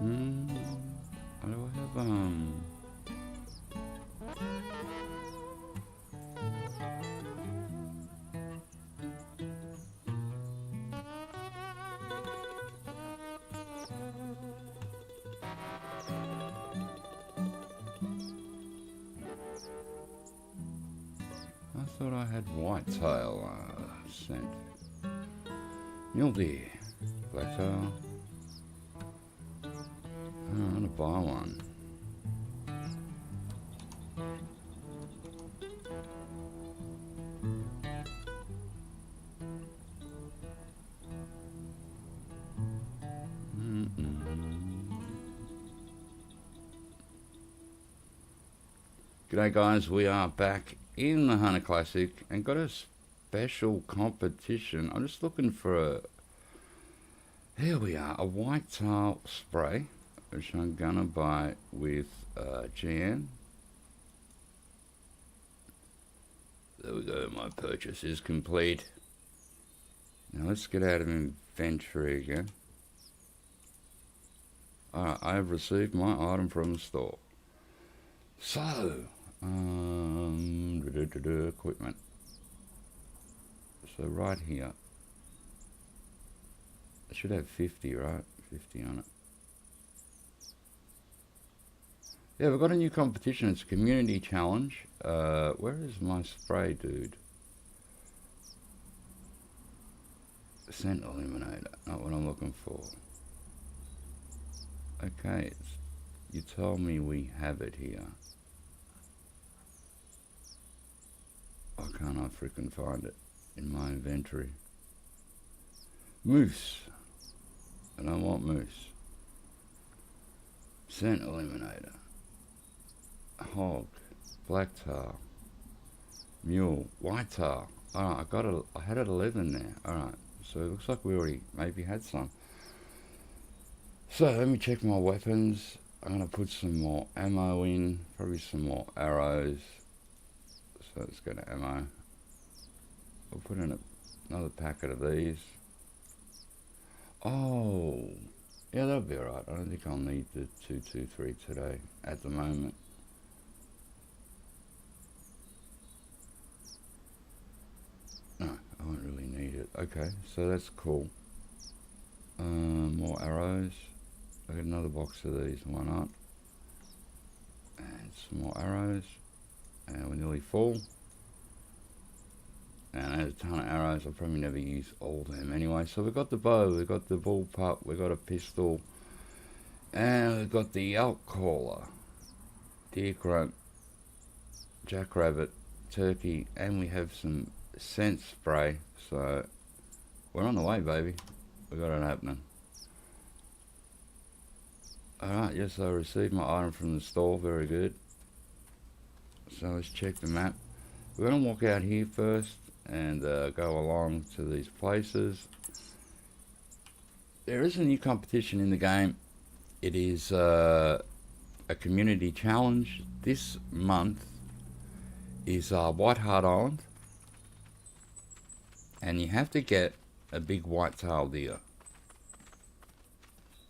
What do I have? I thought I had whitetail scent. Mule deer, blacktail. I want to buy one. G'day guys, we are back in the Hunter Classic and got a special competition. I'm just looking for here we are, a whitetail spray, which I'm gonna buy with Jan. There we go, my purchase is complete. Now let's get out of inventory again. Alright, I have received my item from the store. So, equipment. So right here, I should have 50, right? 50 on it. Yeah, we've got a new competition. It's a community challenge. Where is my spray, dude? Scent eliminator, not what I'm looking for. Okay, you told me we have it here. Why can't I freaking find it in my inventory? Moose. I don't want moose. Scent eliminator. Hog. Blacktail. Mule. Whitetail. Alright, I got it. I had it 11 there. Alright, so it looks like we already maybe had some. So let me check my weapons. I'm gonna put some more ammo in. Probably some more arrows. So let's go to ammo. We'll put in another packet of these. Oh, yeah, that'll be alright. I don't think I'll need the 223 today at the moment. No, I won't really need it. Okay, so that's cool. More arrows. I got another box of these, why not? And some more arrows. And we're nearly full. And there's a ton of arrows. I'll probably never use all of them anyway. So we've got the bow, we've got the bullpup, we've got a pistol, and we've got the elk caller, deer grunt, jackrabbit, turkey, and we have some scent spray. So we're on the way, baby. We got it happening. Alright, yes, I received my item from the store. Very good. So let's check the map. We're going to walk out here first and go along to these places. There is a new competition in the game. It is a community challenge. This month is Whitehart Island. And you have to get a big whitetail deer.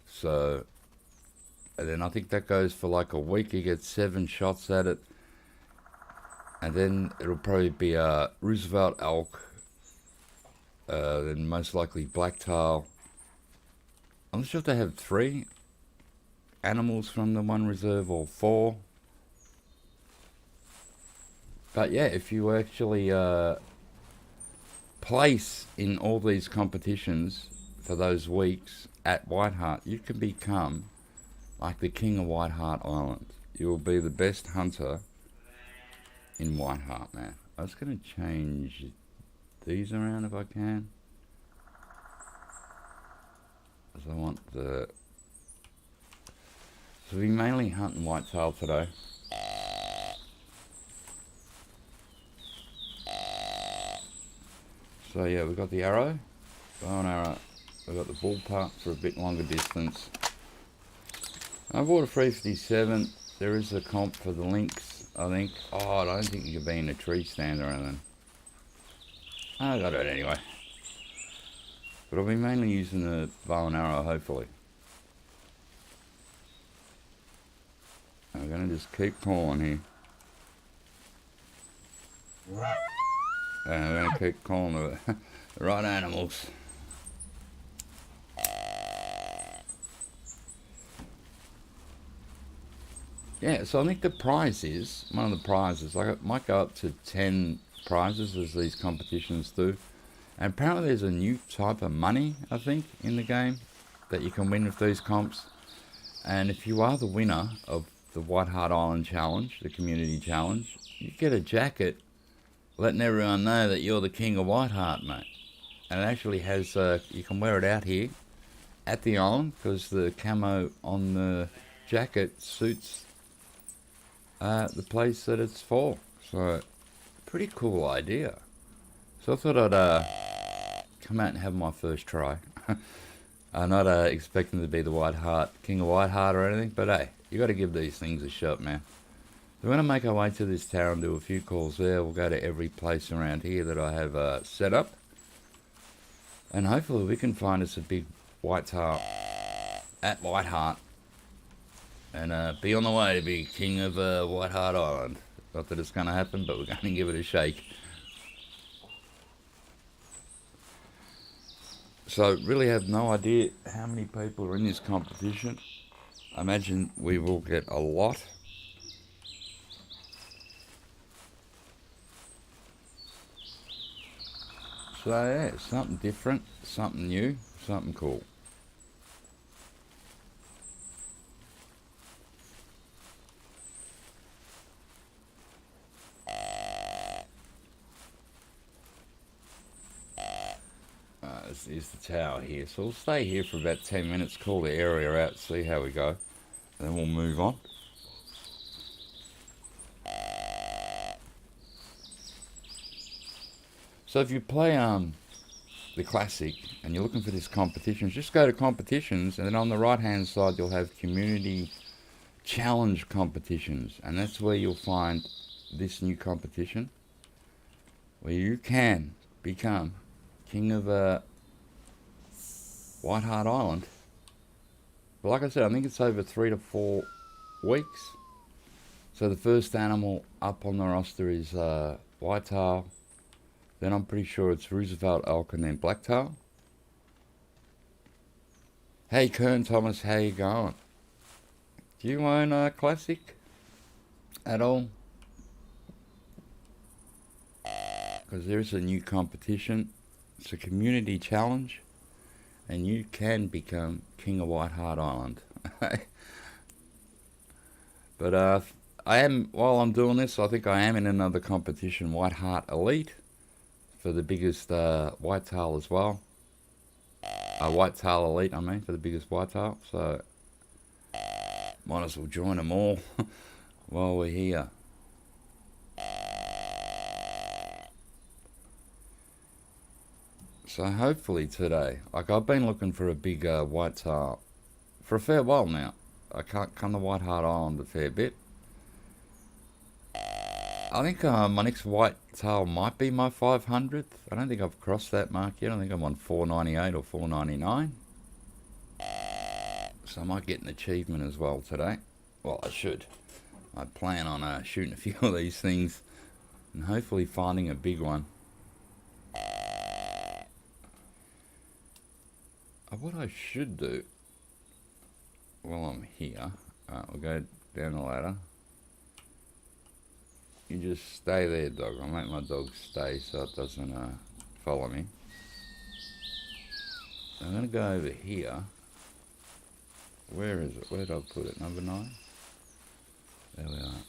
So, and then I think that goes for like a week. You get 7 shots at it. And then it'll probably be a Roosevelt elk, then most likely blacktail. I'm not sure if they have 3 animals from the one reserve or 4. But yeah, if you actually place in all these competitions for those weeks at Whitehart, you can become like the king of Whitehart Island. You will be the best hunter in Whitehart, man. I was going to change these around if I can. Because I want the... So we're mainly hunting whitetail today. So yeah, we've got the arrow, bow and arrow. We've got the bullpup for a bit longer distance. I bought a 357. There is a comp for the lynx, I think. Oh, I don't think you can be in a tree stand or anything. I got it anyway. But I'll be mainly using the bow and arrow, hopefully. I'm going to just keep calling here. And we're going to keep calling the right animals. Yeah, so I think the prize is, one of the prizes, like it might go up to 10 prizes as these competitions do. And apparently there's a new type of money, I think, in the game that you can win with these comps. And if you are the winner of the Whitehart Island Challenge, the community challenge, you get a jacket letting everyone know that you're the king of Whitehart, mate. And it actually has, you can wear it out here at the island because the camo on the jacket suits the place that it's for. So, pretty cool idea. So I thought I'd come out and have my first try. I'm not expecting to be the Whitehart, king of Whitehart or anything, but hey, you got to give these things a shot, man. So we're going to make our way to this tower and do a few calls there. We'll go to every place around here that I have set up. And hopefully we can find us a big whitetail at Whitehart. And be on the way to be king of Whitehart Island. Not that it's going to happen, but we're going to give it a shake. So really have no idea how many people are in this competition. I imagine we will get a lot. So yeah, something different, something new, something cool. This is the tower here, so we'll stay here for about 10 minutes, call the area out, see how we go, and then we'll move on. So if you play the Classic and you're looking for this competitions, just go to competitions, and then on the right hand side you'll have community challenge competitions, and that's where you'll find this new competition where you can become king of Whitehart Island. But like I said, I think it's over 3 to 4 weeks. So the first animal up on the roster is Whitetail. Then I'm pretty sure it's Roosevelt elk and then Blacktail. Hey Kern Thomas, how you going? Do you own Classic at all? Because there's a new competition. It's a community challenge, and you can become king of Whitehart Island. But I am, while I'm doing this, I think I am in another competition, Whitehart Elite, for the biggest whitetail as well. Whitetail Elite, I mean, for the biggest whitetail. So might as well join them all while we're here. So hopefully today, like I've been looking for a big whitetail for a fair while now. I can't come to Whitehart Island a fair bit. I think my next whitetail might be my 500th. I don't think I've crossed that mark yet. I think I'm on 498 or 499. So I might get an achievement as well today. Well, I should. I plan on shooting a few of these things and hopefully finding a big one. What I should do while I'm here, we'll go down the ladder. You just stay there, dog. I'll make my dog stay so it doesn't follow me. I'm going to go over here. Where is it? Where did I put it? Number 9? There we are.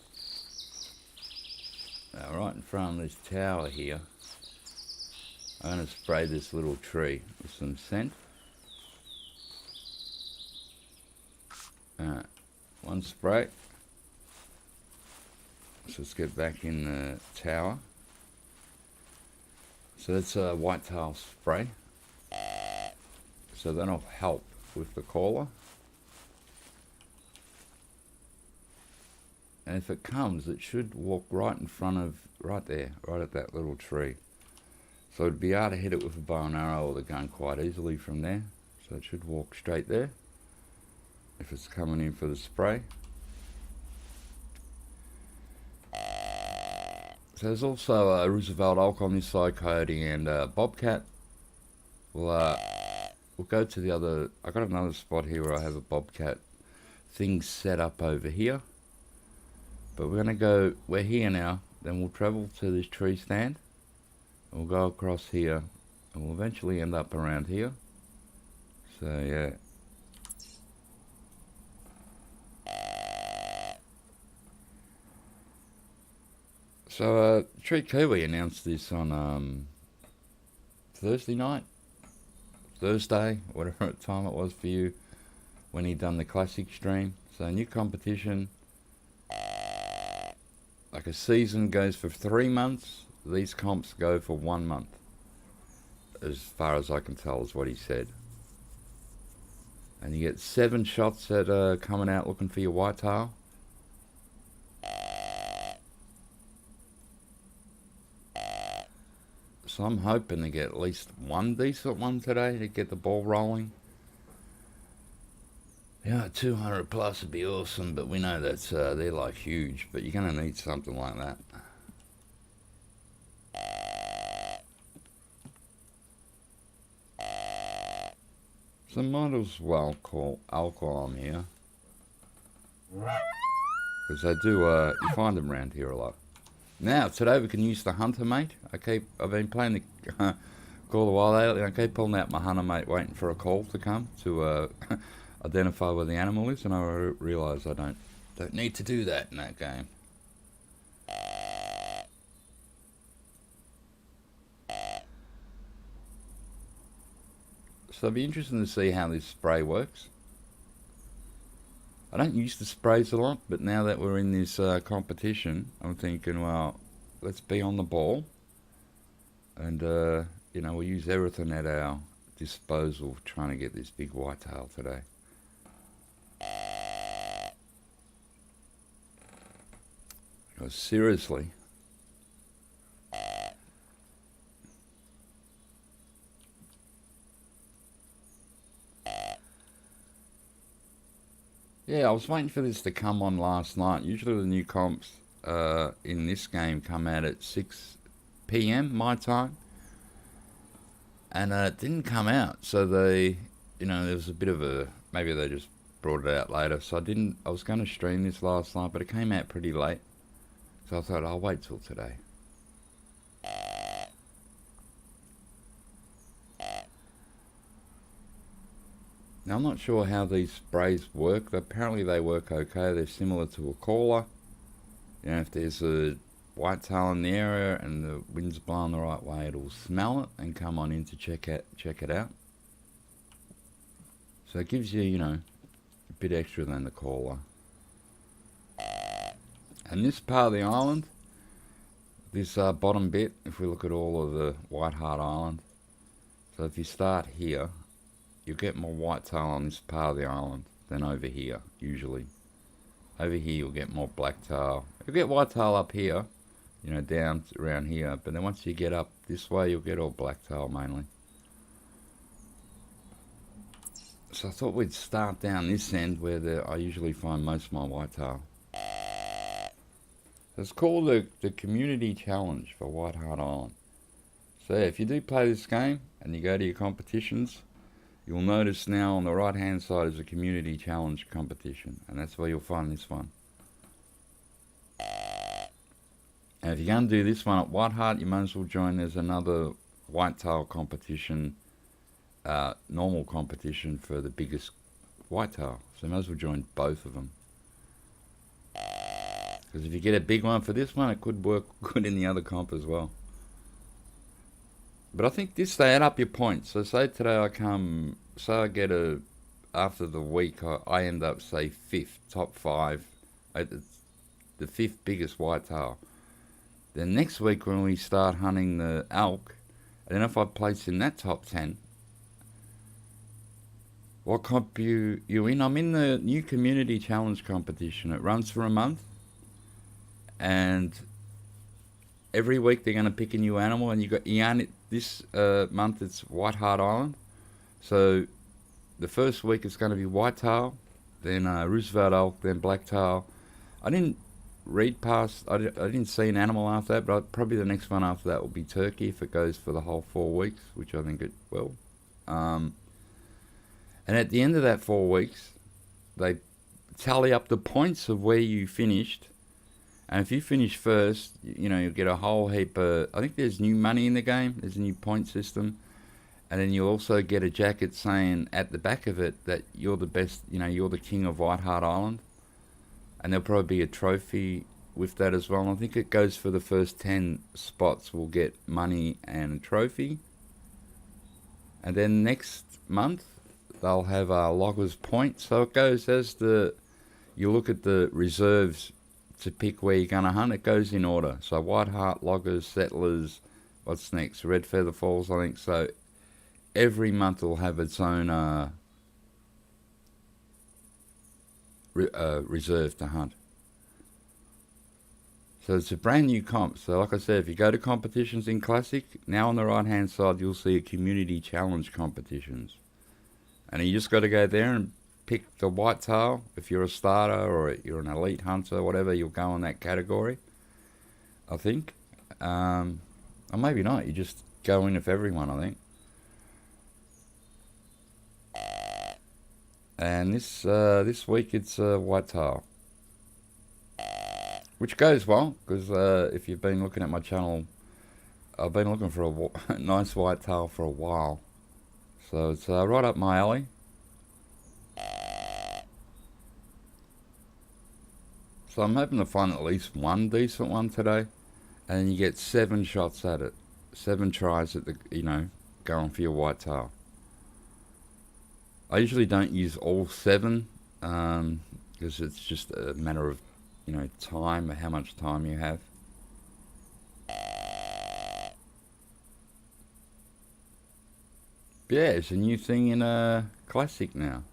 Now, right in front of this tower here, I'm going to spray this little tree with some scent. One spray. So let's get back in the tower. So that's a whitetail spray. So that'll help with the caller. And if it comes, it should walk right in front of, right there, right at that little tree. So it'd be able to hit it with a bow and arrow or the gun quite easily from there. So it should walk straight there if it's coming in for the spray. So there's also a Roosevelt elk on this side, coyote and bobcat. We'll go to the other. I got another spot here where I have a bobcat thing set up over here. But we're gonna go. We're here now. Then we'll travel to this tree stand. And we'll go across here, and we'll eventually end up around here. So yeah. So Tree Kiwi announced this on Thursday night, Thursday, whatever time it was for you, when he done the classic stream. So new competition, like a season goes for 3 months. These comps go for 1 month, as far as I can tell, is what he said. And you get 7 shots at coming out looking for your whitetail. So I'm hoping to get at least one decent one today to get the ball rolling. Yeah, 200 plus would be awesome, but we know that's they're like huge, but you're going to need something like that. So might as well call alcohol on here. Because they do, you find them around here a lot. Now, today we can use the hunter mate. I've been playing the Call of the Wild lately. I keep pulling out my hunter mate waiting for a call to come to identify where the animal is, and I realise I don't need to do that in that game. So it'll be interesting to see how this spray works. I don't use the sprays a lot, but now that we're in this competition, I'm thinking, well, let's be on the ball. And, you know, we'll use everything at our disposal trying to get this big whitetail today. Because seriously, yeah, I was waiting for this to come on last night. Usually the new comps in this game come out at 6 p.m. my time. And it didn't come out. So they, you know, there was a bit of a, maybe they just brought it out later. So I was going to stream this last night, but it came out pretty late. So I thought I'll wait till today. Now I'm not sure how these sprays work. Apparently they work okay. They're similar to a caller. You know, if there's a whitetail in the area and the wind's blowing the right way, it'll smell it and come on in to check it out. So it gives you, you know, a bit extra than the caller. And this part of the island, this bottom bit, if we look at all of the Whitehart Island, so if you start here, you'll get more whitetail on this part of the island than over here, usually. Over here you'll get more blacktail. You'll get whitetail up here, you know, down around here, but then once you get up this way, you'll get all blacktail mainly. So I thought we'd start down this end where I usually find most of my whitetail. It's called the Community Challenge for Whitehart Island. So if you do play this game and you go to your competitions, you'll notice now on the right hand side is a Community Challenge competition, and that's where you'll find this one. And if you're going to do this one at Whitehart, you might as well join. There's another whitetail competition, normal competition for the biggest whitetail. So you might as well join both of them. Because if you get a big one for this one, it could work good in the other comp as well. But I think this, they add up your points. So say today I get after the week, I end up, say, 5th, top 5, the 5th biggest whitetail. Then next week when we start hunting the elk, and then if I place in that top 10, what comp you in? I'm in the new Community Challenge competition. It runs for a month. And every week they're going to pick a new animal, and this month it's Whitehart Island. So the first week it's going to be whitetail, then Roosevelt elk, then blacktail. I didn't read past. I didn't see an animal after that, but probably the next one after that will be turkey if it goes for the whole 4 weeks, which I think it will. And at the end of that 4 weeks, they tally up the points of where you finished. And if you finish first, you'll get a whole heap of... I think there's new money in the game. There's a new point system. And then you'll also get a jacket saying at the back of it that you're the best, you're the king of Whitehart Island. And there'll probably be a trophy with that as well. And I think it goes for the first 10 spots will get money and a trophy. And then next month, they'll have loggers points. So it goes as you look at the reserves to pick where you're going to hunt. It goes in order. So Whitehart, loggers, settlers, what's next? Red Feather Falls, I think. So every month will have its own reserve to hunt. So it's a brand new comp. So like I said, if you go to competitions in Classic, now on the right hand side you'll see a community challenge competitions. And you just got to go there and pick the whitetail. If you're a starter or you're an elite hunter, whatever, you'll go in that category, I think. Or maybe not, you just go in with everyone, I think. And this week it's whitetail, which goes well because if you've been looking at my channel, I've been looking for a nice whitetail for a while, so it's right up my alley. So I'm hoping to find at least one decent one today, and then you get 7 shots at it, 7 tries at the going for your whitetail. I usually don't use all 7 because it's just a matter of time, how much time you have. But yeah, it's a new thing in Classic now.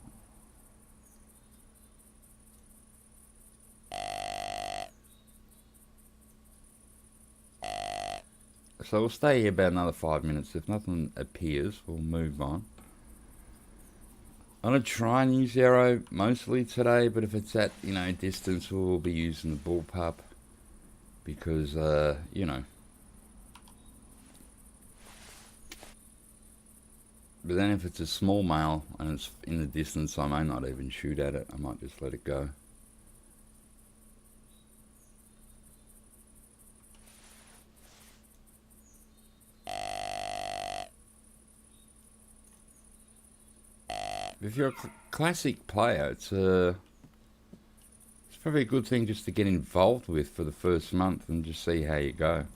So we'll stay here about another 5 minutes. If nothing appears, we'll move on. I'm going to try and use arrow mostly today, but if it's at, distance, we'll be using the bullpup because, But then if it's a small male and it's in the distance, I may not even shoot at it. I might just let it go. If you're a Classic player, it's probably a good thing just to get involved with for the first month and just see how you go.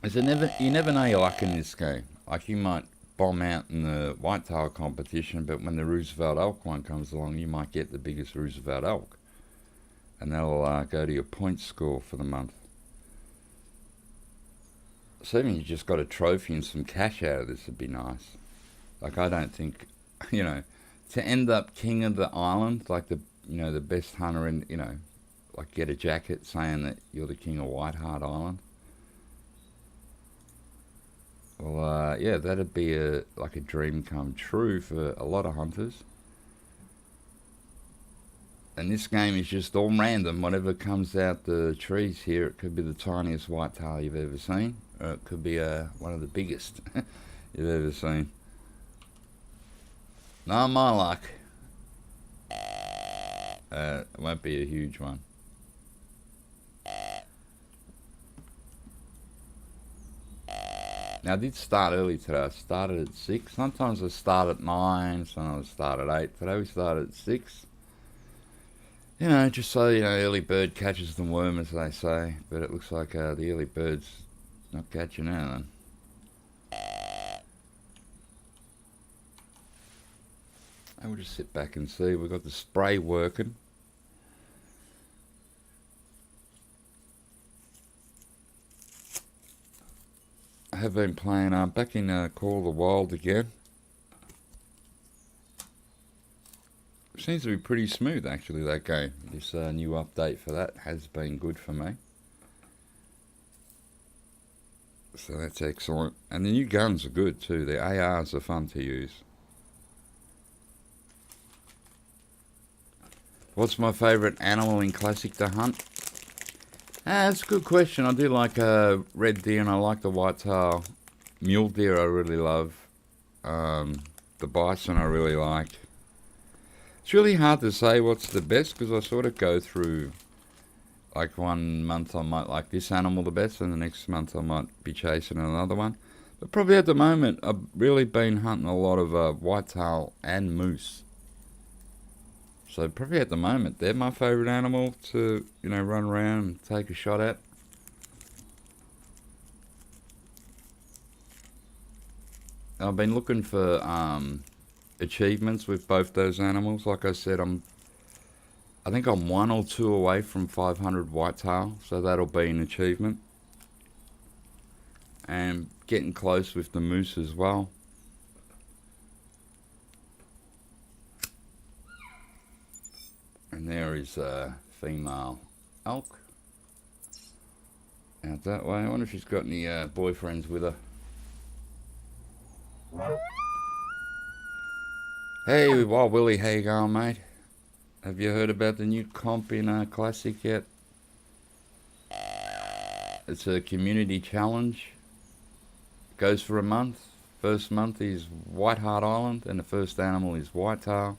You never know your luck in this game. Like you might bomb out in the whitetail competition, but when the Roosevelt elk one comes along, you might get the biggest Roosevelt elk, and that'll go to your point score for the month. So even you just got a trophy and some cash out of this would be nice. Like I don't think, to end up king of the island, like the best hunter in, like get a jacket saying that you're the king of Whitehart Island. Well, yeah, that'd be like a dream come true for a lot of hunters. And this game is just all random. Whatever comes out the trees here, it could be the tiniest whitetail you've ever seen, or it could be one of the biggest you've ever seen. Not my luck. It won't be a huge one. Now I did start early today. I started at 6. Sometimes I start at 9, sometimes I start at 8. Today we started at 6. Just so, early bird catches the worm, as they say. But it looks like the early bird's not catching anything. And we'll just sit back and see. We've got the spray working. I have been playing back in Call of the Wild again. Seems to be pretty smooth actually, that game. This new update for that has been good for me. So that's excellent. And the new guns are good too. The ARs are fun to use. What's my favourite animal in Classic to hunt? That's a good question. I do like red deer and I like the whitetail. Mule deer I really love. The bison I really like. It's really hard to say what's the best because I sort of go through, like 1 month I might like this animal the best and the next month I might be chasing another one. But probably at the moment I've really been hunting a lot of whitetail and moose. So probably at the moment they're my favourite animal to, run around and take a shot at. I've been looking for achievements with both those animals. Like I said, I think I'm 1 or 2 away from 500 whitetail, so that'll be an achievement. And getting close with the moose as well. And there is a female elk out that way. I wonder if she's got any boyfriends with her. Hey, Wild Willie, how you going, mate? Have you heard about the new comp in Classic yet? It's a community challenge. It goes for a month. First month is Whitehart Island, and the first animal is whitetail.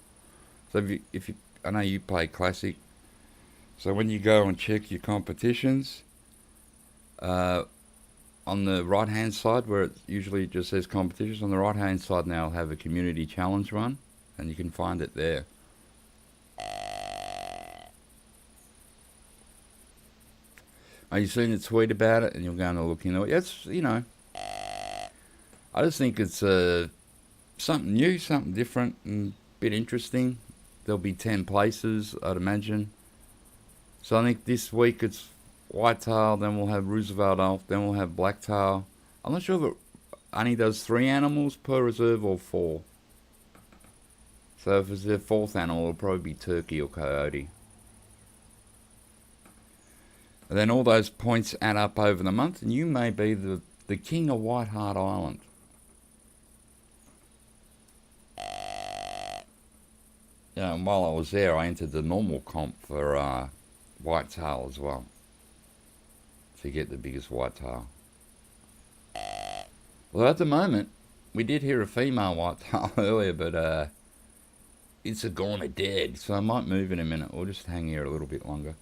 So if you, I know you play Classic. So when you go and check your competitions, on the right hand side where it usually just says competitions, on the right hand side now I'll have a community challenge run, and you can find it there. Are you seeing a tweet about it and you're going to look into it? It's, I just think it's something new, something different and a bit interesting. There'll be 10 places, I'd imagine. So I think this week it's whitetail, then we'll have Roosevelt elk, then we'll have blacktail. I'm not sure if it only does 3 animals per reserve or 4. So if it's their 4th animal, it'll probably be turkey or coyote. And then all those points add up over the month, and you may be the king of Whitehart Island. And while I was there, I entered the normal comp for whitetail as well, to get the biggest whitetail. Well, at the moment, we did hear a female whitetail earlier, but it's a goner dead, so I might move in a minute. We'll just hang here a little bit longer.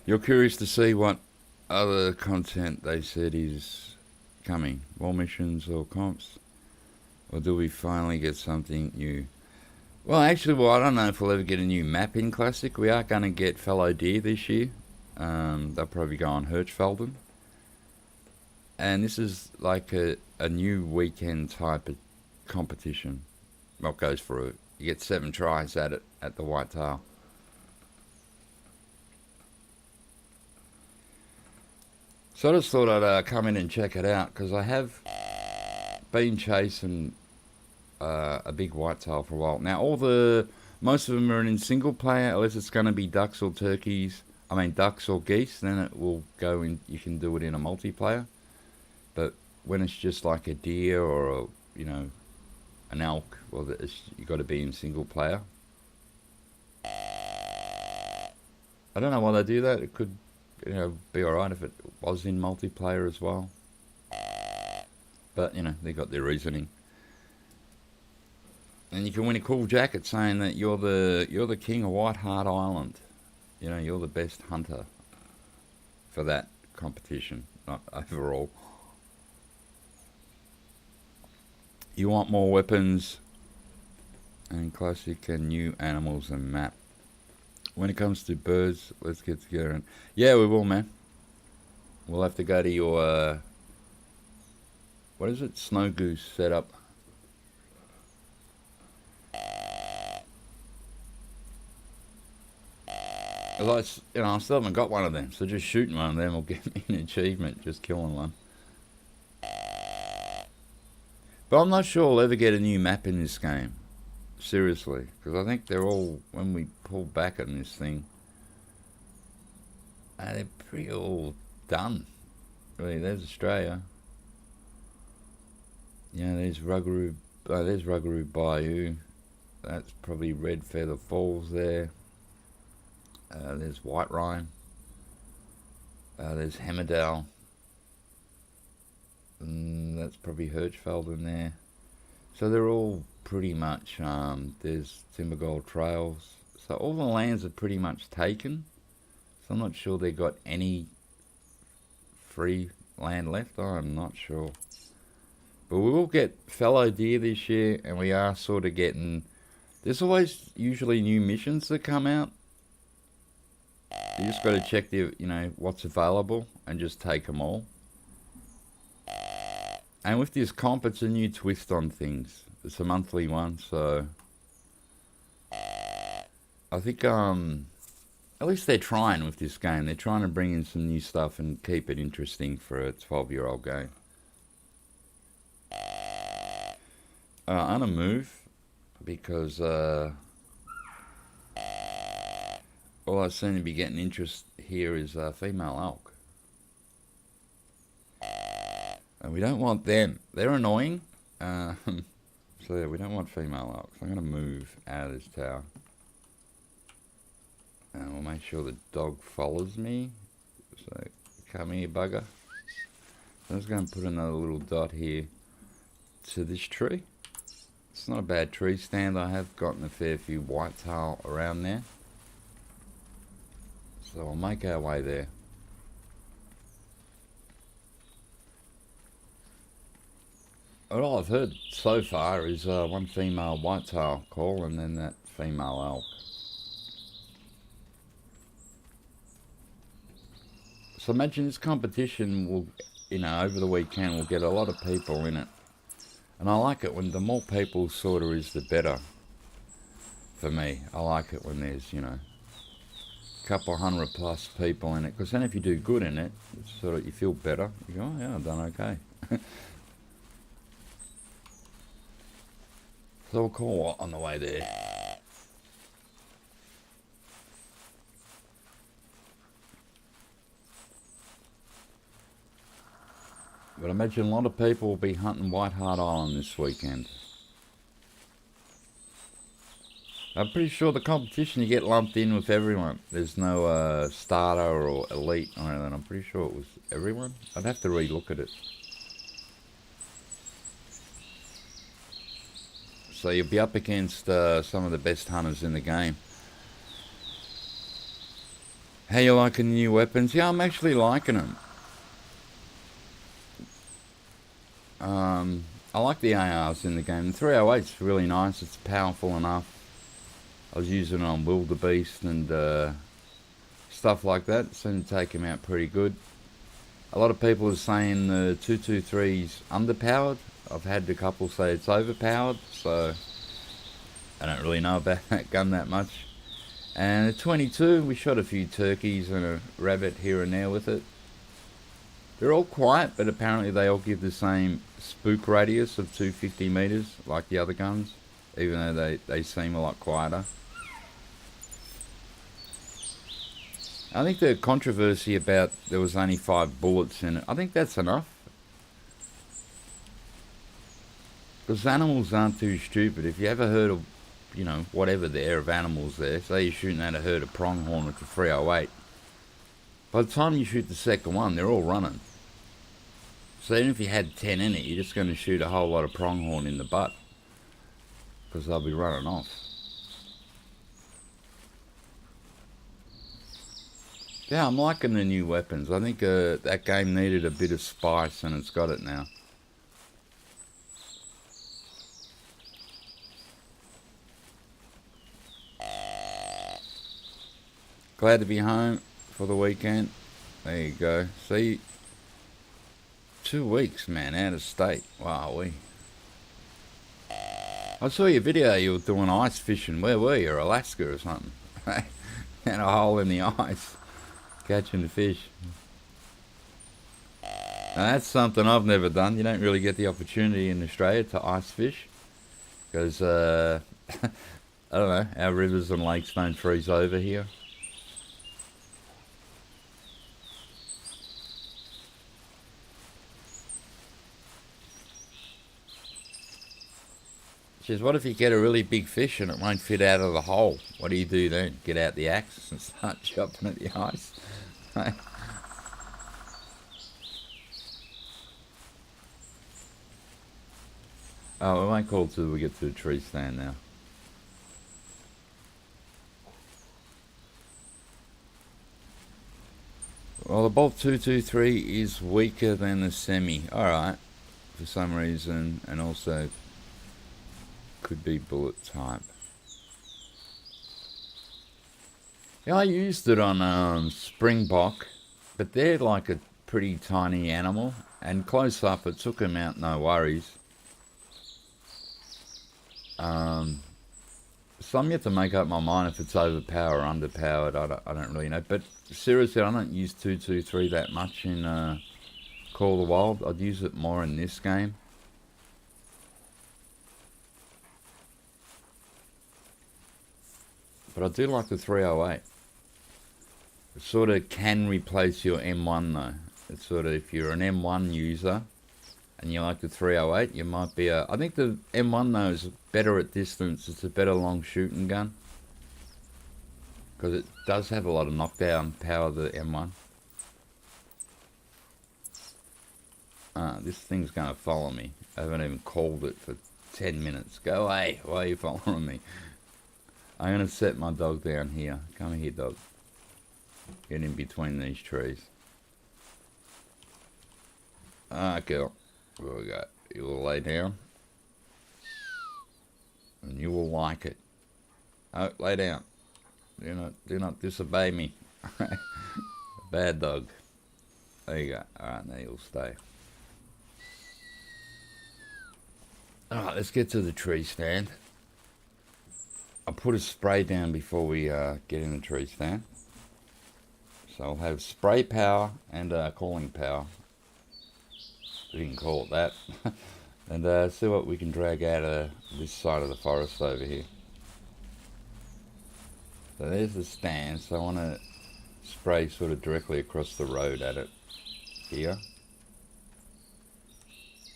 You're curious to see what other content they said is coming, more missions or comps, or do we finally get something new? Well, actually, I don't know if we'll ever get a new map in Classic. We are going to get Fallow Deer this year. They'll probably go on Hirschfelden. And this is like a new weekend type of competition. What goes for it? You get 7 tries at it at the whitetail. So I just thought I'd come in and check it out, because I have been chasing a big whitetail for a while. Now most of them are in single player, unless it's going to be ducks or turkeys. I mean ducks or geese, then it will go in. You can do it in a multiplayer. But when it's just like a deer or an elk, well, you got to be in single player. I don't know why they do that. It could, be alright if it was in multiplayer as well. But they got their reasoning. And you can win a cool jacket saying that you're the king of Whitehart Island. You're the best hunter for that competition, not overall. You want more weapons and Classic and new animals and map. When it comes to birds, let's get together and yeah, we will, man. We'll have to go to your what is it? Snow goose setup. I still haven't got one of them, so just shooting one of them will get me an achievement, just killing one. But I'm not sure we'll ever get a new map in this game. Seriously, because I think they're all, when we pull back on this thing, they're pretty all done. Really, there's Australia. Yeah, there's Ruggaroo Bayou. That's probably Red Feather Falls there. There's White Rhine. There's Hemmerdale. That's probably Hirschfeld in there. So they're all pretty much, there's Timbergold Trails. So all the lands are pretty much taken. So I'm not sure they got any free land left. I'm not sure. But we will get fallow deer this year, and we are sort of getting... There's always usually new missions that come out. You just got to check the, what's available and just take them all. And with this comp, it's a new twist on things. It's a monthly one, so I think at least they're trying with this game. They're trying to bring in some new stuff and keep it interesting for a 12-year-old game. I'm gonna move because all I seem to be getting interest here is female elk. And we don't want them. They're annoying. So yeah, we don't want female elk. So I'm going to move out of this tower. And we'll make sure the dog follows me. So come here, bugger. So I'm just going to put another little dot here to this tree. It's not a bad tree stand. I have gotten a fair few whitetail around there. So we'll make our way there. All I've heard so far is one female whitetail call and then that female elk. So imagine this competition will, over the weekend we'll get a lot of people in it. And I like it when the more people sort of is the better for me. I like it when there's, a couple 100+ people in it. Because then if you do good in it, it's sort of, you feel better. You go, oh yeah, I've done okay. So we'll call on the way there. But I imagine a lot of people will be hunting Whitehart Island this weekend. I'm pretty sure the competition you get lumped in with everyone. There's no starter or elite or anything. I'm pretty sure it was everyone. I'd have to re-look at it. So you'll be up against some of the best hunters in the game. How you liking the new weapons? Yeah, I'm actually liking them. I like the ARs in the game. The 308's really nice. It's powerful enough. I was using it on wildebeest and stuff like that. It seemed to take him out pretty good. A lot of people are saying the 223's underpowered. I've had a couple say it's overpowered, so I don't really know about that gun that much. And the 22, we shot a few turkeys and a rabbit here and there with it. They're all quiet, but apparently they all give the same spook radius of 250 meters, like the other guns, even though they seem a lot quieter. I think the controversy about there was only 5 bullets in it, I think that's enough. Because animals aren't too stupid. If you ever heard of, whatever there of animals there, say you're shooting at a herd of pronghorn with the 308, by the time you shoot the second one, they're all running. So even if you had 10 in it, you're just going to shoot a whole lot of pronghorn in the butt. Because they'll be running off. Yeah, I'm liking the new weapons. I think that game needed a bit of spice and it's got it now. Glad to be home for the weekend. There you go. See, 2 weeks, man, out of state. Wow, I saw your video. You were doing ice fishing. Where were you? Alaska or something? And a hole in the ice, catching the fish. Now that's something I've never done. You don't really get the opportunity in Australia to ice fish because I don't know. Our rivers and lakes don't freeze over here. Geez, what if you get a really big fish and it won't fit out of the hole? What do you do then? Get out the axe and start chopping at the ice? Oh, we won't call till we get to the tree stand now. Well, the Bolt 223 is weaker than the Semi. Alright, for some reason, and also could be bullet type. Yeah, I used it on Springbok, but they're like a pretty tiny animal, and close up it took them out, no worries. So I'm yet to make up my mind if it's overpowered or underpowered. I don't really know. But seriously, I don't use 223 that much in Call of the Wild. I'd use it more in this game. But I do like the 308. It sort of can replace your M1 though. It's sort of, if you're an M1 user and you like the 308, you might be I think the M1 though is better at distance. It's a better long shooting gun, because it does have a lot of knockdown power, the M1. This thing's going to follow me. I haven't even called it for 10 minutes. Go away. Why are you following me? I'm going to set my dog down here. Come here, dog. Get in between these trees. Girl. What we got? You will lay down. And you will like it. Oh, lay down. Do not disobey me. Bad dog. There you go. Alright, now you'll stay. Alright, let's get to the tree stand. I'll put a spray down before we get in the tree stand. So I'll have spray power and calling power. We can call it that. And see what we can drag out of this side of the forest over here. So there's the stand. So I want to spray sort of directly across the road at it here.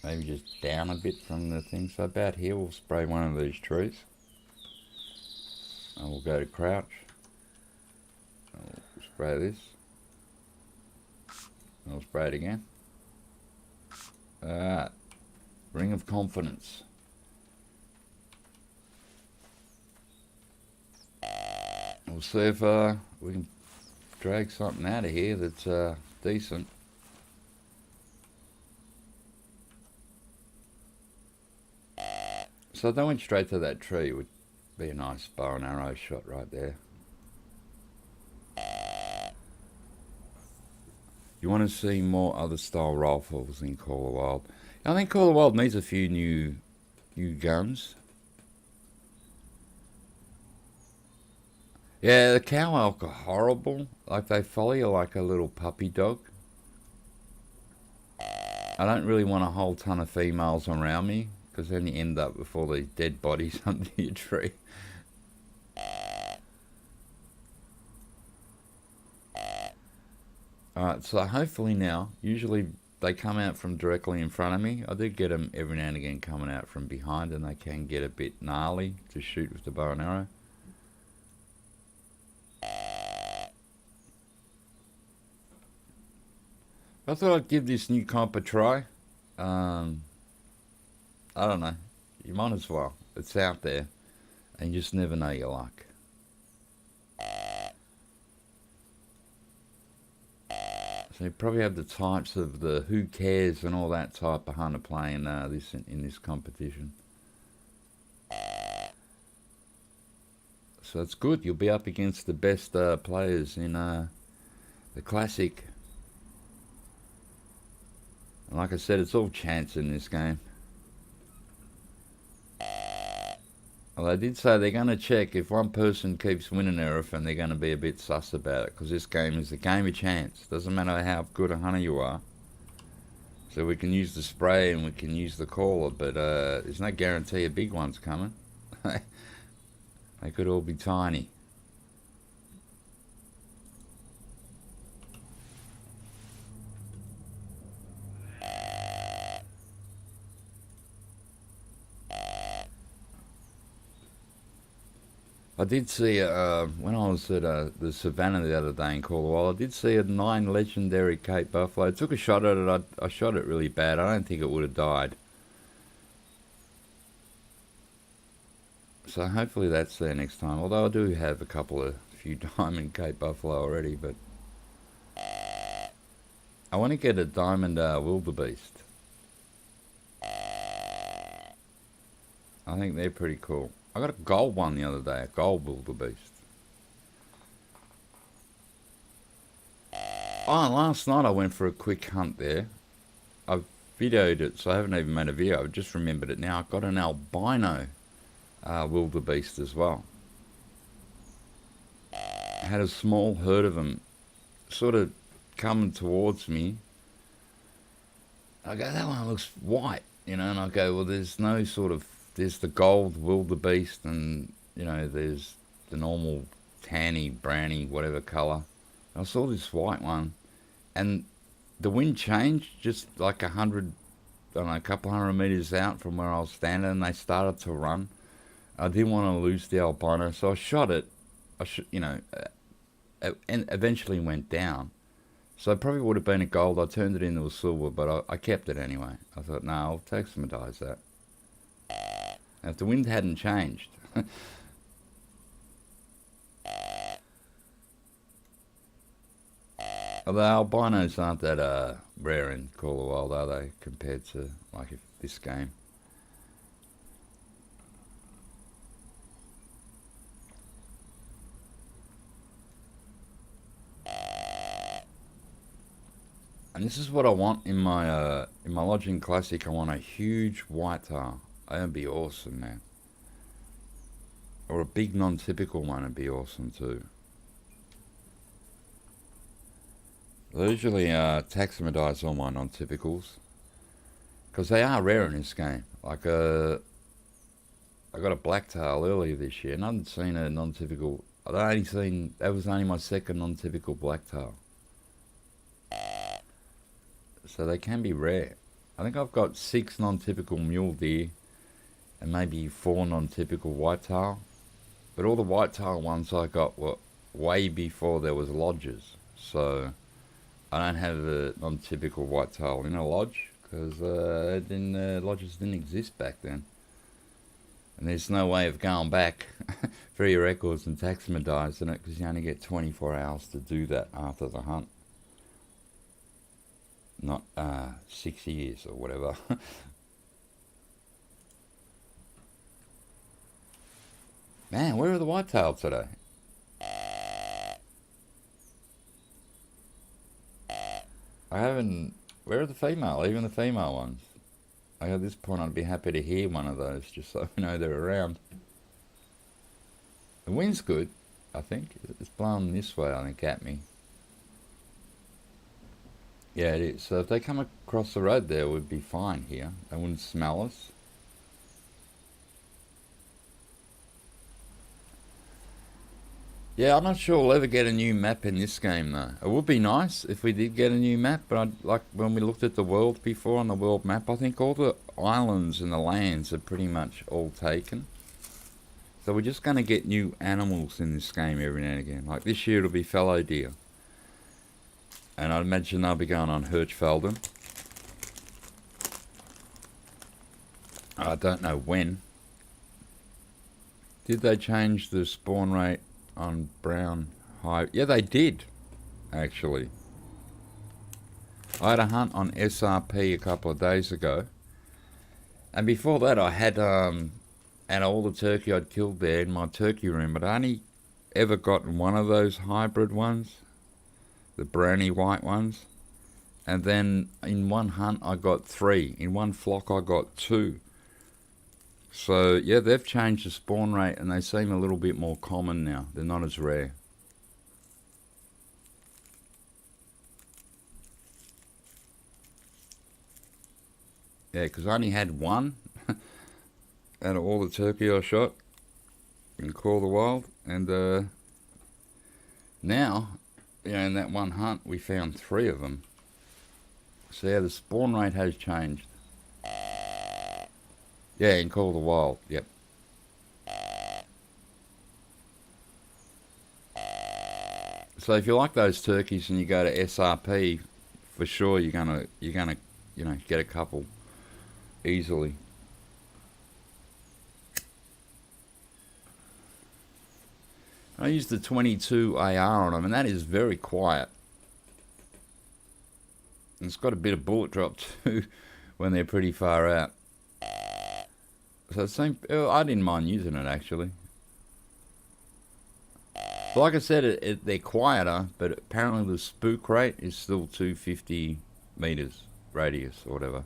Maybe just down a bit from the thing. So about here we'll spray one of these trees. And we'll go to crouch. I'll spray this. I'll spray it again. Alright. Ring of confidence. We'll see if we can drag something out of here that's decent. So if I went straight to that tree, it would be a nice bow and arrow shot right there. You want to see more other style rifles in Call of the Wild. I think Call of the Wild needs a few new guns. Yeah, the cow elk are horrible. Like, they follow you like a little puppy dog. I don't really want a whole ton of females around me, because then you end up with all these dead bodies under your tree. Alright, so hopefully now, usually they come out from directly in front of me. I do get them every now and again coming out from behind, and they can get a bit gnarly to shoot with the bow and arrow. I thought I'd give this new comp a try. I don't know. You might as well. It's out there, and you just never know your luck. So you probably have the types of the who cares and all that type of hunter playing this in this competition. So it's good. You'll be up against the best players in the Classic. And like I said, it's all chance in this game. Well, they did say they're going to check if one person keeps winning everything, they're going to be a bit sus about it, because this game is a game of chance. Doesn't matter how good a hunter you are. So we can use the spray and we can use the caller, but there's no guarantee a big one's coming. They could all be tiny. I did see, when I was at the savannah the other day in Caldwell, I did see a 9 legendary Cape buffalo. I took a shot at it. I shot it really bad. I don't think it would have died. So hopefully that's there next time. Although I do have a few diamond Cape buffalo already, but I want to get a diamond wildebeest. I think they're pretty cool. I got a gold one the other day, a gold wildebeest. Oh, and last night I went for a quick hunt there. I've videoed it, so I haven't even made a video. I've just remembered it now. I got an albino wildebeest as well. I had a small herd of them sort of coming towards me. I go, that one looks white, you know, and I go, well, there's no sort of, there's the gold wildebeest and, you know, there's the normal tanny, browny, whatever colour. I saw this white one, and the wind changed just like a couple hundred metres out from where I was standing, and they started to run. I didn't want to lose the albino, so I shot it. And eventually went down. So it probably would have been a gold. I turned it into a silver, but I kept it anyway. I thought, no, I'll taxidermize that. And if the wind hadn't changed. Although albinos aren't that rare in Call of the Wild, are they, compared to like this game? And this is what I want in my Lodging Classic. I want a huge whitetail. That'd be awesome, man. Or a big non-typical one would be awesome too. I usually taxidermize all my non-typicals because they are rare in this game. Like I got a blacktail earlier this year, and I hadn't seen a non-typical. That was only my second non-typical blacktail. So they can be rare. I think I've got 6 non-typical mule deer and maybe 4 non-typical whitetail. But all the whitetail ones I got were way before there was lodges. So I don't have a non-typical whitetail in a lodge because lodges didn't exist back then. And there's no way of going back for your records and taxidermizing it because you only get 24 hours to do that after the hunt. Not 6 years or whatever. Man, where are the whitetails today? Where are the female? Even the female ones. At this point I'd be happy to hear one of those just so we know they're around. The wind's good, I think. It's blowing this way, I think, at me. Yeah, it is. So if they come across the road there, we'd be fine here. They wouldn't smell us. Yeah, I'm not sure we'll ever get a new map in this game, though. It would be nice if we did get a new map, but like when we looked at the world before on the world map, I think all the islands and the lands are pretty much all taken. So we're just going to get new animals in this game every now and again. Like this year it'll be fallow deer. And I imagine they'll be going on Hirschfelden. I don't know when. Did they change the spawn rate on brown high? Yeah, they did, actually. I had a hunt on SRP a couple of days ago. And before that I had all the turkey I'd killed there in my turkey room. But I only ever gotten one of those hybrid ones. The browny white ones. And then in one hunt I got 3. In one flock I got 2. So yeah, they've changed the spawn rate and they seem a little bit more common now. They're not as rare. Yeah, because I only had 1 out of all the turkey I shot in Call the Wild. And now, in that one hunt, we found 3 of them. So yeah, the spawn rate has changed. Yeah, in Call the Wild, yep. So if you like those turkeys and you go to SRP, for sure you're gonna get a couple easily. I used the 22 AR on them, and that is very quiet. And it's got a bit of bullet drop too when they're pretty far out. So I didn't mind using it actually. But like I said, they're quieter, but apparently the spook rate is still 250 meters radius or whatever.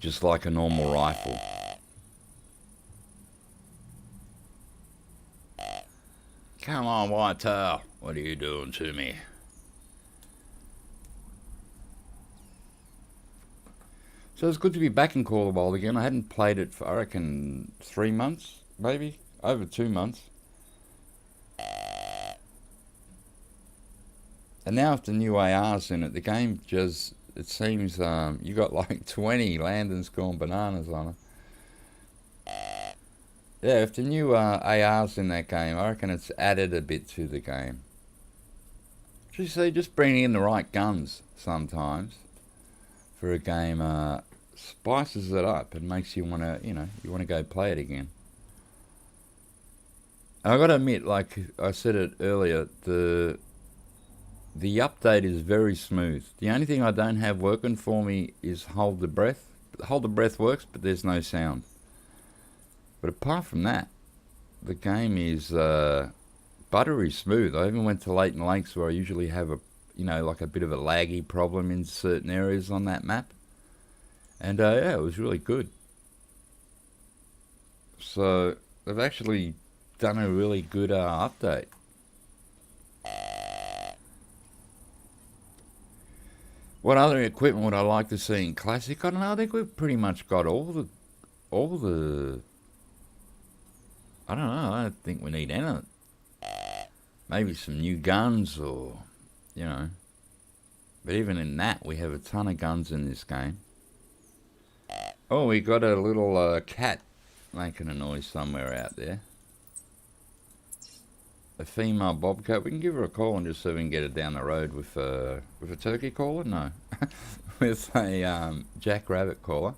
Just like a normal rifle. Come on, Whitetail. What are you doing to me? So it's good to be back in Call of Wild again. I hadn't played it for, I reckon, 3 months, maybe? Over 2 months. And now with the new ARs in it, the game just, it seems you got like 20 Landon's gone bananas on it. Yeah, if the new ARs in that game, I reckon it's added a bit to the game. You see, just bringing in the right guns sometimes for a game spices it up and makes you want to, you want to go play it again. And I got to admit, like I said it earlier, the update is very smooth. The only thing I don't have working for me is Hold the Breath. Hold the Breath works, but there's no sound. But apart from that, the game is buttery smooth. I even went to Leighton Lakes where I usually have like a bit of a laggy problem in certain areas on that map. And yeah, it was really good. So they've actually done a really good update. What other equipment would I like to see in Classic? I don't know. I think we've pretty much got all the. I don't know. I don't think we need any. Maybe some new guns or, But even in that, we have a ton of guns in this game. Oh, we got a little cat making a noise somewhere out there. A female bobcat. We can give her a call and just so we can get her down the road with a turkey caller. No, with a jackrabbit caller.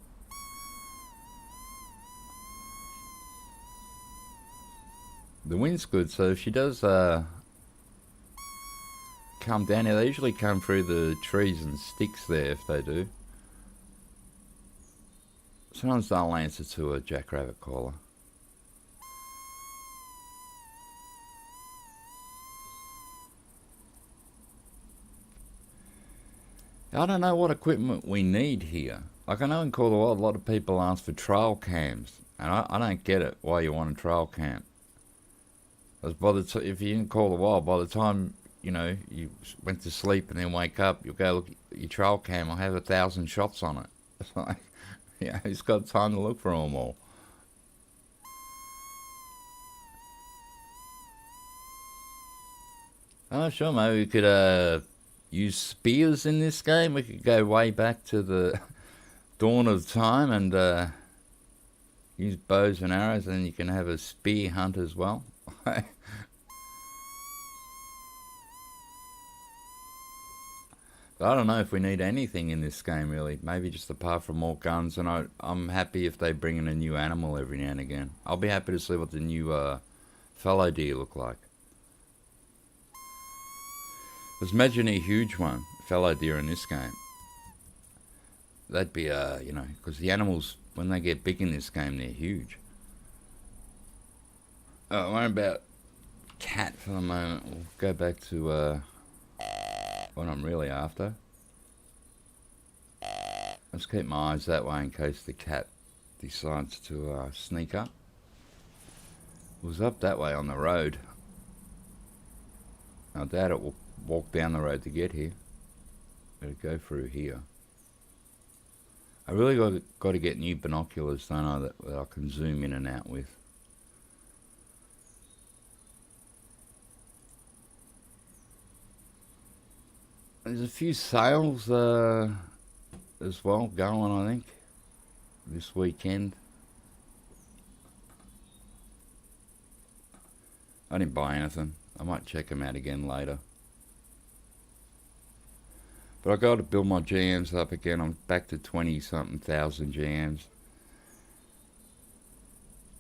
The wind's good, so if she does come down here, they usually come through the trees and sticks there if they do. Sometimes they'll answer to a jackrabbit caller. I don't know what equipment we need here. Like I know in Call of Wild, a lot of people ask for trail cams, and I don't get it why you want a trail cam. Because if you didn't Call of Wild, by the time you went to sleep and then wake up, you'll go look at your trail cam. I'll have 1,000 shots on it. It's like, who's got time to look for them all? Oh, sure, maybe we could use spears in this game. We could go way back to the dawn of time and use bows and arrows, and you can have a spear hunt as well. I don't know if we need anything in this game really. Maybe just apart from more guns, and I'm happy if they bring in a new animal every now and again. I'll be happy to see what the new fallow deer look like. Let's imagine a huge one, fallow deer in this game. That'd be because the animals, when they get big in this game, they're huge. Oh, worry about cat for the moment. We'll go back to what I'm really after. Let's keep my eyes that way in case the cat decides to sneak up. It was up that way on the road. I doubt it will walk down the road to get here. Better go through here. I really got to get new binoculars, don't I, that I can zoom in and out with. There's a few sales as well going, I think, this weekend. I didn't buy anything. I might check them out again later. But I got to build my GMs up again. I'm back to 20-something thousand GMs.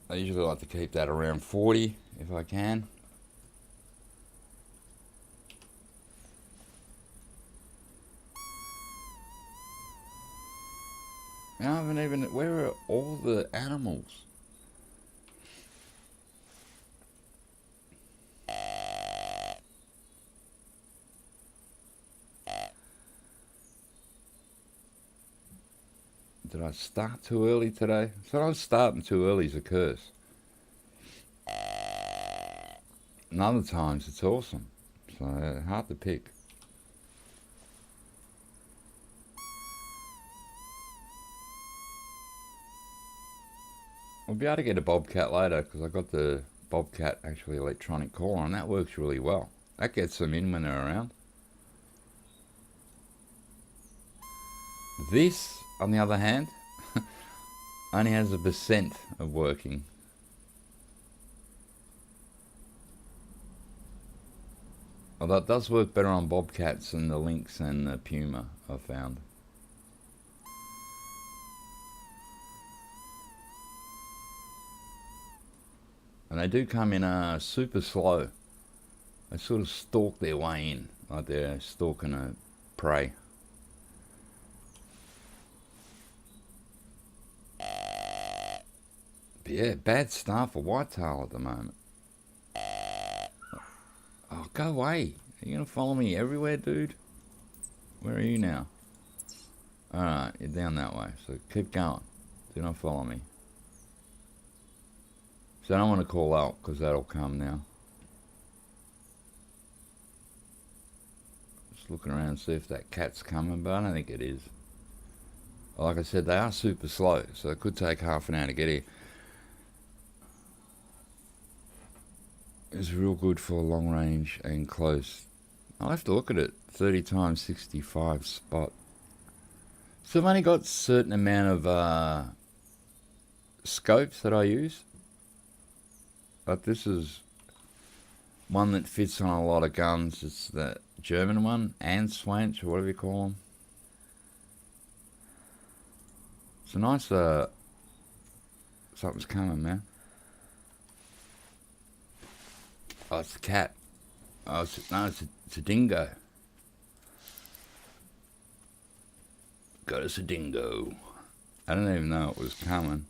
I usually like to keep that around 40 if I can. I haven't even... Where are all the animals? Did I start too early today? Sometimes starting too early is a curse. And other times it's awesome. So hard to pick. I'll be able to get a bobcat later because I got the bobcat actually electronic caller and that works really well. That gets them in when they're around. This, on the other hand, only has 1% of working. Although it does work better on bobcats than the lynx and the puma, I've found. And they do come in super slow. They sort of stalk their way in, like they're stalking a prey. But yeah, bad start for whitetail at the moment. Oh, go away. Are you going to follow me everywhere, dude? Where are you now? Alright, you're down that way, so keep going. Do not follow me. So I don't want to call out, because that'll come now. Just looking around and see if that cat's coming, but I don't think it is. Like I said, they are super slow, so it could take half an hour to get here. It's real good for long range and close. I'll have to look at it. 30 times 65 spot. So I've only got a certain amount of scopes that I use. But this is one that fits on a lot of guns. It's the German one, Answanch, or whatever you call them. It's a nice, something's coming, man. Oh, it's a cat. Oh, it's a dingo. Got us a dingo. I didn't even know it was coming.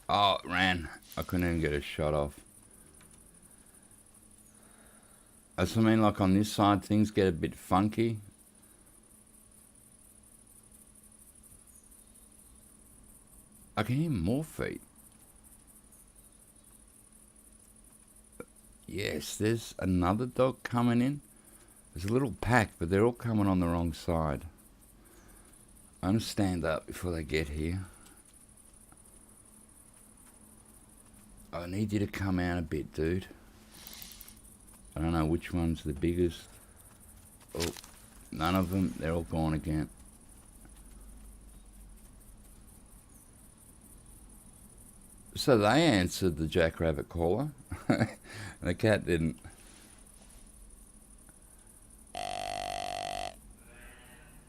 Oh, it ran. I couldn't even get a shot off. That's what I mean, like on this side, things get a bit funky. I can hear more feet. Yes, there's another dog coming in. There's a little pack, but they're all coming on the wrong side. I'm going to stand up before they get here. I need you to come out a bit, dude. I don't know which one's the biggest. Oh, none of them. They're all gone again. So they answered the jackrabbit caller. The cat didn't.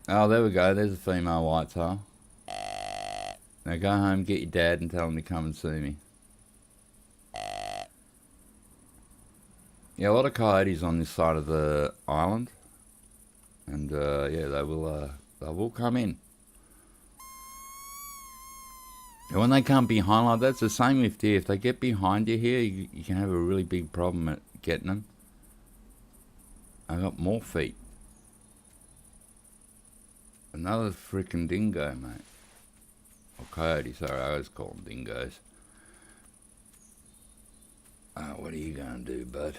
Oh, there we go. There's a female whitetail. Now go home, get your dad, and tell him to come and see me. Yeah, a lot of coyotes on this side of the island. And yeah, they will come in. And when they come behind like that, it's the same with deer. If they get behind you here, you can have a really big problem at getting them. I got more feet. Another freaking dingo, mate. Or coyote, sorry, I always call them dingoes. What are you going to do, bud?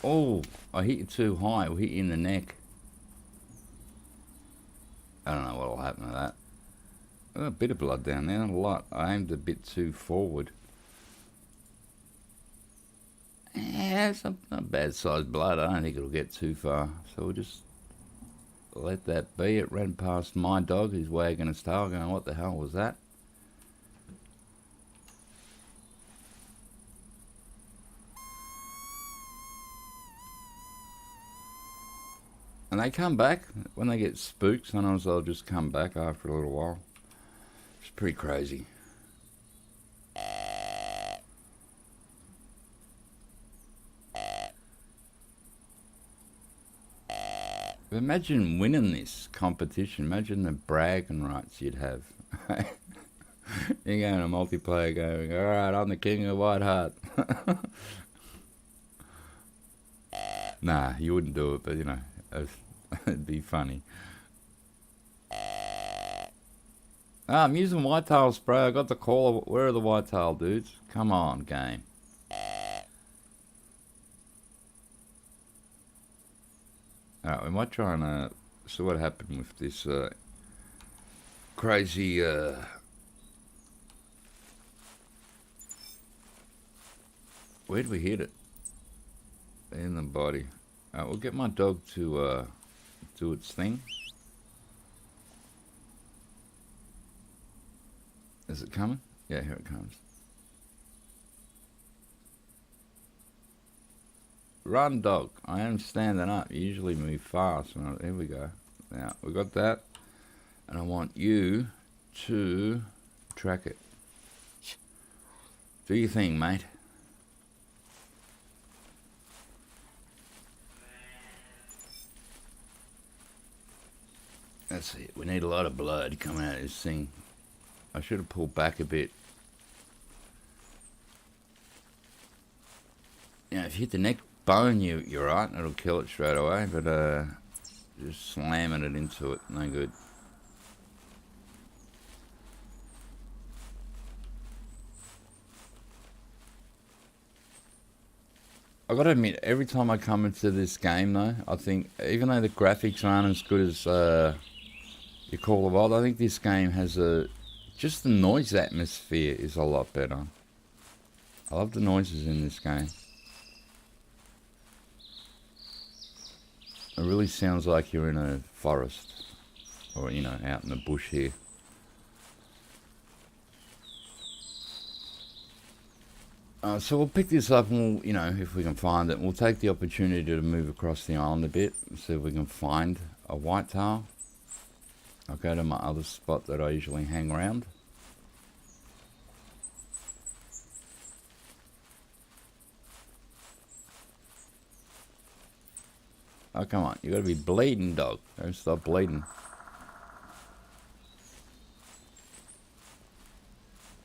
Oh, I hit you too high. I'll hit you in the neck. I don't know what'll happen to that. I got a bit of blood down there, not a lot. I aimed a bit too forward. Yeah, it's not bad sized blood. I don't think it'll get too far. So we'll just let that be. It ran past my dog who's wagging his tail going, what the hell was that? And they come back when they get spooked. Sometimes they'll just come back after a little while. It's pretty crazy. Imagine winning this competition. Imagine the bragging rights you'd have. You're going to multiplayer going, alright, I'm the king of Whitehart. Nah, you wouldn't do it, but you know, it'd be funny. I'm using whitetail spray. I got the call. Where are the whitetail dudes? Come on, game. Alright, we might try and see what happened with this crazy where'd we hit it? In the body. We'll get my dog to do its thing. Is it coming? Yeah, here it comes. Run, dog. I am standing up. You usually move fast. Here we go. Now, we got that. And I want you to track it. Do your thing, mate. That's it. We need a lot of blood coming out of this thing. I should have pulled back a bit. You know, if you hit the neck bone, you're right. It'll kill it straight away. But just slamming it into it, no good. I gotta admit, every time I come into this game, though, I think even though the graphics aren't as good as you Call of Wild, I think this game has just the noise atmosphere is a lot better. I love the noises in this game. It really sounds like you're in a forest, or you know, out in the bush here. So we'll pick this up and we'll, you know, if we can find it, we'll take the opportunity to move across the island a bit and see if we can find a whitetail. I'll go to my other spot that I usually hang around. Oh, come on. You gotta be bleeding, dog. Don't stop bleeding.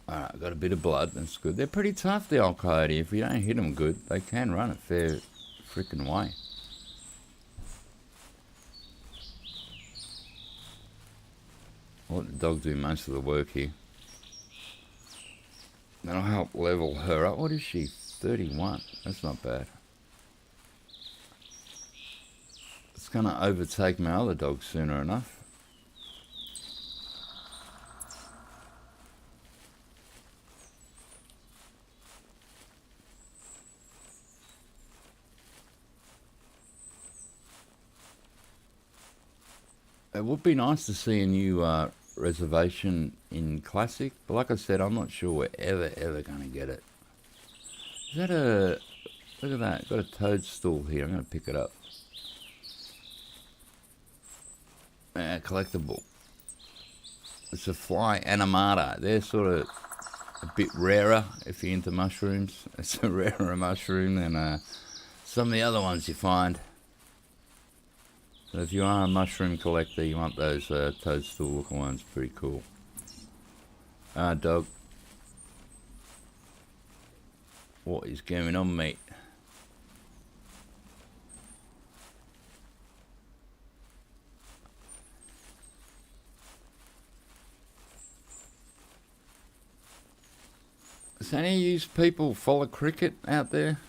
Alright, got a bit of blood. That's good. They're pretty tough, the old coyote. If you don't hit them good, they can run a fair freaking way. I'll let the dog do most of the work here. That'll help level her up. What is she? 31. That's not bad. It's going to overtake my other dog sooner enough. It would be nice to see a new reservation in Classic, but like I said, I'm not sure we're ever going to get it. Is that a... Look at that, got a toadstool here. I'm going to pick it up. Collectible. It's a fly animata. They're sort of a bit rarer if you're into mushrooms. It's a rarer mushroom than some of the other ones you find. So if you are a mushroom collector, you want those toadstool looking ones. Pretty cool. Dog. What is going on, mate? Does any of you people follow cricket out there?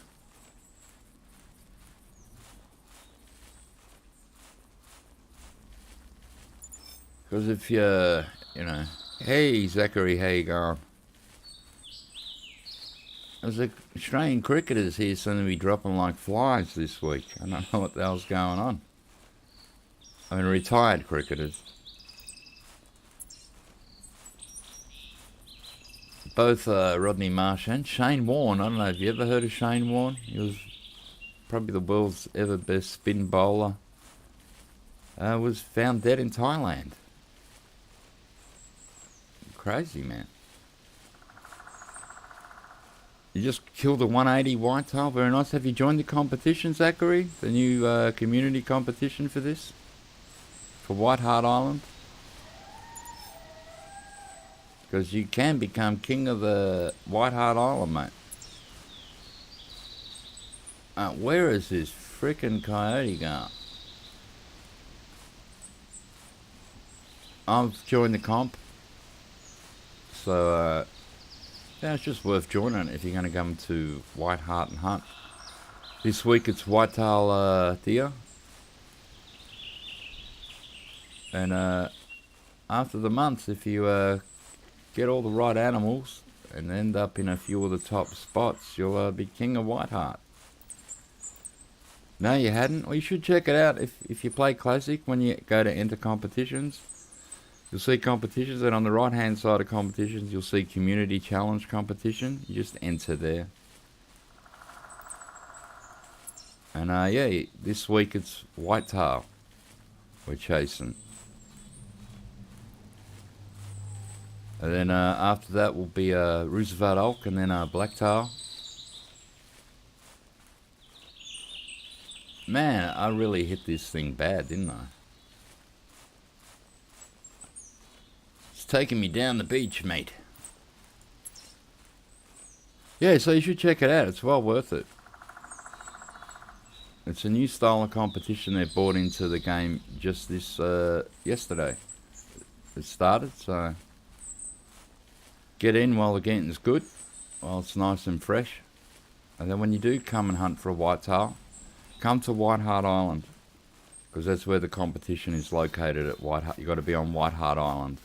Because if you're, you know, hey Zachary, how you going? There's Australian cricketers here seem to be dropping like flies this week. I don't know what the hell's going on. I mean, retired cricketers. Both Rodney Marsh and Shane Warne. I don't know, have you ever heard of Shane Warne? He was probably the world's ever best spin bowler. was found dead in Thailand. Crazy, man. You just killed a 180 whitetail. Very nice. Have you joined the competition, Zachary? The new community competition for this? For Whitehart Island? Because you can become king of the Whitehart Island, mate. Where is this frickin' coyote going? I've joined the comp. So, yeah, it's just worth joining if you're going to come to Whitehart and hunt. This week it's whitetail deer. And after the month, if you get all the right animals and end up in a few of the top spots, you'll be king of Whitehart. No, you hadn't? Well, you should check it out if you play Classic. When you go to enter competitions, you'll see competitions, and on the right hand side of competitions you'll see community challenge competition. You just enter there. And yeah, this week it's whitetail we're chasing. And then after that will be Roosevelt elk, and then blacktail. Man, I really hit this thing bad, didn't I? It's taking me down the beach, mate. Yeah, so you should check it out. It's well worth it. It's a new style of competition they brought into the game just this yesterday. It started, so get in while the getting's good, while it's nice and fresh. And then when you do come and hunt for a whitetail, come to Whitehart Island, because that's where the competition is located at Whitehart. You've got to be on Whitehart Island.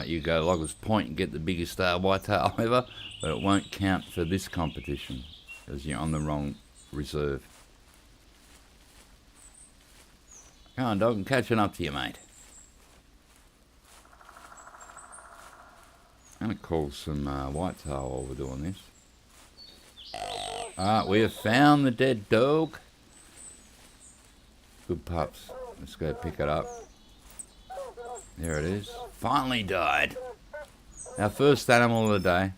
You go Loggers Point and get the biggest whitetail ever, but it won't count for this competition because you're on the wrong reserve. Come on, dog, I'm catching up to you, mate. I'm going to call some whitetail while we're doing this. We have found the dead dog. Good pups. Let's go pick it up. There it is. Finally died. Our first animal of the day.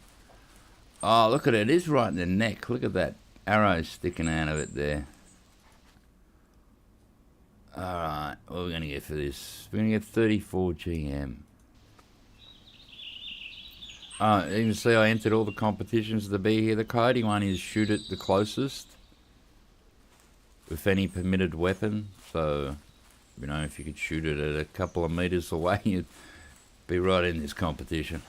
Oh, look at it. It is right in the neck. Look at that arrow sticking out of it there. Alright, what are we going to get for this? We're going to get 34 GM. You can see I entered all the competitions to be here. The coyote one is shoot it the closest with any permitted weapon. So, you know, if you could shoot it at a couple of meters away, you'd be right in this competition.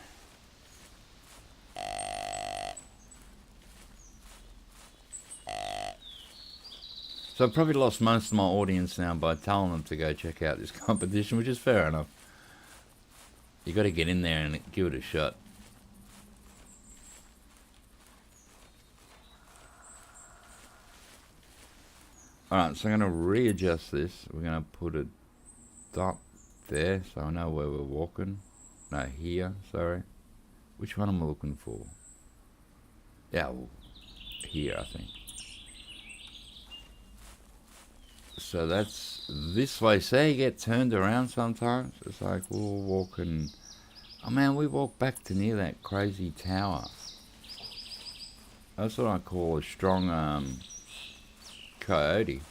So I've probably lost most of my audience now by telling them to go check out this competition, which is fair enough. You got to get in there and give it a shot. Alright, so I'm going to readjust this. We're going to put a dot there so I know where we're walking. No, here, sorry. Which one am I looking for? Yeah, well, here, I think. So that's this way. Say you get turned around sometimes. It's like we're walking. Oh man, we walk back to near that crazy tower. That's what I call a strong coyote.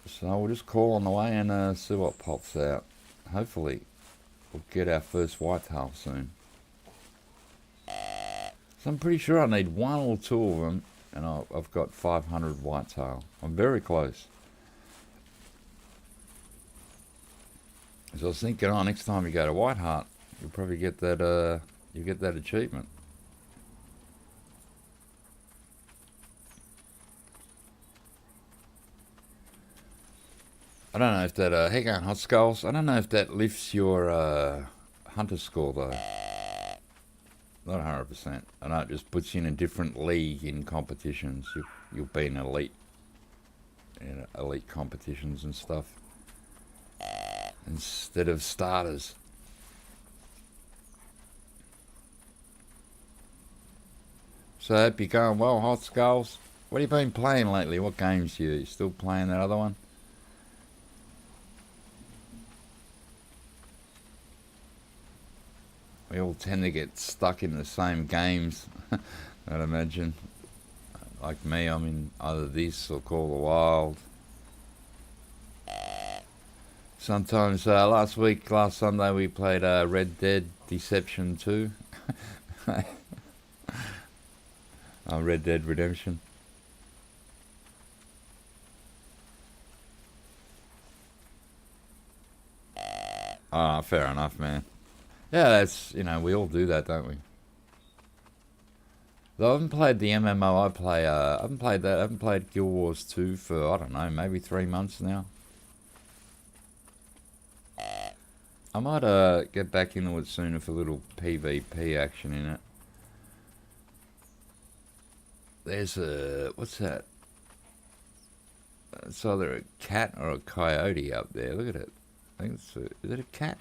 So we'll just call on the way and see what pops out. Hopefully we'll get our first whitetail soon. So I'm pretty sure I need one or two of them, and I've got 500 whitetail. I'm very close. So I was thinking, oh, next time you go to Whitehart, you'll probably get that. You get that achievement. I don't know if that heck on hot skulls. I don't know if that lifts your hunter score though. Not 100%. I know it just puts you in a different league in competitions. You'll be an elite in elite competitions and stuff instead of starters. So I hope you're going well, Hot Skulls. What have you been playing lately? What games you still playing that other one? We all tend to get stuck in the same games, I'd imagine. Like me, I'm in either this or Call of the Wild. Sometimes, last Sunday, we played Red Dead Deception 2. Red Dead Redemption. Ah, fair enough, man. Yeah, that's, we all do that, don't we? Though I haven't played the MMO I haven't played that. I haven't played Guild Wars 2 for, I don't know, maybe 3 months now. I might get back into it sooner for a little PvP action in it. There's what's that? It's either a cat or a coyote up there. Look at it. I think it's is it a cat?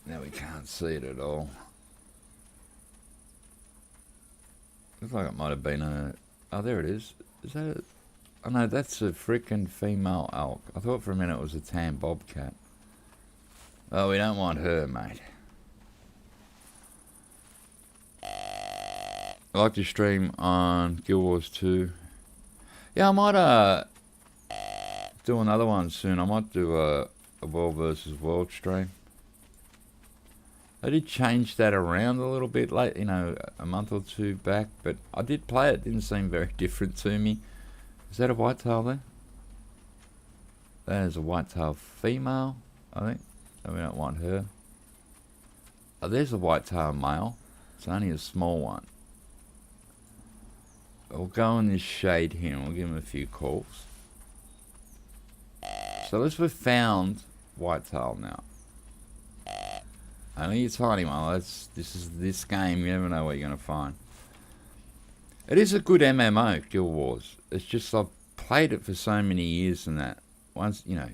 Now we can't see it at all. Looks like it might have been a... Oh, there it is. Is that a... Oh, no, that's a frickin' female elk. I thought for a minute it was a tan bobcat. Oh, we don't want her, mate. I like to stream on Guild Wars 2. Yeah, I might do another one soon. I might do a World versus World stream. I did change that around a little bit late, a month or two back, but I did play it. It didn't seem very different to me. Is that a whitetail there? That is a whitetail female, I think. So we don't want her. Oh, there's a whitetail male. It's only a small one. We'll go in this shade here and we'll give him a few calls. So let's we've found whitetail now. Only a tiny one. This game, you never know what you're going to find. It is a good MMO, Guild Wars. It's just I've played it for so many years and that. Once, you know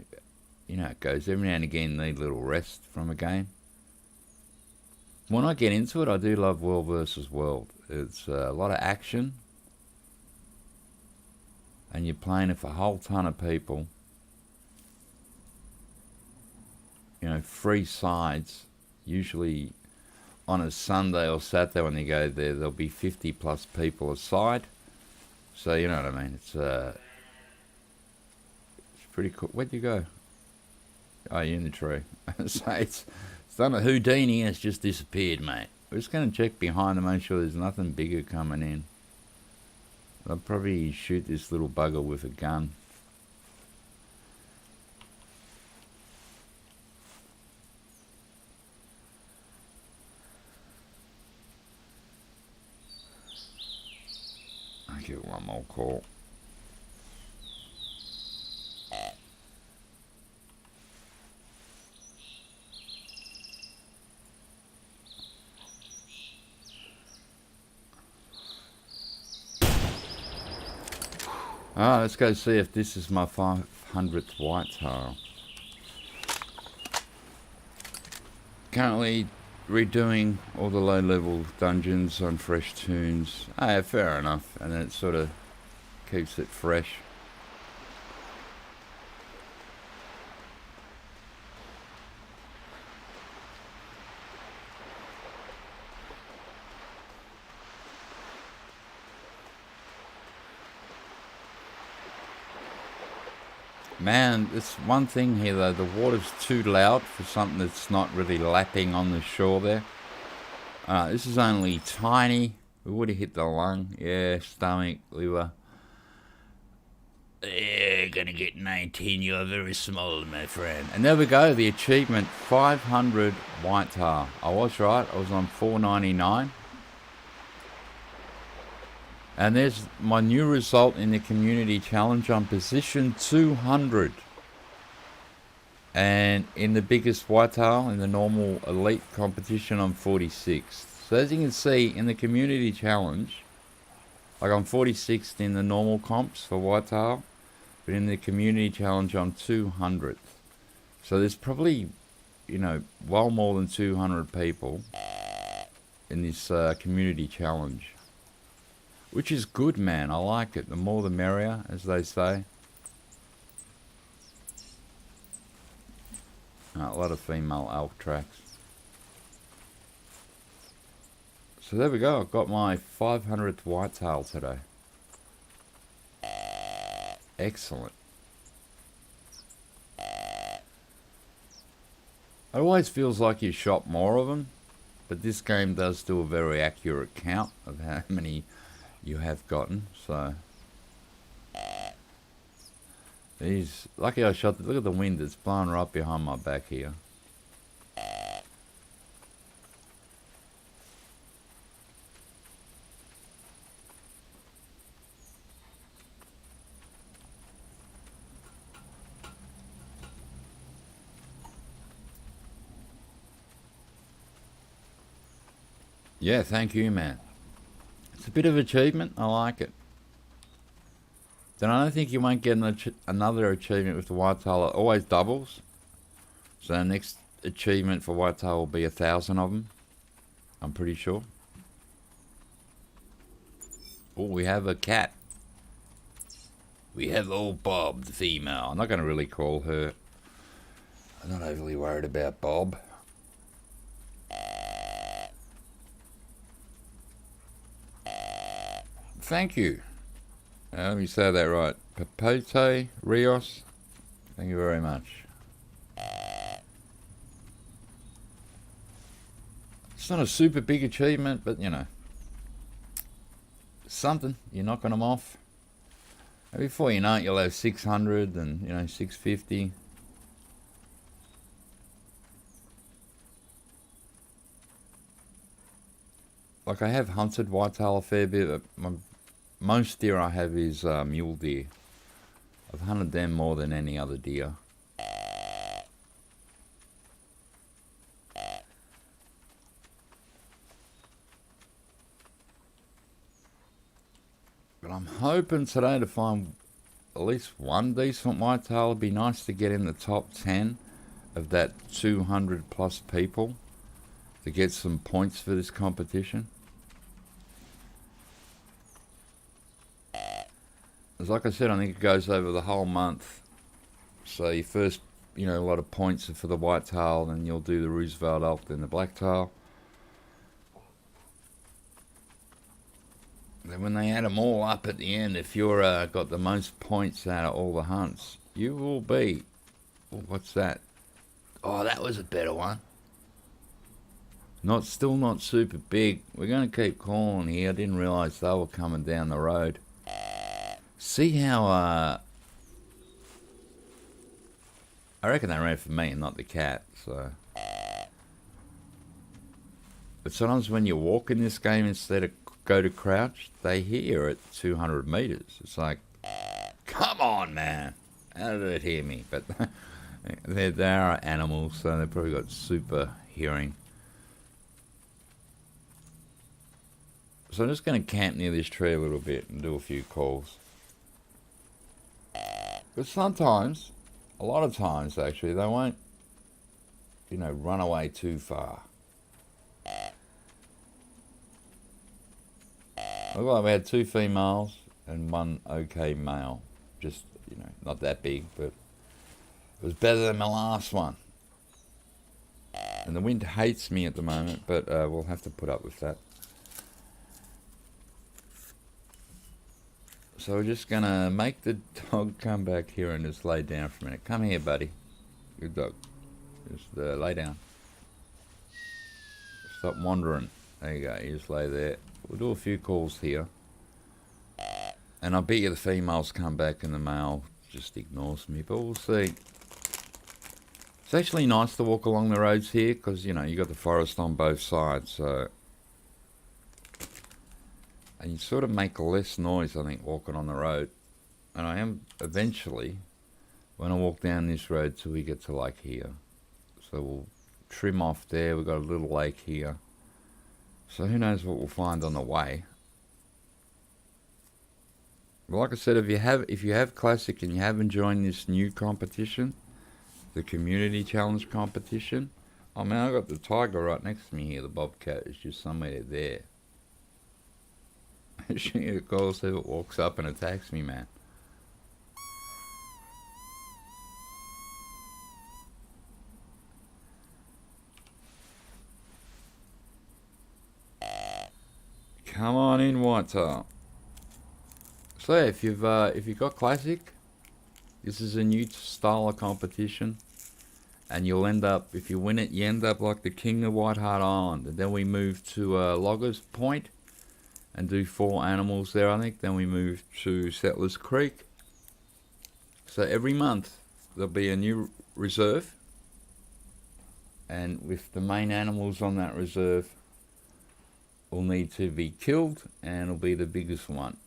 it goes. Every now and again need a little rest from a game. When I get into it, I do love World versus World. It's a lot of action. And you're playing it for a whole ton of people. Free sides. Usually on a Sunday or Saturday when you go there, there'll be 50 plus people a side. So you know what I mean. It's pretty cool. Where'd you go? Oh, you're in the tree. So it's done a Houdini and it's just disappeared, mate. We're just going to check behind to make sure there's nothing bigger coming in. I'll probably shoot this little bugger with a gun. I'll give it one more call. Let's go see if this is my 500th whitetail. Currently redoing all the low-level dungeons on fresh tunes. Oh, yeah, fair enough. And then it sort of keeps it fresh. Man, it's one thing here though, the water's too loud for something that's not really lapping on the shore there. This is only tiny. We would have hit the lung. Yeah, stomach, liver. Yeah, gonna get 19. You're very small, my friend. And there we go, the achievement, 500 whitetail. I was right, I was on 499. And there's my new result in the community challenge on position 200. And in the biggest whitetail, in the normal elite competition, I'm 46th. So as you can see in the community challenge, like I'm 46th in the normal comps for whitetail, but in the community challenge I'm 200th. So there's probably, you know, well more than 200 people in this community challenge. Which is good, man. I like it. The more the merrier, as they say. A lot of female elk tracks. So there we go. I've got my 500th whitetail today. Excellent. It always feels like you shot more of them, but this game does do a very accurate count of how many you have gotten. So these, lucky I shot. Look at the wind; it's blowing right behind my back here. Yeah, thank you, man. It's a bit of achievement. I like it. Then I don't think you won't get another achievement with the whitetail. It always doubles. So the next achievement for whitetail will be 1,000 of them. I'm pretty sure. Oh, we have a cat. We have old Bob, the female. I'm not going to really call her. I'm not overly worried about Bob. Thank you. Let me say that right. Papote Rios. Thank you very much. It's not a super big achievement, but you know, something. You're knocking them off. And before you know it, you'll have 600 and, you know, 650. Like I have hunted whitetail a fair bit. Most deer I have is mule deer. I've hunted them more than any other deer. But I'm hoping today to find at least one decent whitetail. It'd be nice to get in the top 10 of that 200 plus people to get some points for this competition. As like I said, I think it goes over the whole month. So you first, you know, a lot of points are for the whitetail, then you'll do the Roosevelt elk, then the blacktail. Then when they add them all up at the end, if you're got the most points out of all the hunts, you will be. Oh, what's that? Oh, that was a better one. Still not super big. We're going to keep calling here. I didn't realise they were coming down the road. See how, I reckon they ran for me and not the cat, so. But sometimes when you walk in this game, instead of go to crouch, they hear at 200 meters. It's like, come on, man. How did it hear me? But they are animals, so they've probably got super hearing. So I'm just going to camp near this tree a little bit and do a few calls. But sometimes, a lot of times actually, they won't, you know, run away too far. Look like we had 2 females and 1 okay male. Just, you know, not that big, but it was better than my last one. And the wind hates me at the moment, but we'll have to put up with that. So we're just going to make the dog come back here and just lay down for a minute. Come here, buddy. Good dog. Just lay down. Stop wandering. There you go. You just lay there. We'll do a few calls here. And I bet you the females come back and the male just ignores me. But we'll see. It's actually nice to walk along the roads here because, you know, you got the forest on both sides. So... And you sort of make less noise, I think, walking on the road. And I am eventually, when I walk down this road till we get to like here. So we'll trim off there. We've got a little lake here. So who knows what we'll find on the way. But like I said, if you have Classic and you haven't joined this new competition, the community challenge competition, I mean, I got the tiger right next to me here. The bobcat is just somewhere there. Of course, if it walks up and attacks me, man. Come on in, Whitetail. So yeah, if you've got Classic, this is a new style of competition, and you'll end up, if you win it, you end up like the king of Whitehart Island. And then we move to Loggers Point and do 4 animals there, I think. Then we move to Settlers Creek. So every month there'll be a new reserve, and with the main animals on that reserve will need to be killed, and it'll be the biggest one.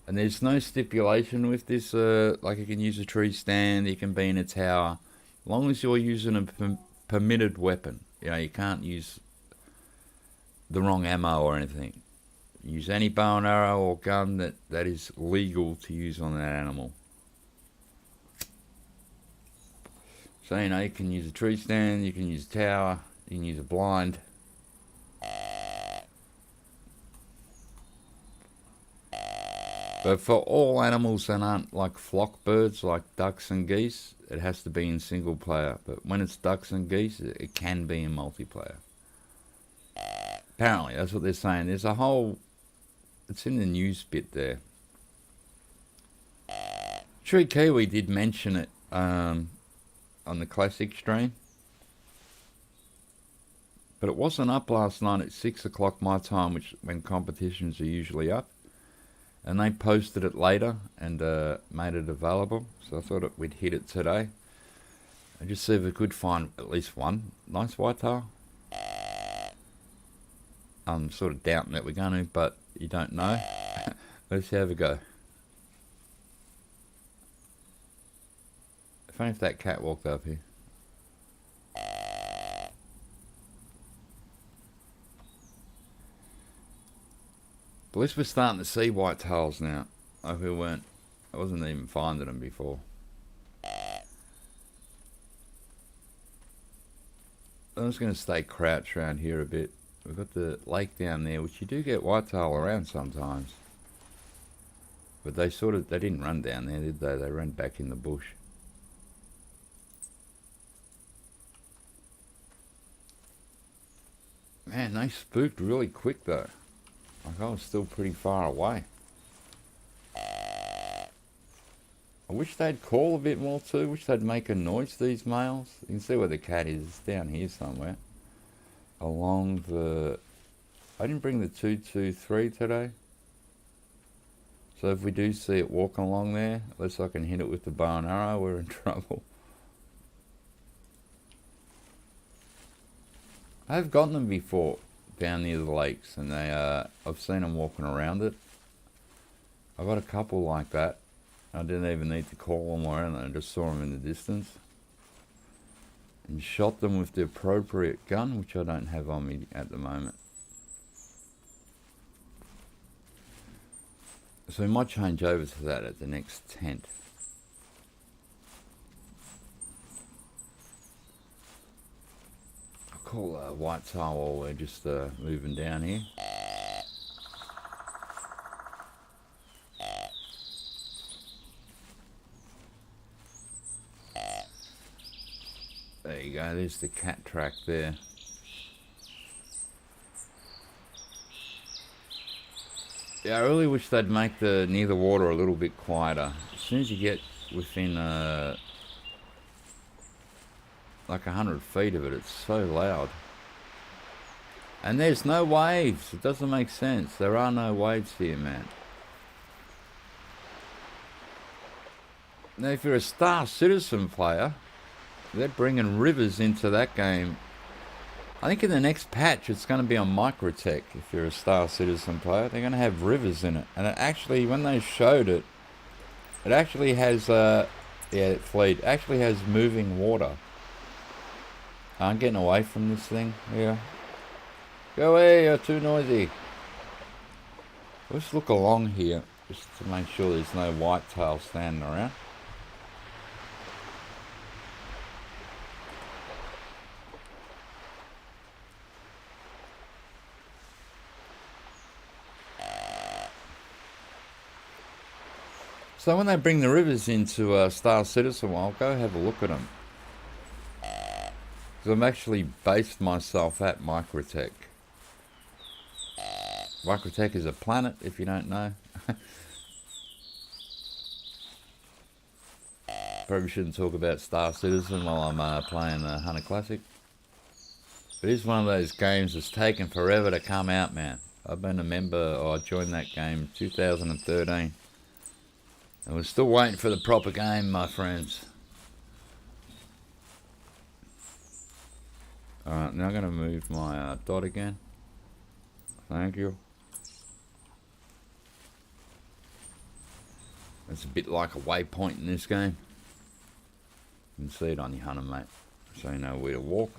And there's no stipulation with this, like you can use a tree stand, you can be in a tower, as long as you're using a permitted weapon. You know, you can't use the wrong ammo or anything. Use any bow and arrow or gun that is legal to use on that animal. So, you know, you can use a tree stand, you can use a tower, you can use a blind. But for all animals that aren't like flock birds, like ducks and geese, it has to be in single player. But when it's ducks and geese, it can be in multiplayer. Apparently, that's what they're saying. There's a whole... It's in the news bit there. Tree Kiwi did mention it on the Classic stream. But it wasn't up last night at 6 o'clock my time, which when competitions are usually up. And they posted it later and made it available. So I thought we'd hit it today. And just see if we could find at least one nice whitetail. I'm sort of doubting that we're going to, but you don't know. Let's have a go. If only if that cat walked up here. But at least we're starting to see whitetails now. Like we weren't, I wasn't even finding them before. I'm just going to stay crouched around here a bit. We've got the lake down there, which you do get whitetail around sometimes. But they didn't run down there, did they? They ran back in the bush. Man, they spooked really quick though. Like I was still pretty far away. I wish they'd call a bit more too. Wish they'd make a noise, these males. You can see where the cat is. It's down here somewhere. Along the... I didn't bring the 223 today. So if we do see it walking along there, unless I can hit it with the bow and arrow, we're in trouble. I've gotten them before down near the lakes, and I've seen them walking around it. I got a couple like that. I didn't even need to call them or anything. I just saw them in the distance and shot them with the appropriate gun, which I don't have on me at the moment. So we might change over to that at the next tent. I'll call whitetail while we're just moving down here. There you go, there's the cat track there. Yeah, I really wish they'd make the near the water a little bit quieter. As soon as you get within like 100 feet of it, it's so loud. And there's no waves. It doesn't make sense. There are no waves here, man. Now, if you're a Star Citizen player, they're bringing rivers into that game. I think in the next patch it's going to be on Microtech. If you're a Star Citizen player, they're going to have rivers in it. And it actually, when they showed it, it actually has, yeah, it fleet. It actually has moving water. I'm getting away from this thing here. Go away, you're too noisy. Let's look along here just to make sure there's no whitetail standing around. So when they bring the rivers into Star Citizen, I'll go have a look at them. Because I've actually based myself at Microtech. Microtech is a planet, if you don't know. Probably shouldn't talk about Star Citizen while I'm playing Hunter Classic. It is one of those games that's taken forever to come out, man. I've been a member, I joined that game in 2013. And we're still waiting for the proper game, my friends. Alright, now I'm going to move my dot again. Thank you. It's a bit like a waypoint in this game. You can see it on your hunter, mate, so you know where to walk.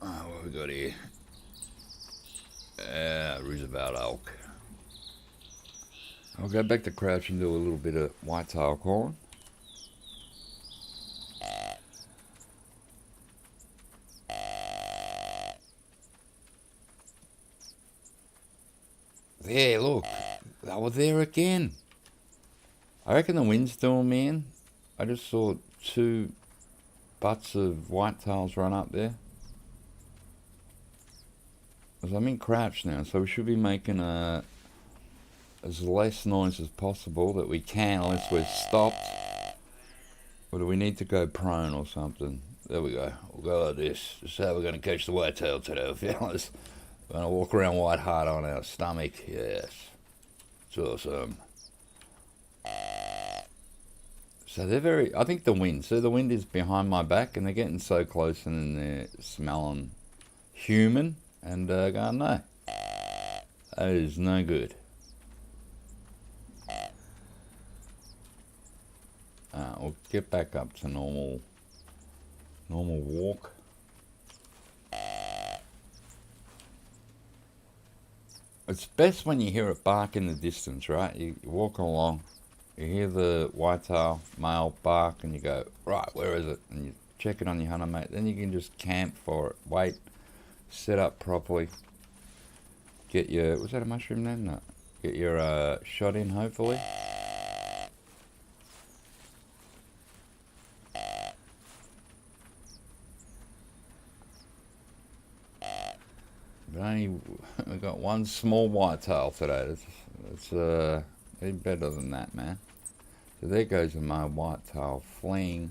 What we got here? Roosevelt elk. I'll go back to crouch and do a little bit of whitetail calling. There, look. They were there again. I reckon the wind's doing me in. I just saw 2 butts of whitetails run up there. As I'm in crouch now, so we should be making as less noise as possible that we can, unless we're stopped. Or do we need to go prone or something? There we go. We'll go like this. This is how we're going to catch the whitetail today, fellas. We're going to walk around Whitehart on our stomach. Yes. It's awesome. So they're very... I think the wind. So the wind is behind my back, and they're getting so close, and then they're smelling human. And going, no. That is no good. We'll get back up to normal walk. It's best when you hear it bark in the distance, right? You walk along, you hear the whitetail male bark, and you go, right, where is it? And you check it on your hunter, mate. Then you can just camp for it. Wait, set up properly. Get your, was that a mushroom then? No. Get your shot in, hopefully. We got one small whitetail today. It's even better than that, man. So there goes my whitetail fleeing.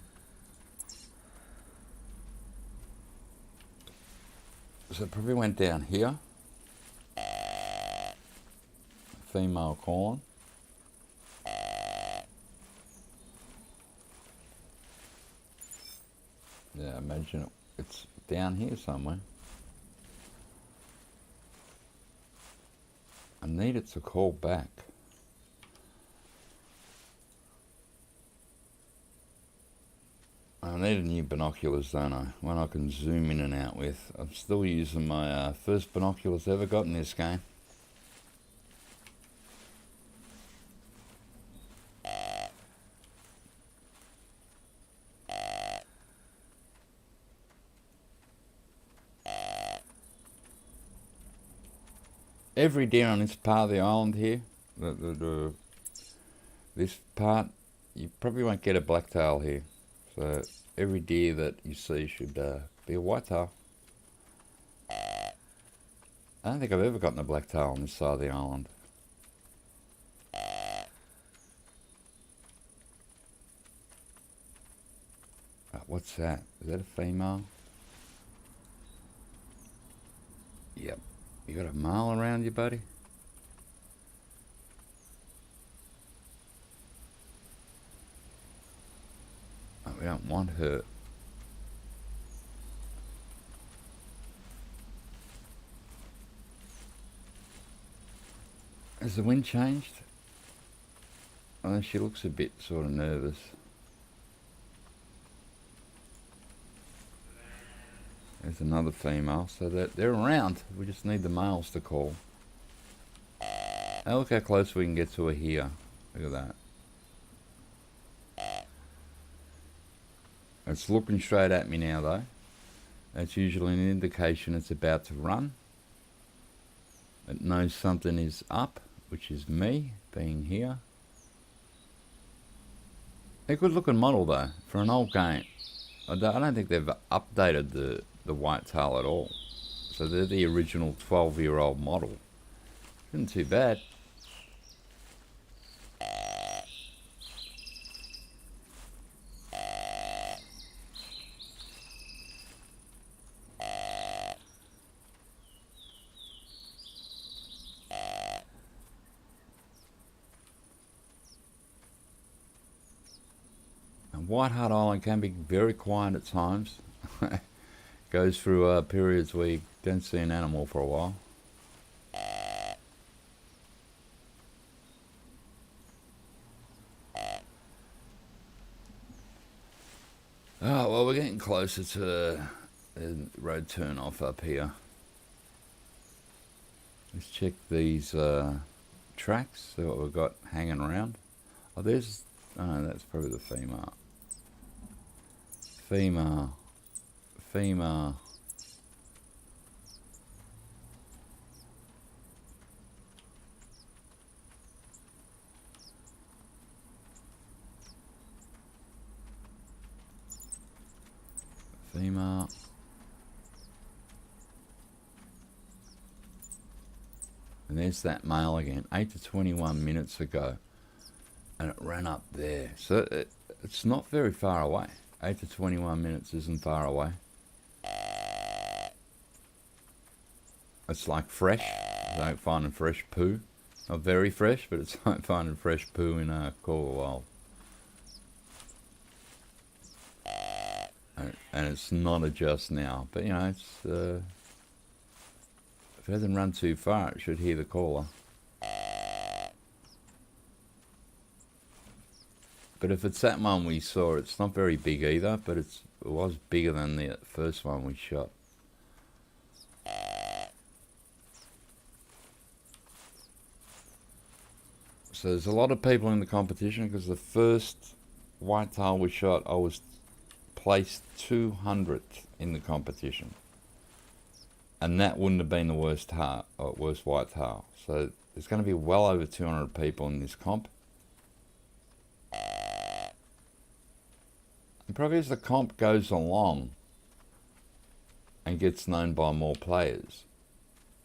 So it probably went down here. Female calling. Yeah, imagine it's down here somewhere. I need it to call back. I need a new binoculars, don't I? One I can zoom in and out with. I'm still using my first binoculars ever got in this game. Every deer on this part of the island here, this part, you probably won't get a blacktail here. So every deer that you see should be a whitetail. I don't think I've ever gotten a blacktail on this side of the island. What's that? Is that a female? Yep. You got a mile around you, buddy? We don't don't want her. Has the wind changed? Oh, she looks a bit sort of nervous. There's another female, so they're around. We just need the males to call. Now look how close we can get to her here. Look at that. It's looking straight at me now though. That's usually an indication it's about to run. It knows something is up, which is me being here. A good looking model though, for an old game. I don't think they've updated the Whitetail at all. So they're the original 12-year-old model. Isn't too bad. Whitehart Island can be very quiet at times. Goes through periods where you don't see an animal for a while. Oh, well, we're getting closer to the road turn off up here. Let's check these tracks, see what we've got hanging around. Oh, there's... Oh, no, that's probably the female. Female. Female. Female. And there's that male again, 8 to 21 minutes ago. And it ran up there. So it's not very far away. 8 to 21 minutes isn't far away. It's like fresh. It's like finding fresh poo. Not very fresh, but it's like finding fresh poo in a cooler wild. And it's not a just now. But, you know, it's... if it hasn't run too far, it should hear the caller. But if it's that one we saw, it's not very big either, but it was bigger than the first one we shot. So there's a lot of people in the competition because the first whitetail we shot, I was placed 200th in the competition. And that wouldn't have been the worst whitetail. So there's going to be well over 200 people in this comp. And probably as the comp goes along and gets known by more players,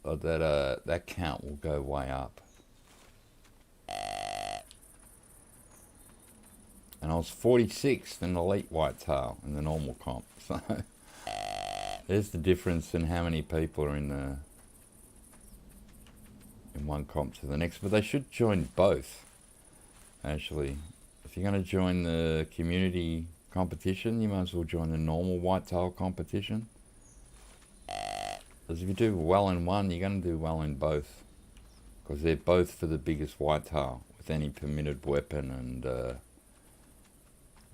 that count will go way up. And I was 46th in elite whitetail in the normal comp. So there's the difference in how many people are in one comp to the next. But they should join both, actually. If you're going to join the community competition, you might as well join the normal whitetail competition. Because if you do well in one, you're going to do well in both. Because they're both for the biggest whitetail with any permitted weapon and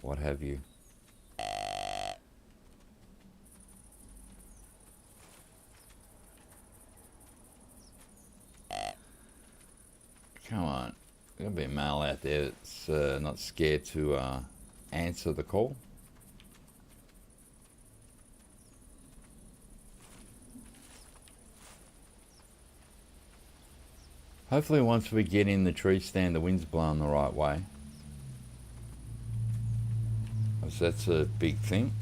what have you. Come on, there's going to be a male out there that's not scared to answer the call. Hopefully once we get in the tree stand, the wind's blowing the right way. Because that's a big thing.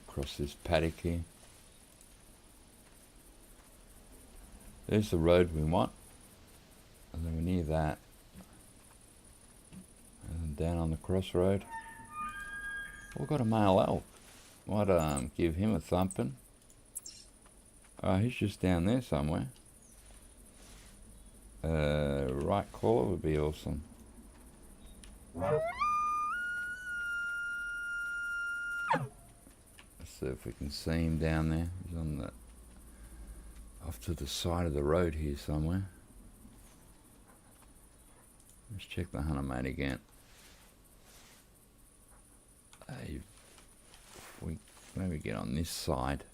Across this paddock here. There's the road we want. And then we're near that. And then down on the crossroad. We've got a male elk. Might give him a thumping. Oh, he's just down there somewhere. Right caller would be awesome. Let's see if we can see him down there. He's on the off to the side of the road here somewhere. Let's check the hunter mate again. If we maybe get on this side.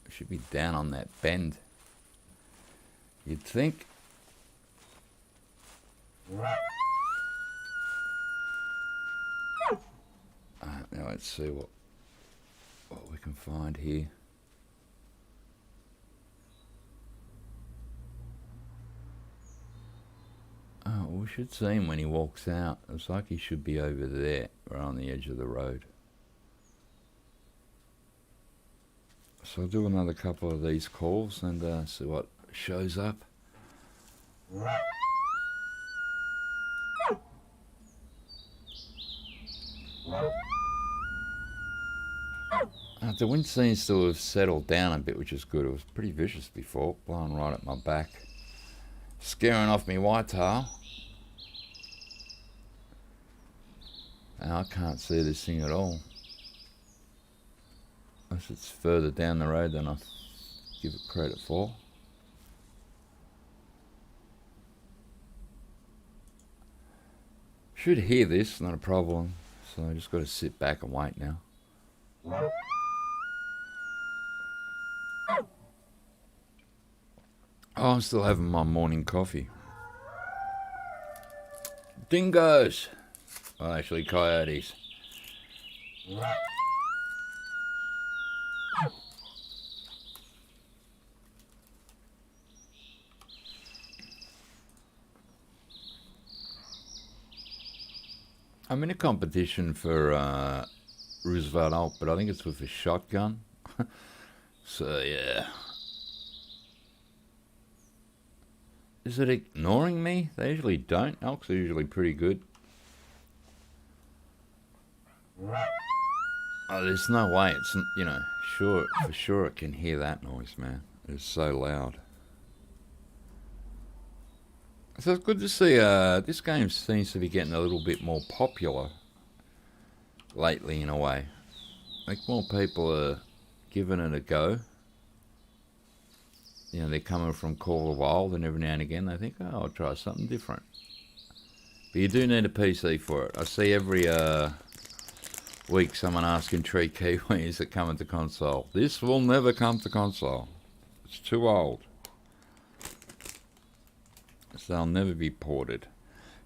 We should be down on that bend. You'd think. Now let's see what we can find here. Oh, we should see him when he walks out. It's like he should be over there, right on the edge of the road. So I'll do another couple of these calls and see what shows up. The wind seems to have settled down a bit, which is good. It was pretty vicious before, blowing right at my back, scaring off me whitetail. Now I can't see this thing at all. Unless it's further down the road than I give it credit for. Should hear this, not a problem. So I just got to sit back and wait now. Oh, I'm still having my morning coffee. Dingoes! Well, actually, coyotes. I'm in a competition for Roosevelt Alt, but I think it's with a shotgun. So, yeah. Is it ignoring me? They usually don't. Elks are usually pretty good. Oh, there's no way. It's, you know, for sure it can hear that noise, man. It's so loud. So it's good to see this game seems to be getting a little bit more popular lately in a way. Like more people are giving it a go. You know, they're coming from Call of Wild and every now and again they think, oh, I'll try something different. But you do need a PC for it. I see every week someone asking Tree Kiwi, is it coming to console? This will never come to console. It's too old. So they'll never be ported.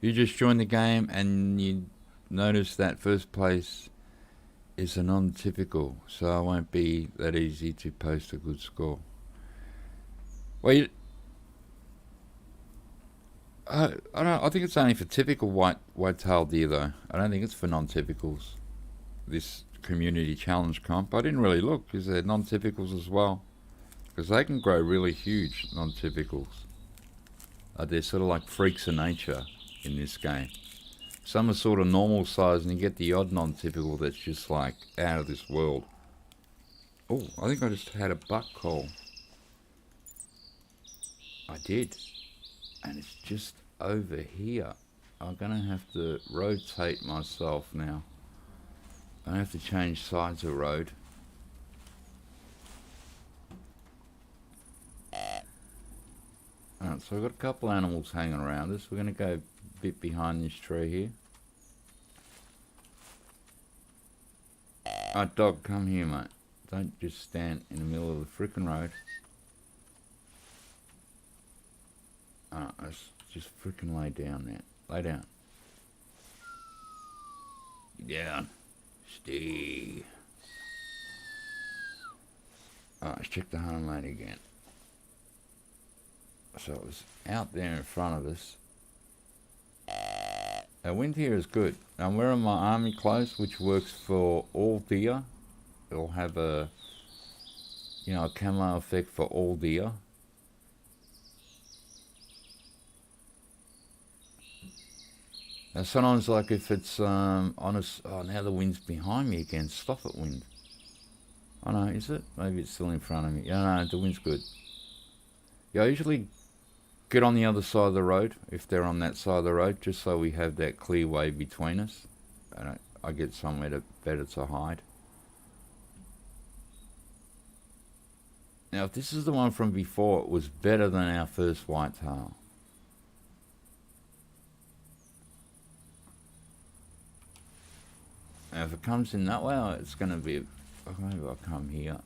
You just join the game and you notice that first place is a non-typical, so it won't be that easy to post a good score. Well, I think it's only for typical whitetail deer though. I don't think it's for non-typicals. This community challenge comp. I didn't really look. Is there non-typicals as well? Because they can grow really huge, non-typicals. They're sort of like freaks of nature in this game. Some are sort of normal size and you get the odd non-typical that's just like out of this world. Oh, I think I just had a buck call. I did. And it's just over here. I'm going to have to rotate myself now. I have to change sides of road. Alright, so we've got a couple animals hanging around us. We're going to go a bit behind this tree here. Alright, dog, come here, mate. Don't just stand in the middle of the frickin' road. Alright, let's just frickin' lay down there. Lay down. Get down. Stay. Alright, let's check the hunter mate again. So it was out there in front of us. Our wind here is good. I'm wearing my army clothes, which works for all deer. It'll have a, you know, a camo effect for all deer. Now sometimes, like if it's on a, oh, now the wind's behind me again. Stop it, wind. Oh no, is it? Maybe it's still in front of me. Yeah, no, the wind's good. Yeah, I usually get on the other side of the road if they're on that side of the road, just so we have that clear way between us, and I get somewhere better to hide. Now, if this is the one from before, it was better than our first whitetail. Now, if it comes in that way, it's going to be... Oh, maybe I'll come here.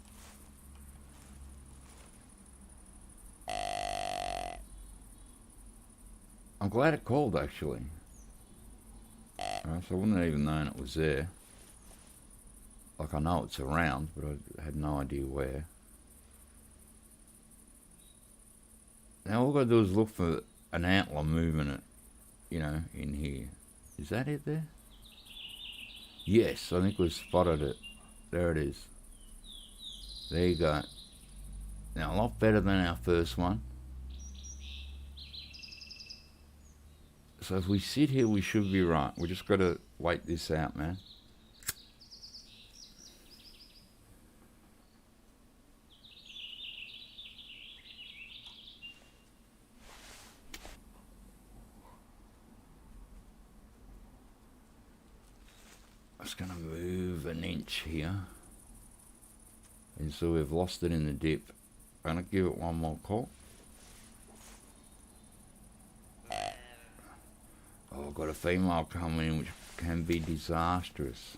I'm glad it called, actually. So I wouldn't have even known it was there. Like, I know it's around, but I had no idea where. Now, all I've got to do is look for an antler moving it, you know, in here. Is that it there? Yes, I think we've spotted it. There it is. There you go. Now, a lot better than our first one. So if we sit here, we should be right. We just got to wait this out, man. I'm just going to move an inch here. And so we've lost it in the dip. I'm going to give it one more call. Oh, I've got a female coming in, which can be disastrous.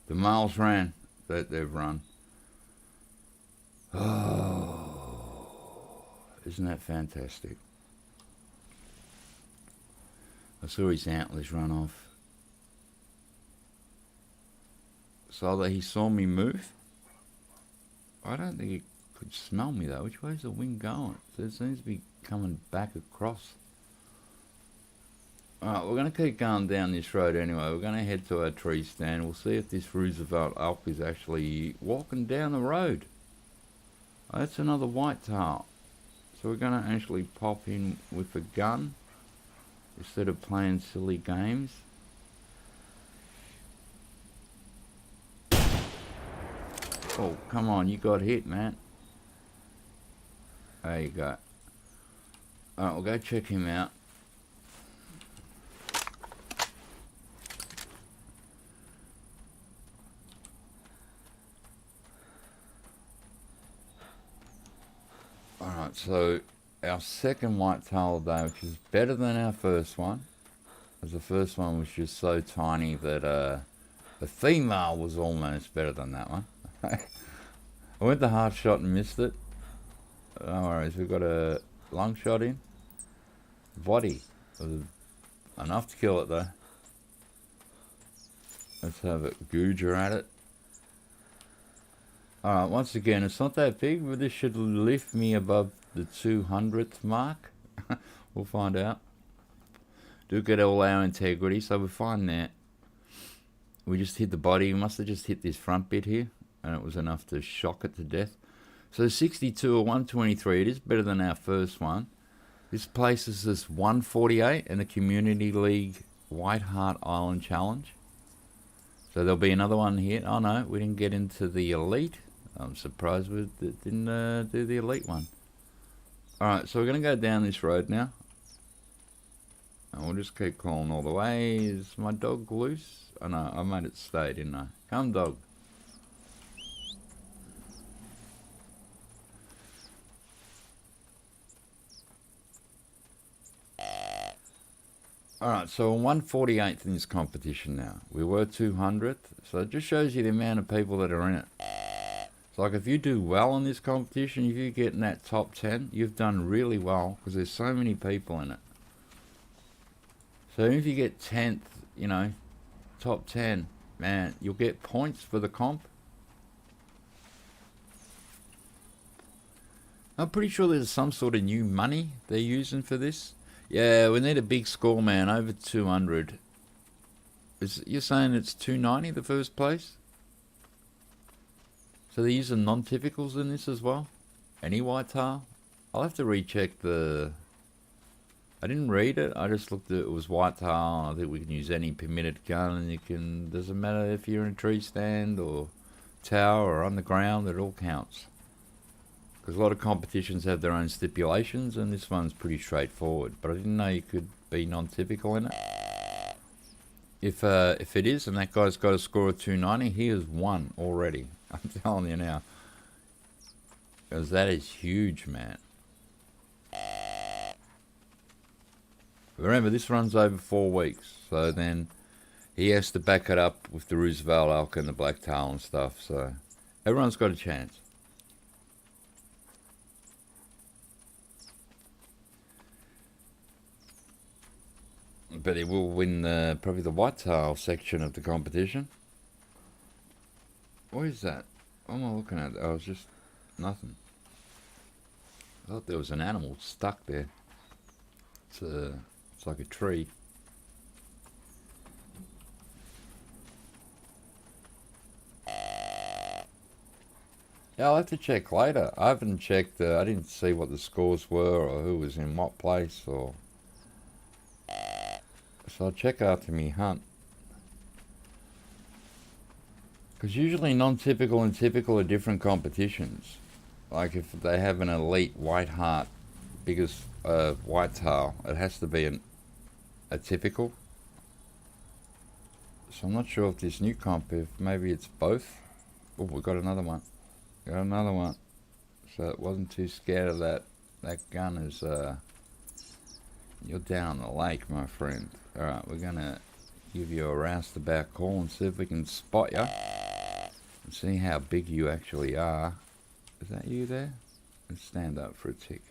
The males ran. They've run. Oh, isn't that fantastic? I saw his antlers run off. So that he saw me move. I don't think he could smell me though. Which way's the wind going? So it seems to be coming back across. Alright, we're going to keep going down this road anyway. We're going to head to our tree stand. We'll see if this Roosevelt elk is actually walking down the road. Oh, that's another whitetail. So we're going to actually pop in with a gun instead of playing silly games. Oh, come on, you got hit, man. There you go. Alright, we'll go check him out. Alright, so our second whitetail day, which is better than our first one, as the first one was just so tiny that the female was almost better than that one. I went the half shot and missed it. No worries, we've got a long shot in. Body. Enough to kill it though. Let's have a googer at it. Alright, once again, it's not that big, but this should lift me above the 200th mark. We'll find out. Do get all our integrity, so we're fine there. We just hit the body. We must have just hit this front bit here, and it was enough to shock it to death. So 62 or 123, it is better than our first one. This places us 148 in the Community League Whitehart Island Challenge. So there'll be another one here. Oh no, we didn't get into the elite. I'm surprised we didn't do the elite one. Alright, so we're going to go down this road now. And we'll just keep calling all the way. Is my dog loose? Oh no, I made it stay, didn't I? Come, dog. Alright, so we're 148th in this competition now. We were 200th, so it just shows you the amount of people that are in it. It's like if you do well in this competition, if you get in that top 10, you've done really well, because there's so many people in it. So if you get 10th, you know, top 10, man, you'll get points for the comp. I'm pretty sure there's some sort of new money they're using for this. Yeah, we need a big score, man, over 200. You're saying it's 290 the first place? So they're using non-typicals in this as well? Any whitetail? I'll have to recheck the I didn't read it. I just looked at it was whitetail. I think we can use any permitted gun, and you can. Doesn't matter if you're in a tree stand or tower or on the ground. It all counts. Because a lot of competitions have their own stipulations, and this one's pretty straightforward. But I didn't know you could be non-typical in it. If it is, and that guy's got a score of 290, he has won already. I'm telling you now. Because that is huge, man. Remember, this runs over 4 weeks, so then he has to back it up with the Roosevelt elk and the blacktail and stuff, so everyone's got a chance. But he will win probably the whitetail section of the competition. What is that? What am I looking at? Oh, it's just nothing. I thought there was an animal stuck there. It's like a tree. Yeah, I'll have to check later. I haven't checked. I didn't see what the scores were or who was in what place, or so I'll check after me hunt. Because usually non-typical and typical are different competitions. Like if they have an elite Whitehart, biggest whitetail, it has to be a typical. So I'm not sure if this new comp, if maybe it's both. Oh, we got another one. Got another one. So it wasn't too scared of that. That gun is, you're down the lake, my friend. Alright, we're gonna give you a roustabout call and see if we can spot you. And see how big you actually are. Is that you there? Let's stand up for a tick.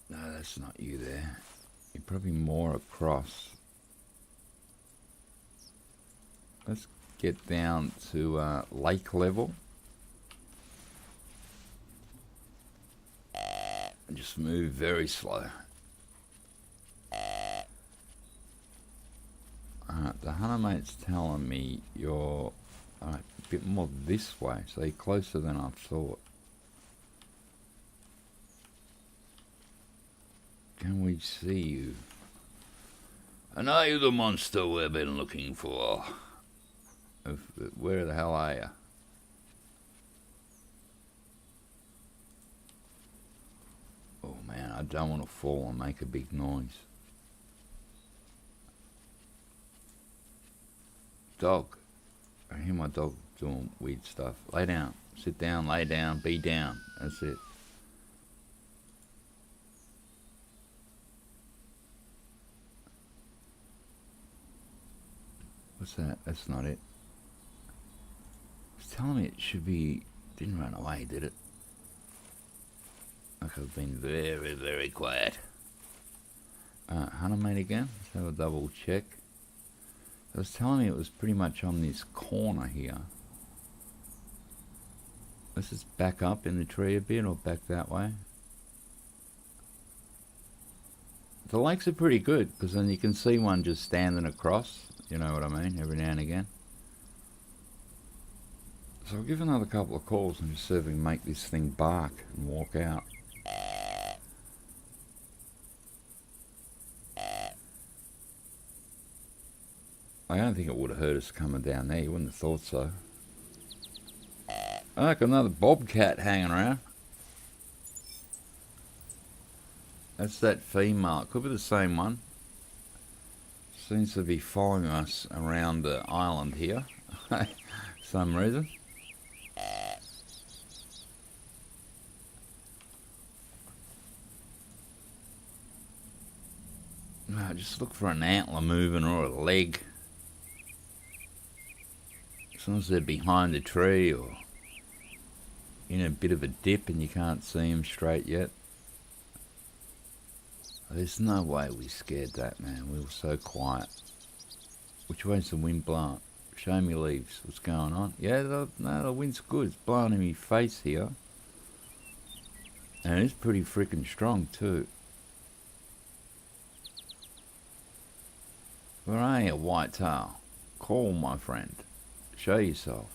No, that's not you there. You're probably more across. Let's get down to lake level. And just move very slow. Alright, the hunter mate's telling me you're a bit more this way, so you're closer than I thought. Can we see you? And are you the monster we've been looking for? Where the hell are you? Oh man, I don't want to fall and make a big noise. Dog. I hear my dog doing weird stuff. Lay down. Sit down, lay down, be down. That's it. What's that? That's not it. It's telling me it should be... Didn't run away, did it? Like I've been very, very quiet. Hunter mate again. Let's have a double check. It was telling me it was pretty much on this corner here. Let's just back up in the tree a bit or back that way. The lakes are pretty good because then you can see one just standing across. You know what I mean? Every now and again. So I'll give another couple of calls and just see if we can make this thing bark and walk out. I don't think it would have hurt us coming down there. You wouldn't have thought so. I like another bobcat hanging around. That's that female. It could be the same one. Seems to be following us around the island here. For some reason. No, just look for an antler moving or a leg. Sometimes they're behind a tree or in a bit of a dip and you can't see them straight yet. There's no way we scared that, man. We were so quiet. Which way's the wind blowing? Show me leaves. What's going on? Yeah, the wind's good. It's blowing in my face here. And it's pretty freaking strong too. Where are you, whitetail? Call, my friend. Show yourself.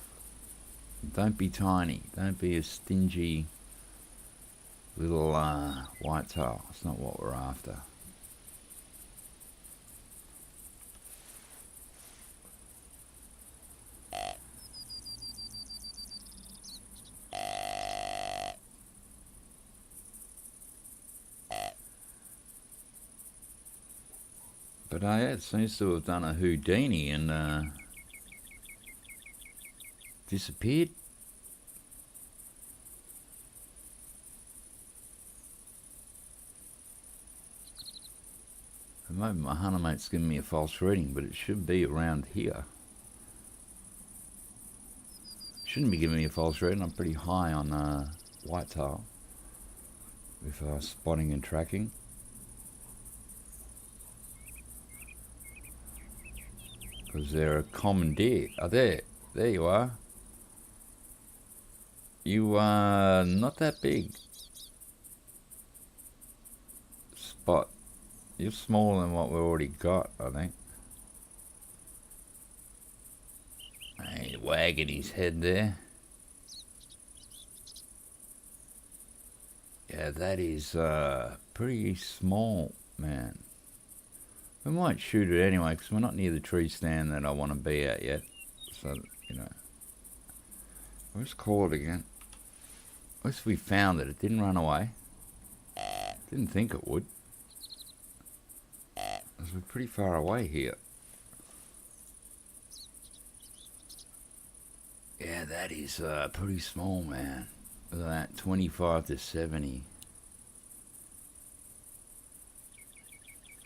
Don't be tiny. Don't be a stingy little whitetail. It's not what we're after. But yeah, it seems to have done a Houdini and disappeared. At the moment, my hunter mate's giving me a false reading, but it should be around here. Shouldn't be giving me a false reading. I'm pretty high on whitetail with spotting and tracking. Because they're a common deer. Oh, there you are. You are not that big. Spot. You're smaller than what we already got, I think. He's wagging his head there. Yeah, that is pretty small, man. We might shoot it anyway, because we're not near the tree stand that I want to be at yet. So, you know. Let's call it again. At least we found it. It didn't run away. Didn't think it would. Because we're pretty far away here. Yeah, that is pretty small, man. Look at that, 25 to 70.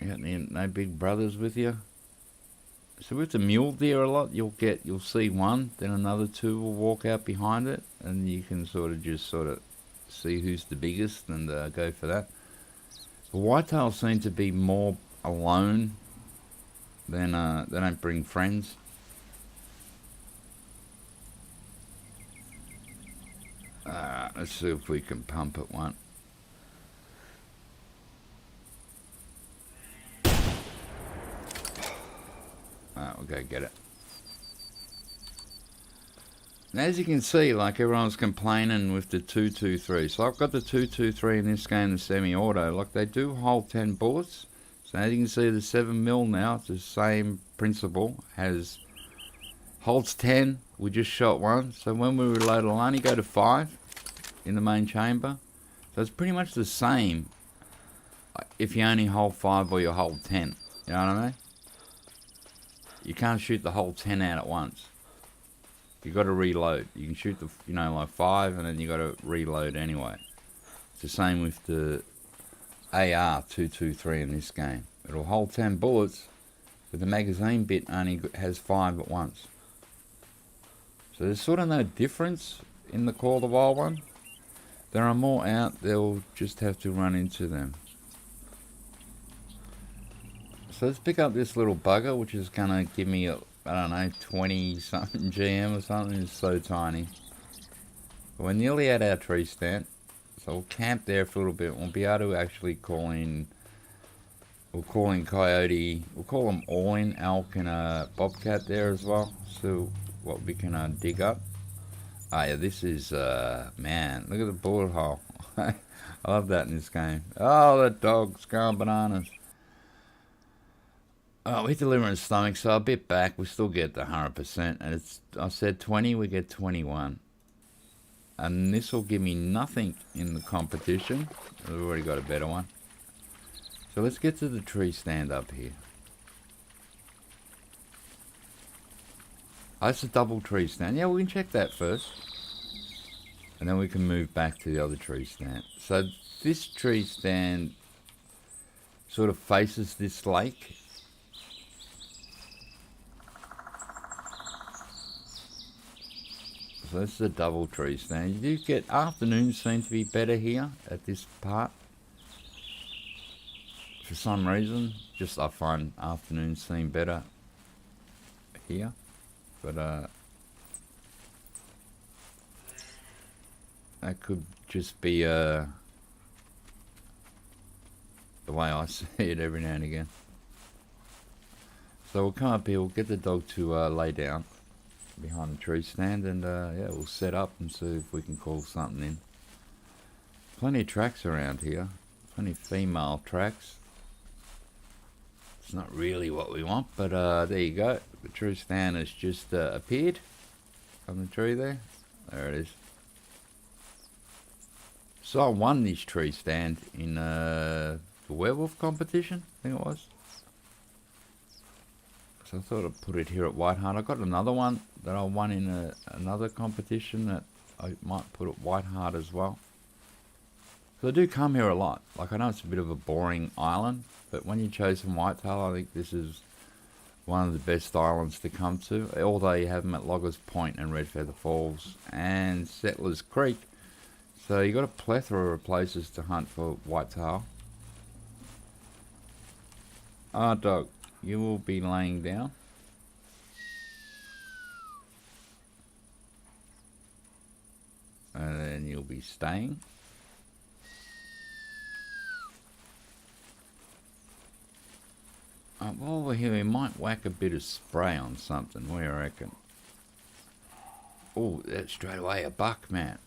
You got no big brothers with you? So with the mule deer a lot, you'll see one, then another two will walk out behind it, and you can sort of see who's the biggest and go for that. The whitetails seem to be more alone than they don't bring friends. Let's see if we can pump it one. We'll go get it. And as you can see, like everyone's complaining with the 223. So I've got the 223 in this game, the semi-auto. Like they do hold 10 bullets. So as you can see, the 7mm now, it's the same principle. Holds 10. We just shot one. So when we reload, it'll only go to 5 in the main chamber. So it's pretty much the same if you only hold 5 or you hold 10. You know what I mean? You can't shoot the whole 10 out at once. You got to reload. You can shoot like 5 and then you got to reload anyway. It's the same with the AR-223 in this game. It'll hold 10 bullets, but the magazine bit only has 5 at once. So there's sort of no difference in the Call of the Wild one. There are more out, they'll just have to run into them. So let's pick up this little bugger, which is going to give me, I don't know, 20 something GM or something. It's so tiny. But we're nearly at our tree stand. So we'll camp there for a little bit. We'll be able to actually call in, we'll call in coyote, we'll call them all in, elk and a bobcat there as well. So what we can dig up. Yeah, this is, man, look at the bullet hole. I love that in this game. Oh, that dog's going bananas. Oh, we hit the liver and stomach, so a bit back, we still get the 100%. And I said 20, we get 21. And this will give me nothing in the competition. We've already got a better one. So let's get to the tree stand up here. Oh, it's a double tree stand. Yeah, we can check that first. And then we can move back to the other tree stand. So this tree stand sort of faces this lake. So this is a double tree stand. You do get afternoons seem to be better here at this part. For some reason, just I find afternoons seem better here. But that could just be the way I see it every now and again. So we'll come up here, we'll get the dog to lay down behind the tree stand, and yeah, we'll set up and see if we can call something in. Plenty of tracks around here. Plenty of female tracks. It's not really what we want, but there you go. The true stand has just appeared on the tree there. There it is. So I won this tree stand in the werewolf competition, I think it was. So I thought I'd put it here at Whitehart. I got another one that I won in another competition that I might put at Whitehart as well. So I do come here a lot. Like, I know it's a bit of a boring island, but when you chose some whitetail, I think this is one of the best islands to come to. Although you have them at Loggers Point and Red Feather Falls and Settlers Creek. So you got a plethora of places to hunt for whitetail. Dog, you will be laying down. And then you'll be staying. While we're here, we might whack a bit of spray on something. What do you reckon? Oh, that's straight away a buck, man.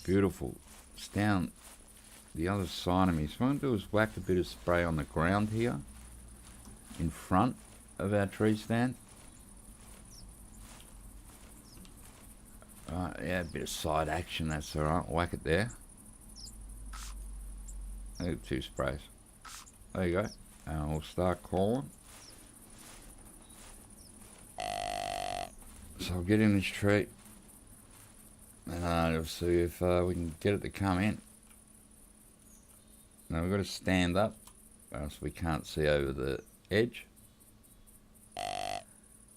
Beautiful. It's down the other side of me. So what I'm going to do is whack a bit of spray on the ground here in front of our tree stand. Yeah, a bit of side action, that's alright. Whack it there. I got 2 sprays. There you go. And we'll start calling. So I'll get in this tree. And I'll see if we can get it to come in. Now we've got to stand up, or else we can't see over the edge.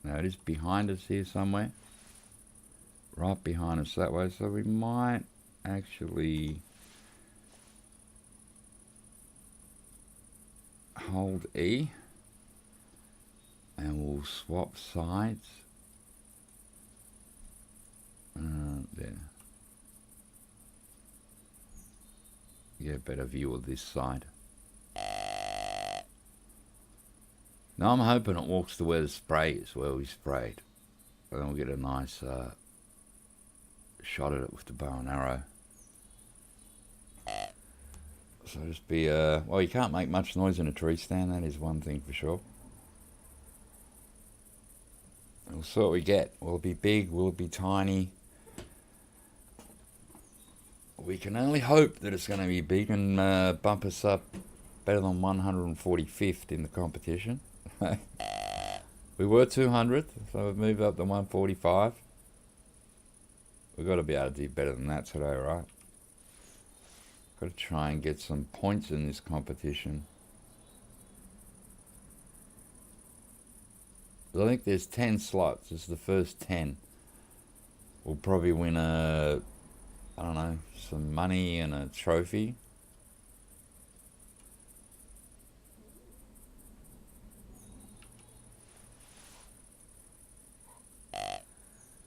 Now it is behind us here somewhere. Right behind us that way, so we might actually hold E and we'll swap sides. There. Get a better view of this side. Now I'm hoping it walks to where the spray is, where we sprayed. And then we'll get a nice shot at it with the bow and arrow. So just be, well, you can't make much noise in a tree stand, that is one thing for sure. We'll see what we get. Will it be big? Will it be tiny? We can only hope that it's going to be big and bump us up better than 145th in the competition. We were 200th, so we've moved up to 145. We've got to be able to do better than that today, right? Got to try and get some points in this competition. I think there's 10 slots. This is the first 10. We'll probably win a, I don't know, some money and a trophy.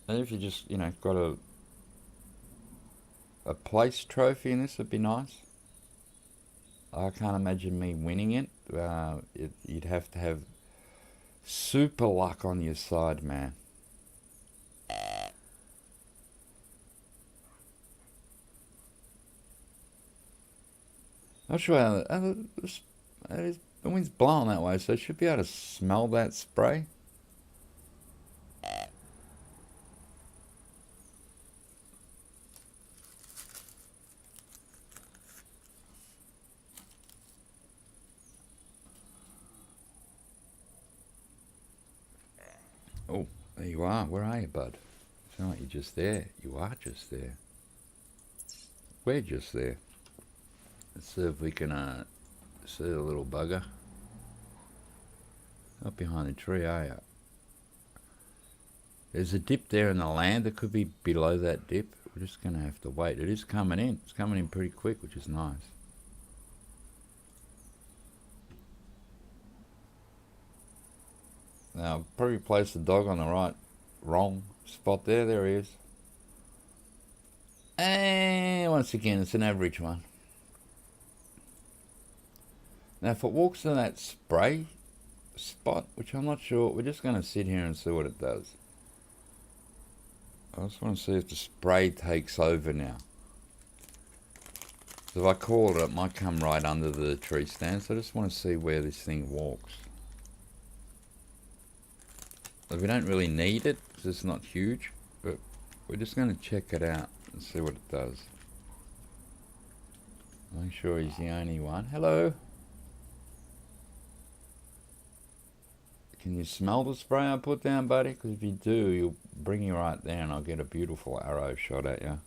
And if you just, you know, got a place trophy in this, would be nice. I can't imagine me winning it. You'd have to have super luck on your side, man. Not sure how the wind's blowing that way, so I should be able to smell that spray. Oh, there you are. Where are you, bud? You sound like you're just there. You are just there. We're just there. Let's see if we can see the little bugger. Not behind the tree, are you? There's a dip there in the land. It could be below that dip. We're just going to have to wait. It is coming in. It's coming in pretty quick, which is nice. Now, I'll probably place the dog on the wrong spot there. There he is. And once again, it's an average one. Now, if it walks to that spray spot, which I'm not sure, we're just going to sit here and see what it does. I just want to see if the spray takes over now. If I call it, it might come right under the tree stand, so I just want to see where this thing walks. So we don't really need it, because it's not huge, but we're just going to check it out and see what it does. Make sure he's the only one. Hello! Can you smell the spray I put down, buddy? Because if you do, you'll bring you right there and I'll get a beautiful arrow shot at you.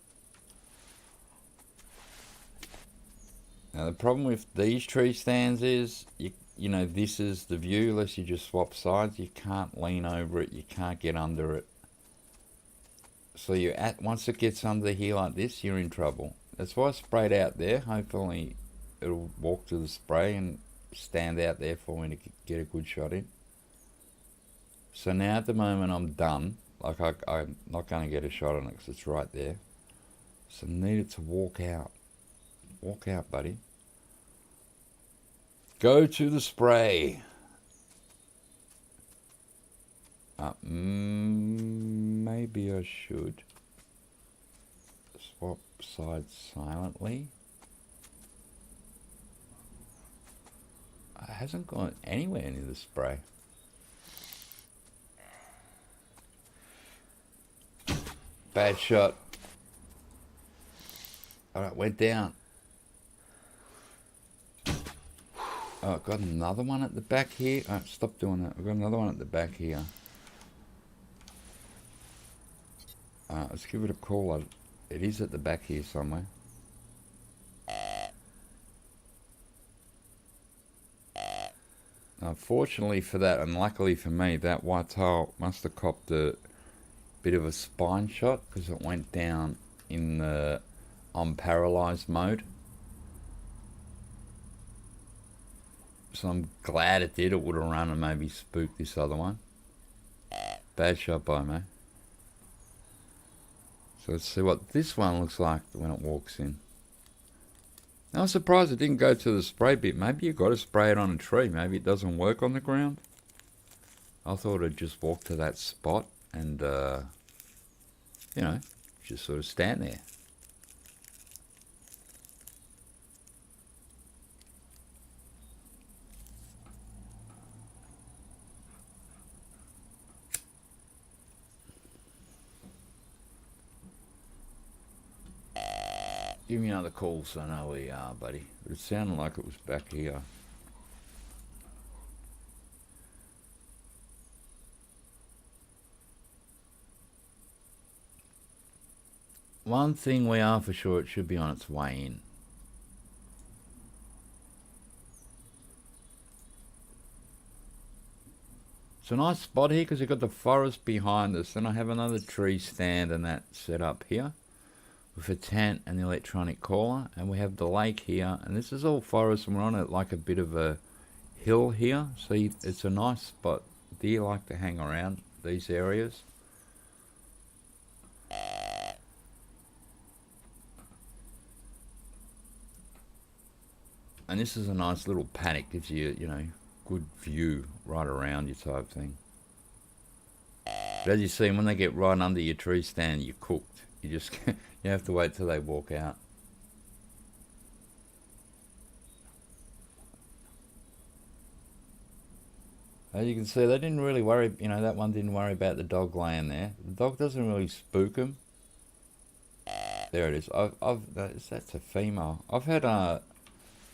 Now the problem with these tree stands is, you know, this is the view, unless you just swap sides. You can't lean over it, you can't get under it. So once it gets under here like this, you're in trouble. That's why I sprayed out there. Hopefully it'll walk to the spray and stand out there for me to get a good shot in. So now at the moment I'm done. Like I'm not going to get a shot on it because it's right there. So I need it to walk out. Walk out, buddy. Go to the spray. Maybe I should swap sides silently. It hasn't gone anywhere near the spray. Bad shot. Alright, went down. Oh, I've got another one at the back here. Oh, stop doing that. I've got another one at the back here. Let's give it a call. It is at the back here somewhere. Fortunately for that, and luckily for me, that whitetail must have copped a bit of a spine shot because it went down in the unparalyzed mode. So I'm glad it did. It would have run and maybe spooked this other one. Bad shot by me. So let's see what this one looks like when it walks in. Now I'm surprised it didn't go to the spray bit. Maybe you've got to spray it on a tree. Maybe it doesn't work on the ground. I thought it'd just walk to that spot and, you know, just sort of stand there. Give me another call so I know where you are, buddy. But it sounded like it was back here. One thing we are for sure, it should be on its way in. It's a nice spot here because we've got the forest behind us. Then I have another tree stand and that set up here with a tent and the electronic caller. And we have the lake here. And this is all forest and we're on it like a bit of a hill here. So it's a nice spot. Deer like to hang around these areas. And this is a nice little paddock, gives you, you know, good view right around you type thing. But as you see, when they get right under your tree stand, you're cooked. You just, you have to wait till they walk out. As you can see, they didn't really worry, you know, that one didn't worry about the dog laying there. The dog doesn't really spook him. There it is. That's a female. I've had a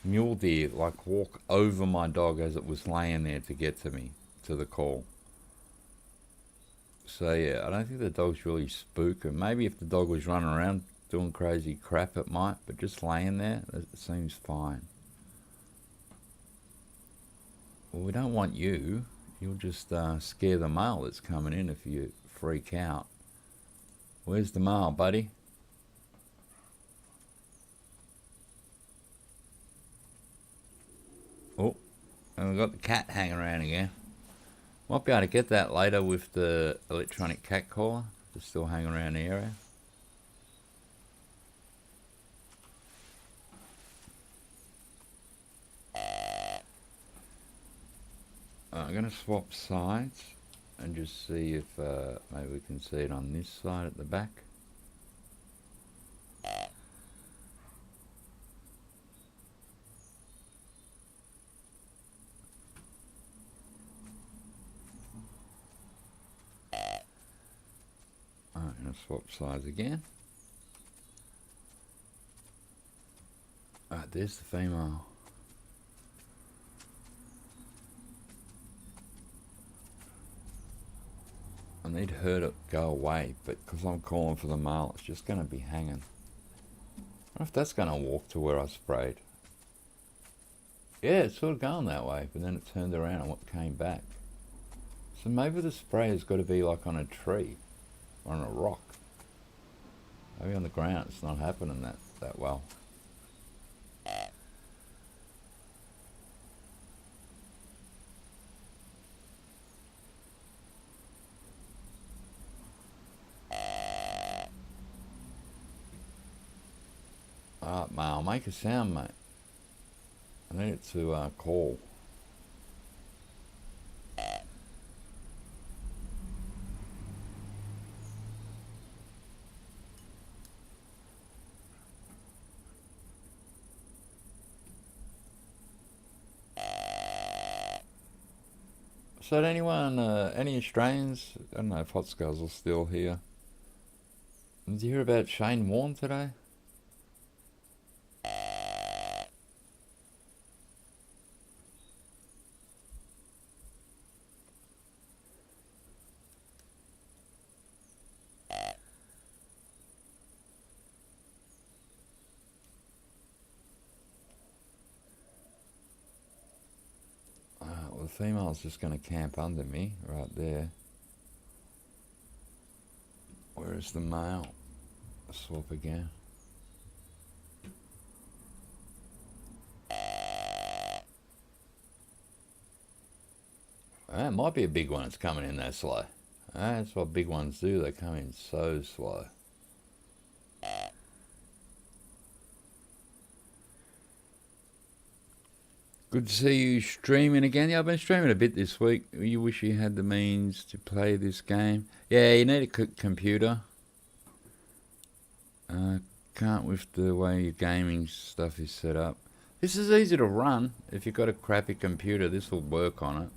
mule deer like walk over my dog as it was laying there to get to me, to the call. So yeah, I don't think the dog's really spooking. Maybe if the dog was running around doing crazy crap it might, but just laying there, it seems fine. Well, we don't want you. You'll just scare the male that's coming in if you freak out. Where's the male, buddy? Oh, and we've got the cat hanging around again. Might be able to get that later with the electronic cat caller. Just still hanging around the area. I'm going to swap sides and just see if maybe we can see it on this side at the back. gonna swap sides again. Alright, there's the female. I need her to go away, but because I'm calling for the male, it's just going to be hanging. I wonder if that's going to walk to where I sprayed. Yeah, it's sort of going that way, but then it turned around and what came back. So maybe the spray has got to be like on a tree, or on a rock. Maybe on the ground it's not happening that well. Alright, male, make a sound, mate. I need it to call. So did anyone, any Australians, I don't know if Hot Skulls are still here. Did you hear about Shane Warne today? Well, the female's just going to camp under me right there. Where is the male? Swap again. It might be a big one. It's coming in that slow. That's what big ones do. They come in so slow. Good to see you streaming again. Yeah, I've been streaming a bit this week. You wish you had the means to play this game. Yeah, you need a computer. Can't with the way your gaming stuff is set up. This is easy to run. If you've got a crappy computer, this will work on it.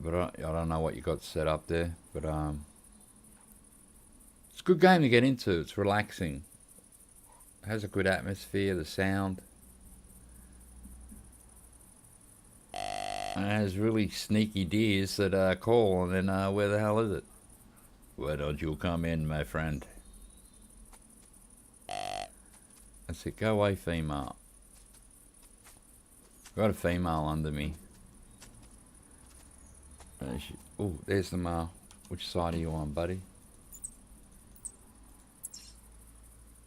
But I don't know what you got set up there. But it's a good game to get into. It's relaxing. It has a good atmosphere, the sound. And it has really sneaky deers that call, and then where the hell is it? Why don't you come in, my friend? That's it, go away, female. Got a female under me. Oh, there's the male. Which side are you on, buddy?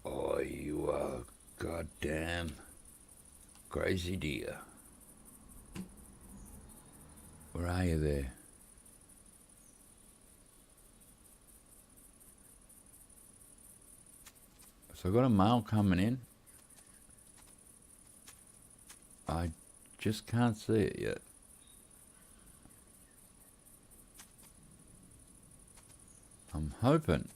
Oh, you goddamn crazy deer. Where are you there? So I got a male coming in. I just can't see it yet. I'm hoping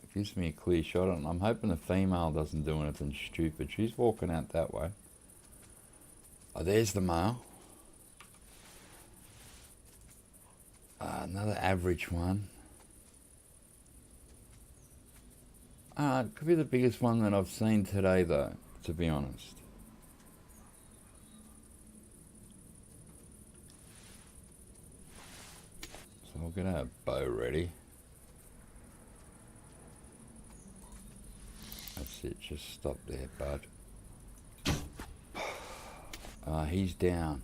it gives me a clear shot on it. I'm hoping the female doesn't do anything stupid. She's walking out that way. Oh, there's the male. Another average one. It could be the biggest one that I've seen today, though, to be honest. So I'll get our bow ready. That's it, just stop there, bud. He's down.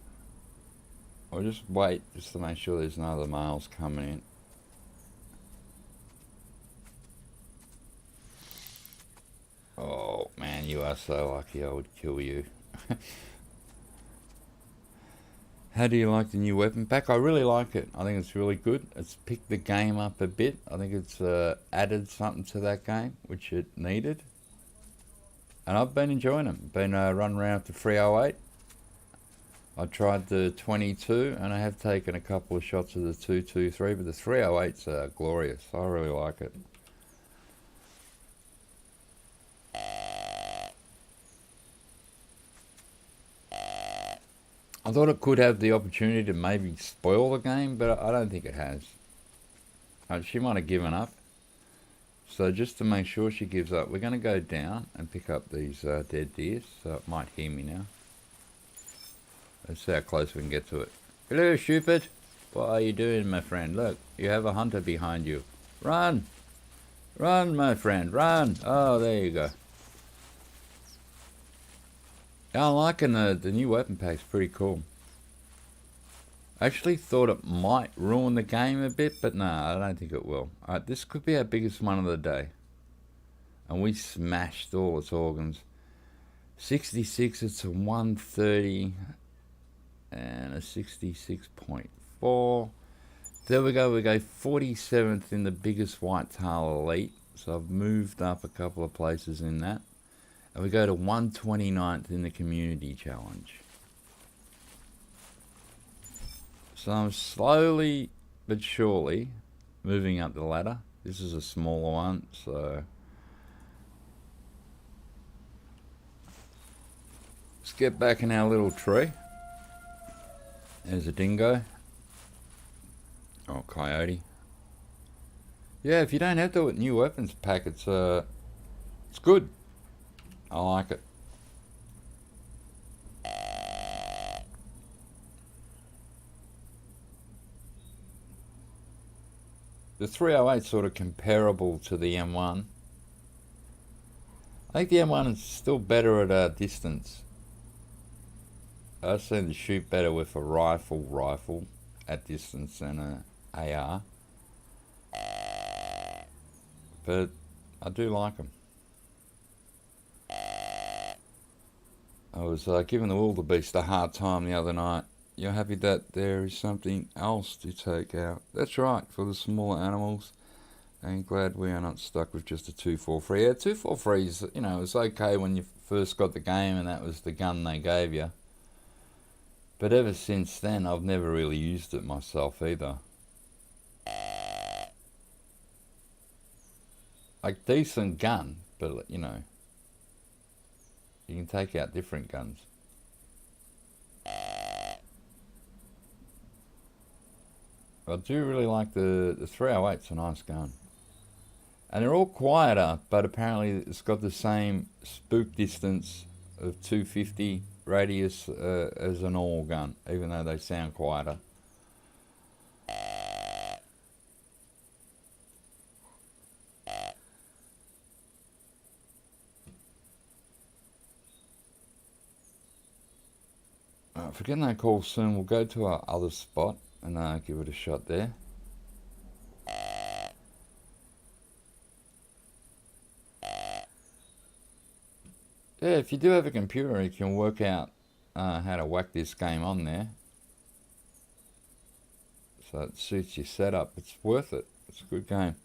I'll just wait just to make sure there's no other males coming in. Oh man, you are so lucky. I would kill you. How do you like the new weapon pack? I really like it. I think it's really good. It's picked the game up a bit. I think it's added something to that game, which it needed. And I've been enjoying them. Been running around with the 308. I tried the 22, and I have taken a couple of shots of the 223, but the 308's glorious. I really like it. I I thought it could have the opportunity to maybe spoil the game, but I don't think it has. She might have given up. So just to make sure she gives up, we're going to go down and pick up these dead deer. So it might hear me now. Let's see how close we can get to it. Hello, stupid. What are you doing, my friend? Look, you have a hunter behind you. Run! Run, my friend, run! Oh, there you go. Yeah, I'm liking the new weapon pack's pretty cool. I actually thought it might ruin the game a bit, but no, I don't think it will. Alright, this could be our biggest one of the day. And we smashed all its organs. 66, it's a 130 and a 66.4. There we go 47th in the biggest whitetail elite. So I've moved up a couple of places in that. And we go to 129th in the community challenge. So I'm slowly but surely moving up the ladder. This is a smaller one, so let's get back in our little tree. There's a dingo. Oh, coyote. Yeah, if you don't have the new weapons pack, it's good. I like it. The 308 is sort of comparable to the M1. I think the M1 is still better at a distance. I seem to shoot better with a rifle at distance than a AR. But I do like them. I was giving the wildebeest a hard time the other night. You're happy that there is something else to take out. That's right, for the smaller animals. And glad we are not stuck with just a 243. Yeah, 243 is, you know, it's okay when you first got the game and that was the gun they gave you. But ever since then, I've never really used it myself either. Like, decent gun, but, you know, you can take out different guns. I do really like the 308's a nice gun. And they're all quieter, but apparently it's got the same spook distance of 250 radius as a normal gun, even though they sound quieter. If we're getting that call soon, we'll go to our other spot and give it a shot there. Yeah, if you do have a computer, you can work out how to whack this game on there. So it suits your setup. It's worth it. It's a good game.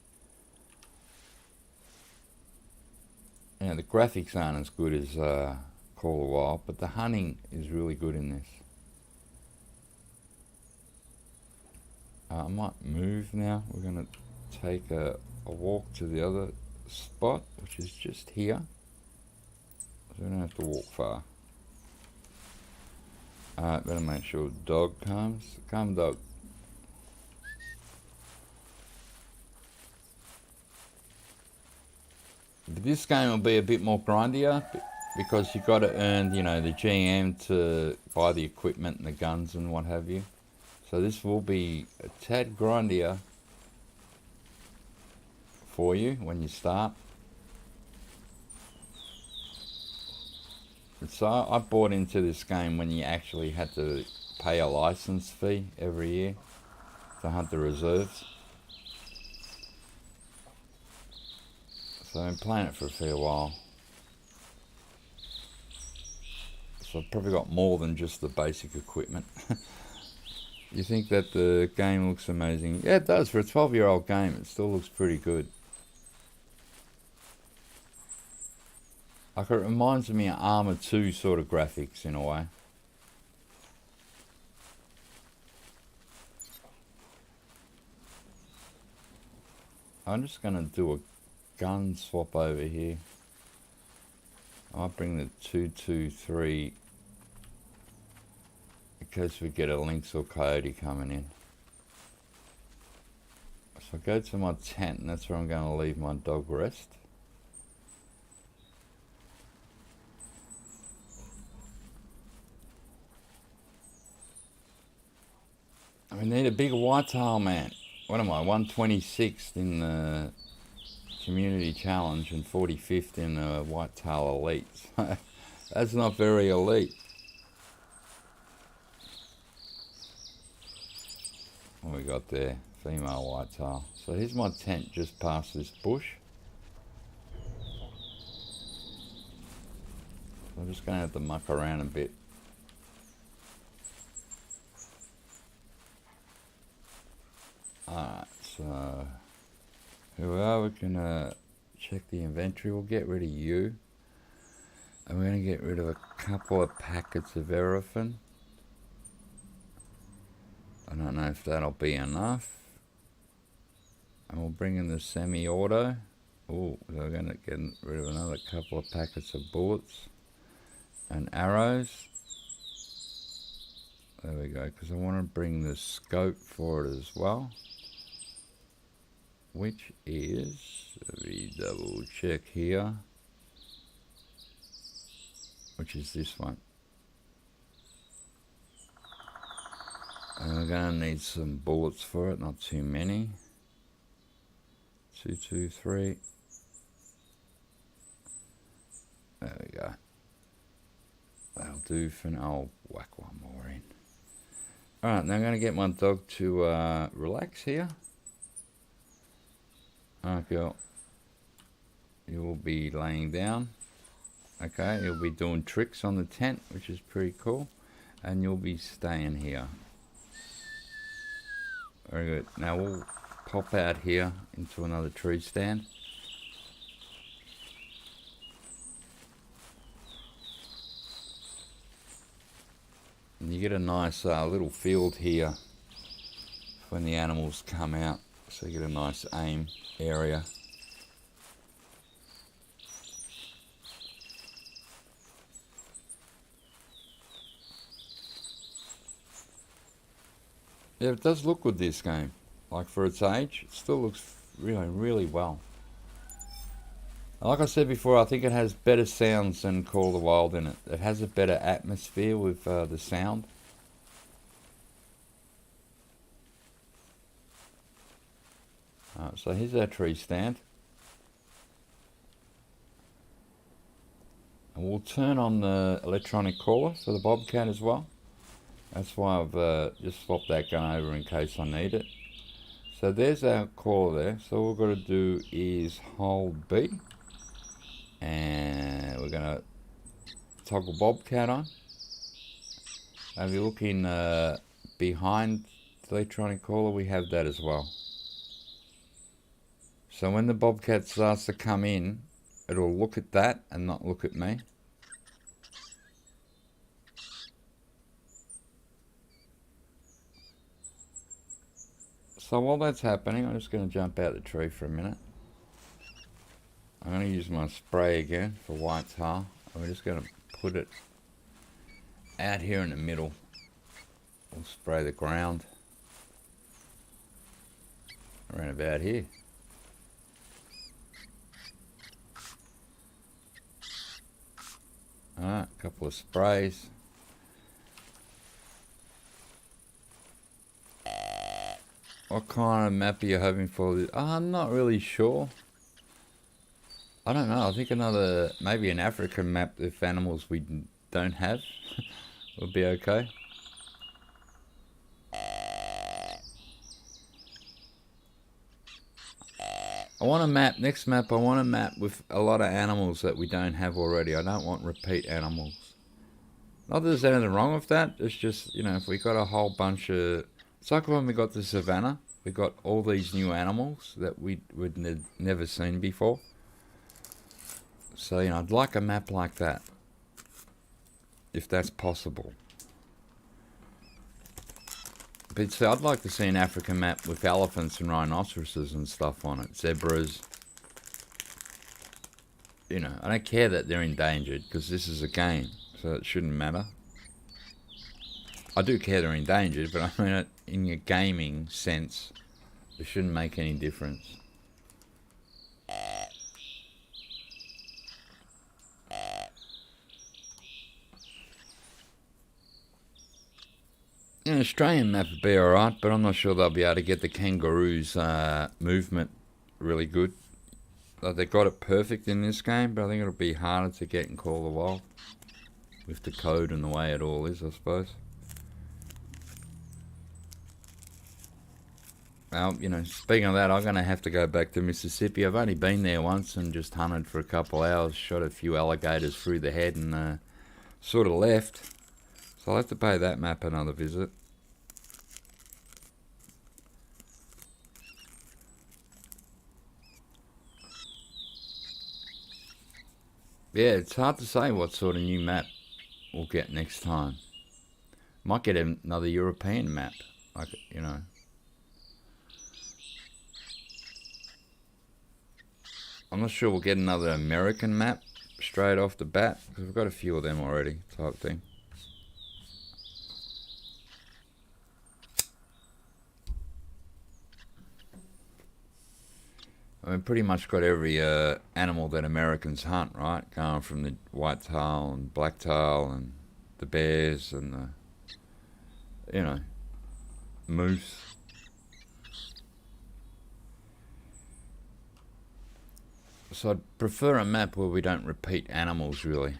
Yeah, the graphics aren't as good as Call of Wild, but the hunting is really good in this. I might move now. We're going to take a walk to the other spot, which is just here. So we don't have to walk far. Alright, better make sure the dog comes. Come, dog. This game will be a bit more grindier because you've got to earn, you know, the GM to buy the equipment and the guns and what have you. So this will be a tad grindier for you when you start. So I bought into this game when you actually had to pay a license fee every year to hunt the reserves. So I've been playing it for a fair while. So I've probably got more than just the basic equipment. You think that the game looks amazing? Yeah, it does. For a 12-year-old game, it still looks pretty good. Like, it reminds me of Arma 2 sort of graphics in a way. I'm just going to do a gun swap over here. I'll bring the 223 case we get a lynx or coyote coming in. So I go to my tent, and that's where I'm going to leave my dog rest. We need a bigger whitetail, man. What am I, 126th in the community challenge and 45th in the whitetail elite. That's not very elite. What we got there? Female whitetail. So here's my tent just past this bush. So I'm just going to have to muck around a bit. Alright, so here we are. We can check the inventory. We'll get rid of you. And we're going to get rid of a couple of packets of everything. I don't know if that'll be enough. And we'll bring in the semi-auto. Oh, we're going to get rid of another couple of packets of bullets and arrows. There we go, because I want to bring the scope for it as well. Which is, let me double check here. Which is this one. And we're going to need some bullets for it, not too many. 2, 2, 3. There we go. That'll do for now. I'll whack one more in. Alright, now I'm going to get my dog to relax here. Okay, you will be laying down. Okay, you'll be doing tricks on the tent, which is pretty cool. And you'll be staying here. Very good. Now we'll pop out here into another tree stand. And you get a nice little field here when the animals come out. So you get a nice aim area. Yeah, it does look good, this game. Like, for its age, it still looks really, really well. Like I said before, I think it has better sounds than Call of the Wild in it. It has a better atmosphere with the sound. So here's our tree stand. And we'll turn on the electronic caller for the Bobcat as well. That's why I've just swapped that gun over in case I need it. So there's our caller there. So all we've got to do is hold B. And we're going to toggle Bobcat on. If you look in behind the electronic caller, we have that as well. So when the Bobcat starts to come in, it'll look at that and not look at me. So while that's happening, I'm just going to jump out the tree for a minute. I'm going to use my spray again for whitetail. We're just going to put it out here in the middle. We'll spray the ground around about here. Alright, a couple of sprays. What kind of map are you hoping for? I'm not really sure. I don't know. I think another, maybe an African map with animals we don't have would be okay. I want a map, next map, I want a map with a lot of animals that we don't have already. I don't want repeat animals. Not that there's anything wrong with that. It's just, you know, if we got a whole bunch of... It's like when we got the savannah. We got all these new animals that we'd never seen before. So, you know, I'd like a map like that. If that's possible. But see, I'd like to see an African map with elephants and rhinoceroses and stuff on it. Zebras. You know, I don't care that they're endangered because this is a game. So it shouldn't matter. I do care they're endangered, but I mean, in your gaming sense, it shouldn't make any difference. An Australian map would be alright, but I'm not sure they'll be able to get the kangaroos' movement really good. Like, they got it perfect in this game, but I think it'll be harder to get in Call of the Wild with the code and the way it all is, I suppose. Well, you know, speaking of that, I'm going to have to go back to Mississippi. I've only been there once and just hunted for a couple hours, shot a few alligators through the head and sort of left. So I'll have to pay that map another visit. Yeah, it's hard to say what sort of new map we'll get next time. Might get another European map, like, you know. I'm not sure we'll get another American map straight off the bat, because we've got a few of them already, type thing. I mean, pretty much got every animal that Americans hunt, right? Going from the whitetail and blacktail and the bears and the, you know, moose. So I'd prefer a map where we don't repeat animals, really.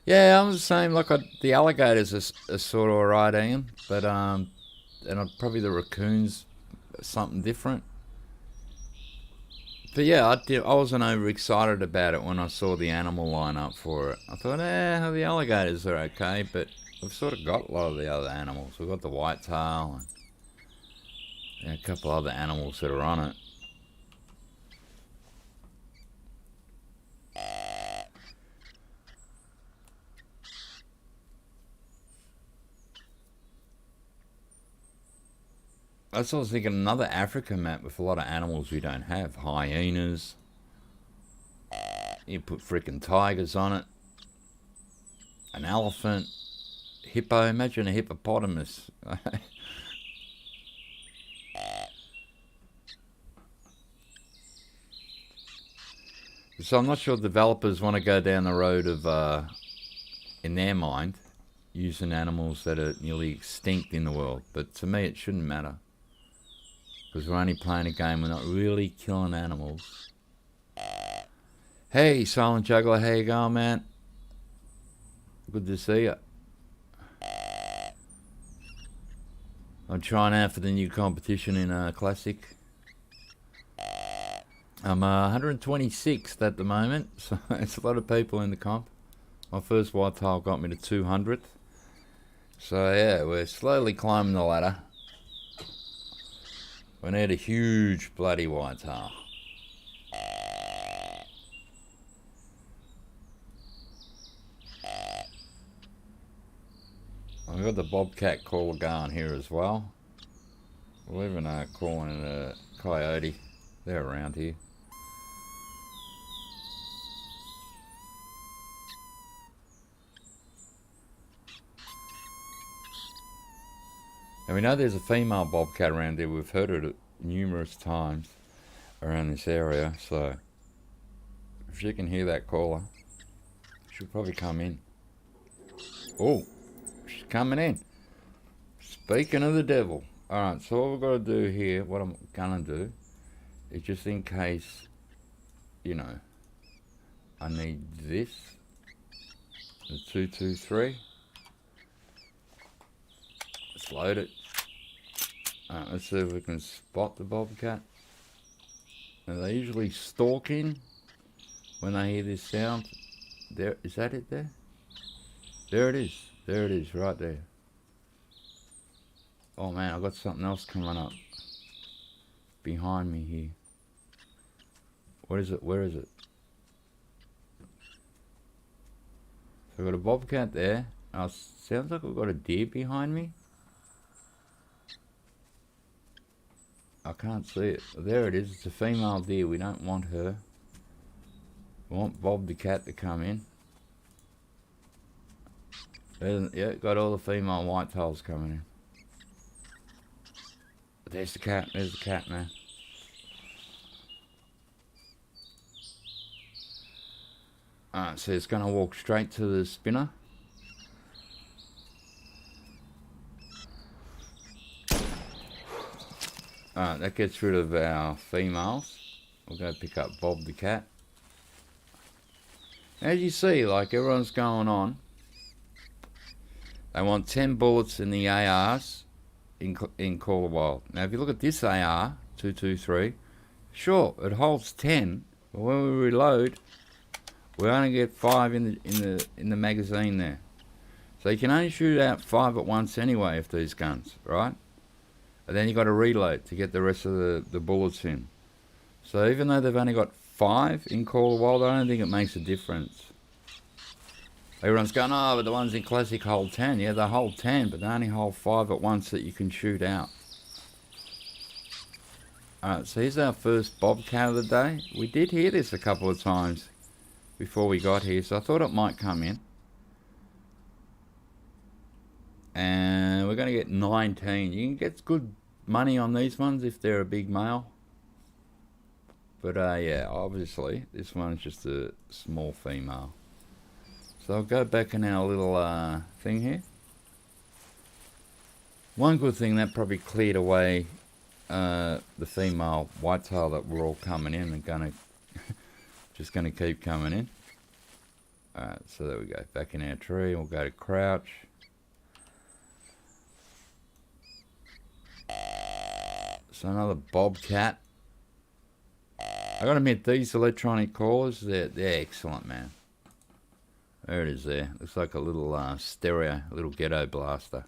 Yeah, I'm the same. Like, the alligators are sort of alright, Ian, but and probably the raccoons, something different. But yeah, I wasn't overexcited about it when I saw the animal line up for it. I thought, the alligators are okay, but we've sort of got a lot of the other animals. We've got the whitetail and a couple other animals that are on it. That's what I was thinking, another Africa map with a lot of animals we don't have. Hyenas. You put freaking tigers on it. An elephant. Hippo. Imagine a hippopotamus. So I'm not sure developers want to go down the road of, in their mind, using animals that are nearly extinct in the world. But to me, it shouldn't matter. Because we're only playing a game, we're not really killing animals. Hey, Silent Juggler, how you going, man? Good to see you. I'm trying out for the new competition in Classic. I'm 126th at the moment, so it's a lot of people in the comp. My first whitetail got me to 200th. So yeah, we're slowly climbing the ladder. We need a huge bloody whitetail. I've got the bobcat caller going here as well. We're even calling it a coyote. They're around here. And we know there's a female bobcat around here. We've heard it numerous times around this area. So if you can hear that caller, she'll probably come in. Oh, she's coming in. Speaking of the devil. Alright, so what we've got to do here, what I'm going to do, is just in case, you know, I need this. The 223. Let's load it. Let's see if we can spot the bobcat. Now, they're usually stalking when they hear this sound. There, is that it there? There it is. There it is, right there. Oh man, I've got something else coming up behind me here. What is it? Where is it? So I've got a bobcat there. Oh, sounds like we've got a deer behind me. I can't see it. There it is. It's a female deer. We don't want her. We want Bob the cat to come in. Yeah, got all the female whitetails coming in. There's the cat. There's the cat, man. Alright, so it's going to walk straight to the spinner. Alright, that gets rid of our females. We'll go pick up Bob the cat. As you see, like everyone's going on. They want 10 bullets in the ARs in Call of Wild. Now, if you look at this AR, 223, sure, it holds 10, but when we reload, we only get 5 in the magazine there. So you can only shoot out 5 at once anyway with these guns, right? And then you got to reload to get the rest of the bullets in. So even though they've only got 5 in Call of Wild, I don't think it makes a difference. Everyone's going, oh, but the ones in Classic hold 10. Yeah, they hold 10, but they only hold 5 at once that you can shoot out. Alright, so here's our first bobcat of the day. We did hear this a couple of times before we got here, so I thought it might come in. And we're going to get 19. You can get good money on these ones if they're a big male. But yeah, obviously, this one's just a small female. So I'll go back in our little thing here. One good thing, that probably cleared away the female whitetail that were all coming in and gonna just gonna keep coming in. Alright, so there we go. Back in our tree, we'll go to crouch. So another bobcat. I gotta admit, these electronic callers, they're excellent, man. There it is there. Looks like a little stereo, a little ghetto blaster.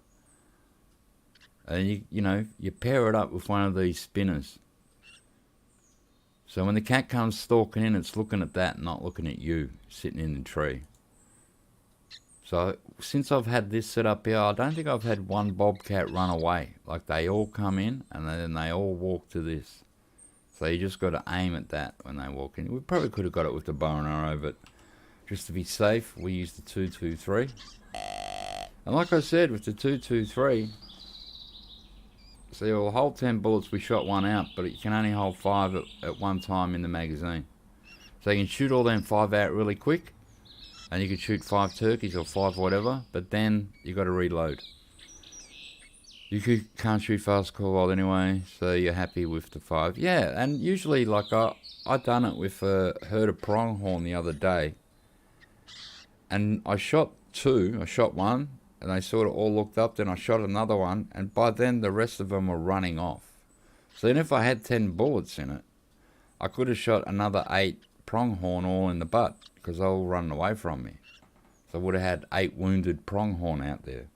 And you know, you pair it up with one of these spinners. So when the cat comes stalking in, it's looking at that, not looking at you, sitting in the tree. So since I've had this set up here, I don't think I've had one bobcat run away. Like they all come in and then they all walk to this. So you just got to aim at that when they walk in. We probably could have got it with the bow and arrow, but just to be safe, we use the 223. And like I said, with the 223, so you'll hold 10 bullets, we shot one out, but you can only hold 5 at one time in the magazine. So you can shoot all them 5 out really quick, and you can shoot 5 turkeys or 5 whatever, but then you got to reload. You can't shoot fast Call Wild anyway, so you're happy with the 5. Yeah, and usually, like I done it with a herd of pronghorn the other day. And I shot 2, I shot 1, and they sort of all looked up, then I shot another one, and by then the rest of them were running off. So then if I had 10 bullets in it, I could have shot another 8 pronghorn all in the butt, because they all running away from me. So I would have had 8 wounded pronghorn out there.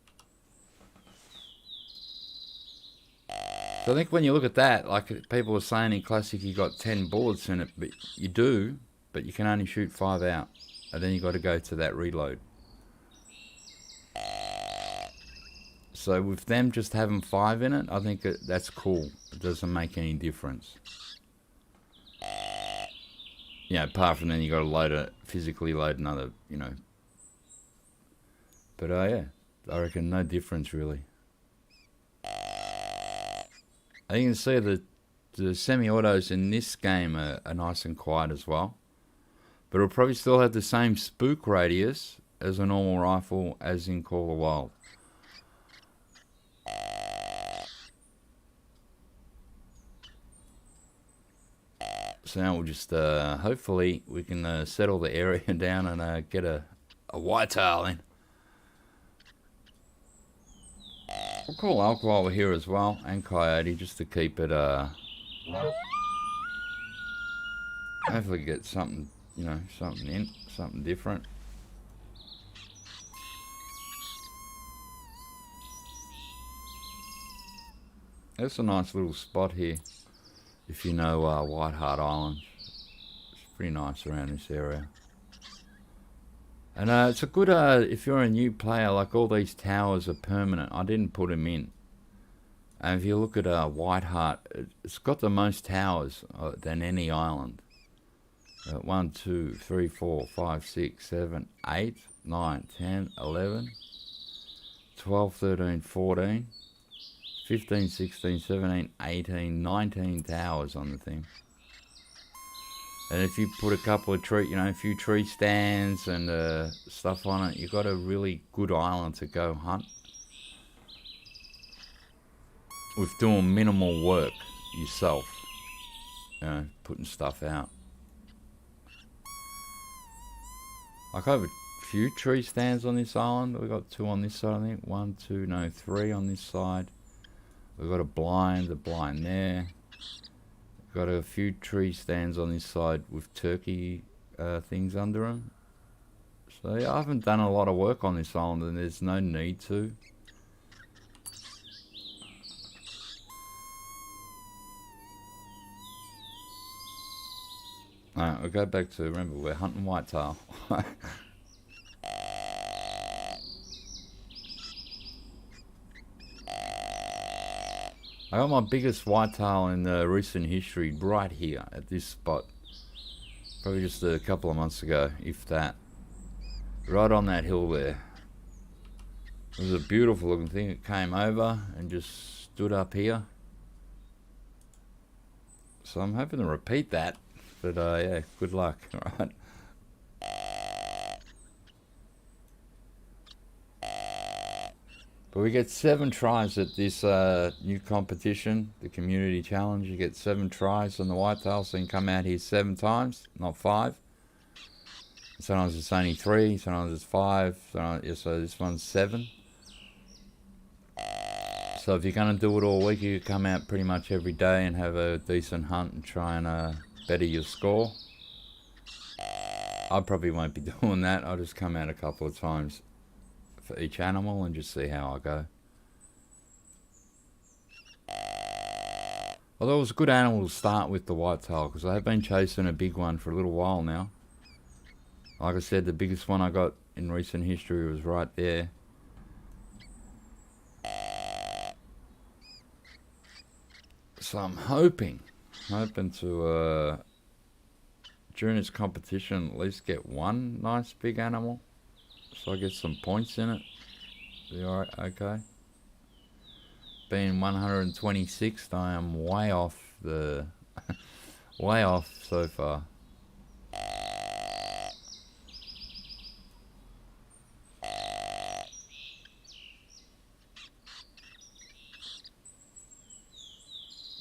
So I think when you look at that, like people were saying in Classic you got 10 bullets in it, but you do, but you can only shoot 5 out. And then you got to go to that reload. So with them just having 5 in it, I think that's cool. It doesn't make any difference. Yeah, apart from then you got to load it, physically load another, you know. But yeah, I reckon no difference really. And you can see the semi-autos in this game are nice and quiet as well. But it'll probably still have the same spook radius as a normal rifle as in Call of Wild. So now we'll just, hopefully we can settle the area down and get a whitetail in. We'll call elk while we're here as well, and coyote, just to keep it, hopefully get something, you know, something different. That's a nice little spot here, if you know Whitehart Island. It's pretty nice around this area. And it's a good, if you're a new player, like all these towers are permanent. I didn't put them in. And if you look at Whitehart, it's got the most towers than any island. 1, 2, 3, 4, 5, 6, 7, 8, 9, 10, 11. 12, 13, 14, 15, 16, 17, 18, 19 towers on the thing. And if you put a couple of a few tree stands and stuff on it, you've got a really good island to go hunt. With doing minimal work yourself. Putting stuff out. Like I have a few tree stands on this island. We've got 2 on this side, I think. 1, 2, no, 3 on this side. We've got a blind there. We've got a few tree stands on this side with turkey things under them. So yeah, I haven't done a lot of work on this island and there's no need to. Alright, we'll go back to, remember, we're hunting whitetail. I got my biggest whitetail in recent history right here at this spot. Probably just a couple of months ago, if that. Right on that hill there. It was a beautiful looking thing. It came over and just stood up here. So I'm hoping to repeat that. But yeah, good luck. Alright. But we get 7 tries at this new competition, the community challenge. You get 7 tries on the whitetail, so you can come out here 7 times, not 5. Sometimes it's only 3, sometimes it's 5. So this one's 7. So if you're going to do it all week, you come out pretty much every day and have a decent hunt and try and better your score. I probably won't be doing that. I'll just come out a couple of times for each animal and just see how I go. Although it was a good animal to start with, the whitetail, because I have been chasing a big one for a little while now. Like I said, the biggest one I got in recent history was right there. So I'm hoping to during this competition at least get one nice big animal, so I get some points in it. Be alright, okay. Being 126th, I am way off the way off so far.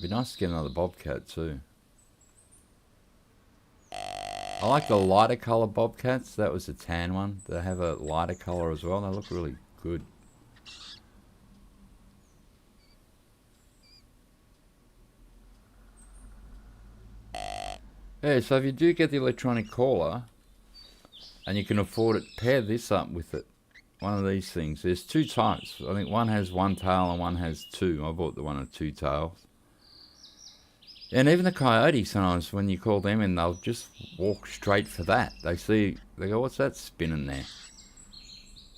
Be nice to get another bobcat too. I like the lighter colour bobcats. That was the tan one. They have a lighter colour as well. They look really good. Yeah, so if you do get the electronic caller and you can afford it, pair this up with it. One of these things. There's 2 types. I think one has 1 tail and one has 2. I bought the one with 2 tails. And even the coyotes, sometimes when you call them in, they'll just walk straight for that. They go, what's that spinning there?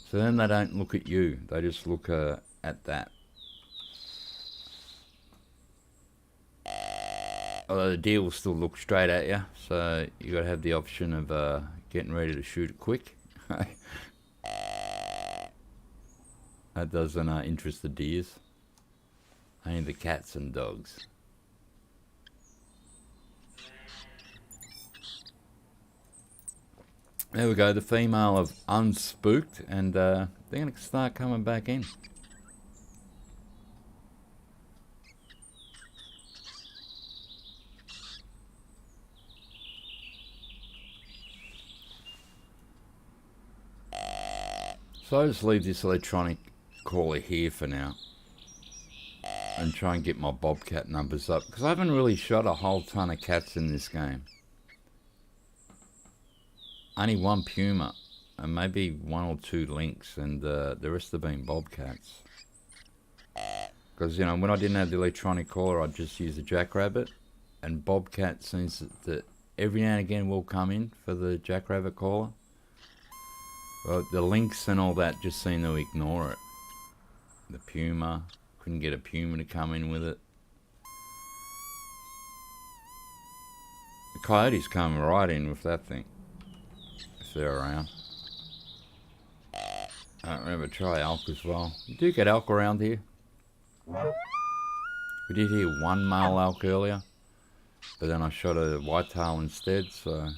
So then they don't look at you. They just look at that. Although the deer will still look straight at you, so you got to have the option of getting ready to shoot it quick. That doesn't interest the deers. Only the cats and dogs. There we go, the female have unspooked, and they're going to start coming back in. So I'll just leave this electronic caller here for now and try and get my bobcat numbers up, because I haven't really shot a whole ton of cats in this game. Only 1 puma and maybe 1 or 2 lynx, and the rest have been bobcats. Because, you know, when I didn't have the electronic caller, I'd just use the jackrabbit, and bobcat seems that every now and again will come in for the jackrabbit caller. Well, the lynx and all that just seem to ignore it. The puma, couldn't get a puma to come in with it. The coyotes come right in with that thing, if they're around. I don't remember, try elk as well. You do get elk around here. We did hear one male elk earlier, but then I shot a whitetail instead, so...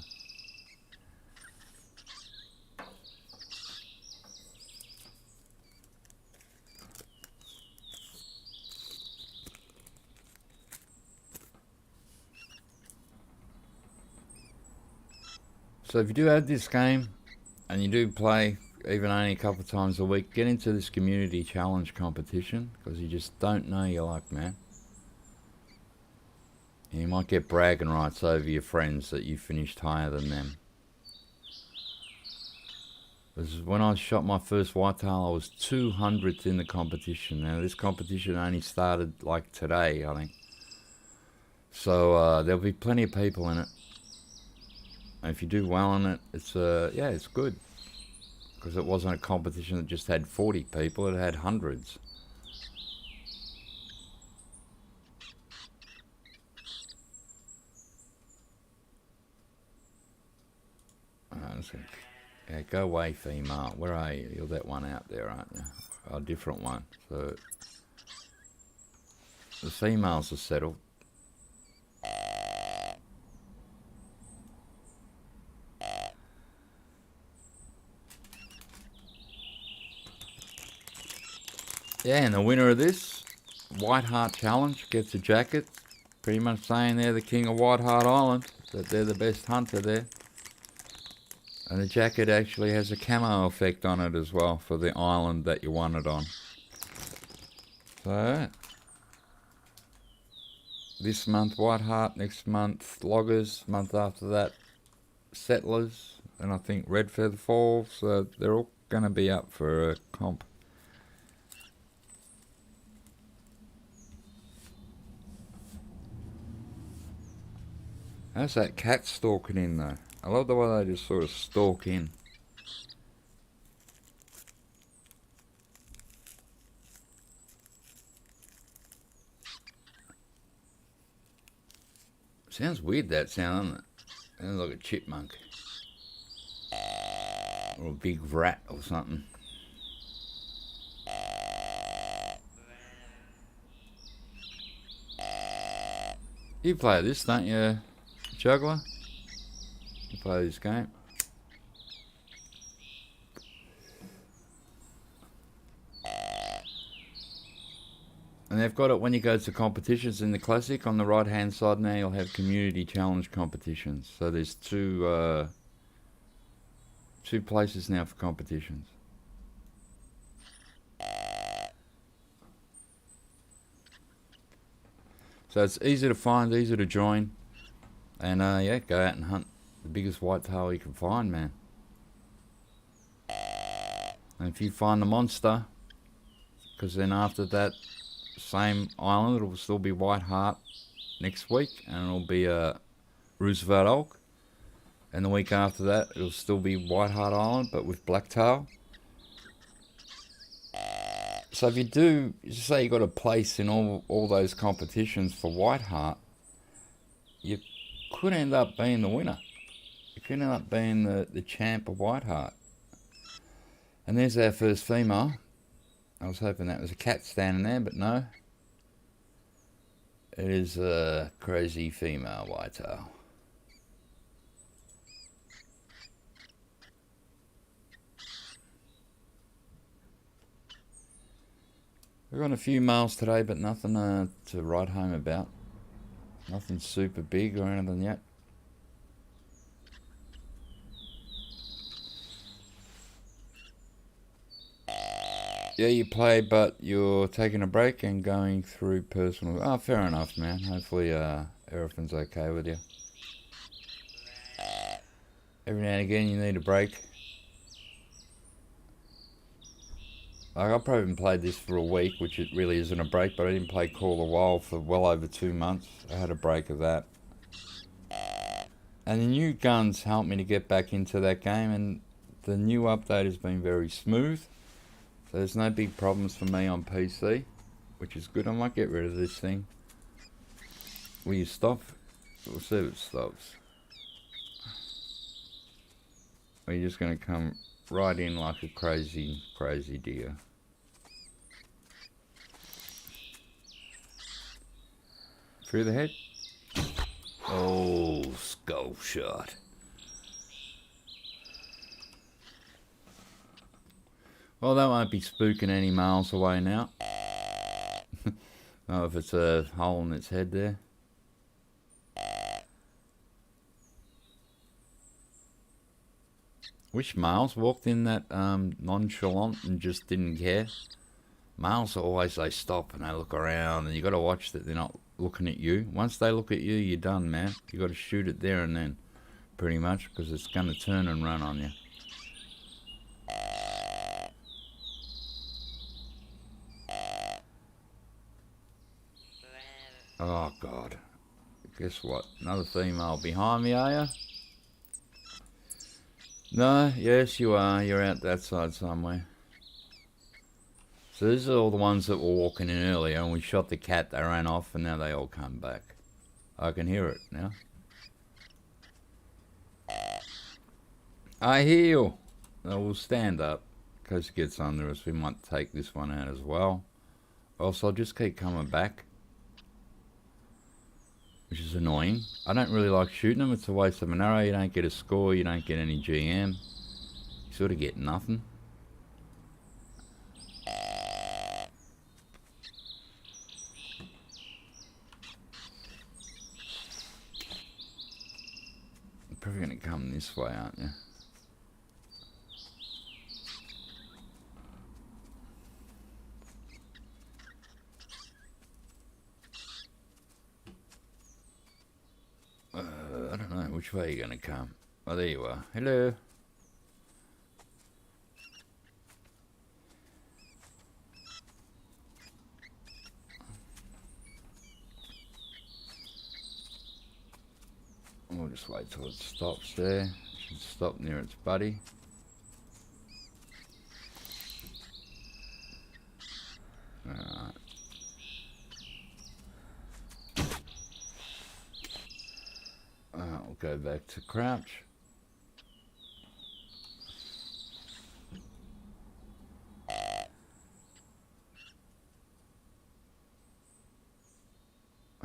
So if you do have this game, and you do play even only a couple of times a week, get into this community challenge competition, because you just don't know your luck, man. And you might get bragging rights over your friends that you finished higher than them. Because when I shot my first whitetail, I was 200th in the competition. Now this competition only started like today, I think. So there'll be plenty of people in it. And if you do well in it, it's yeah, it's good. Because it wasn't a competition that just had 40 people, it had hundreds. Yeah, go away, female. Where are you? You're that one out there, aren't you? A different one. So the females are settled. Yeah, and the winner of this Whitehart Challenge gets a jacket, pretty much saying they're the king of Whitehart Island, that they're the best hunter there. And the jacket actually has a camo effect on it as well for the island that you won it on. So, this month Whitehart, next month Loggers, month after that Settlers, and I think Red Feather Falls, so they're all going to be up for a comp. How's that cat stalking in though? I love the way they just sort of stalk in. Sounds weird, that sound, doesn't it? Sounds like a chipmunk. Or a big rat or something. You play this, don't you, Juggler? You play this game. And they've got it when you go to competitions in the Classic. On the right hand side now you'll have community challenge competitions. So there's two places now for competitions. So it's easy to find, easy to join. And yeah, go out and hunt the biggest whitetail you can find, man. And if you find the monster, because then after that same island it'll still be Whitehart next week, and it'll be Roosevelt elk, and the week after that it'll still be Whitehart Island but with blacktail. So if you do, just say you got a place in all those competitions for Whitehart, you could end up being the winner. You could end up being the champ of Whitehart. And there's our first female. I was hoping that was a cat standing there, but no. It is a crazy female whitetail. We've got a few males today, but nothing to write home about. Nothing super big or anything yet. Yeah, you play, but you're taking a break and going through personal... Oh, fair enough, man. Hopefully everything's okay with you. Every now and again you need a break. Like, I probably haven't played this for a week, which it really isn't a break, but I didn't play Call of the Wild for well over 2 months. I had a break of that. And the new guns helped me to get back into that game, and the new update has been very smooth. So there's no big problems for me on PC, which is good. I might get rid of this thing. Will you stop? We'll see if it stops. Are you just going to come right in like a crazy deer. Through the head. Oh, skull shot. Well, that won't be spooking any miles away now. Oh, if it's a hole in its head there. Wish males walked in that nonchalant and just didn't care. Males always, they stop and they look around, and you got to watch that they're not looking at you. Once they look at you, you're done, man. You got to shoot it there and then, pretty much, because it's going to turn and run on you. Oh God! Guess what? Another female behind me, are you? No, yes you are. You're out that side somewhere. So these are all the ones that were walking in earlier, and we shot the cat, they ran off, and now they all come back. I can hear it now. I hear you. No, we'll stand up. In case it gets under us, we might take this one out as well. Or else I'll just keep coming back. Which is annoying. I don't really like shooting them. It's a waste of an arrow. You don't get a score. You don't get any GM. You sort of get nothing. You're probably going to come this way, aren't you? I don't know. Which way are you going to come? Oh, there you are. Hello. We'll just wait till it stops there. It should stop near its buddy. Alright. We'll go back to crouch.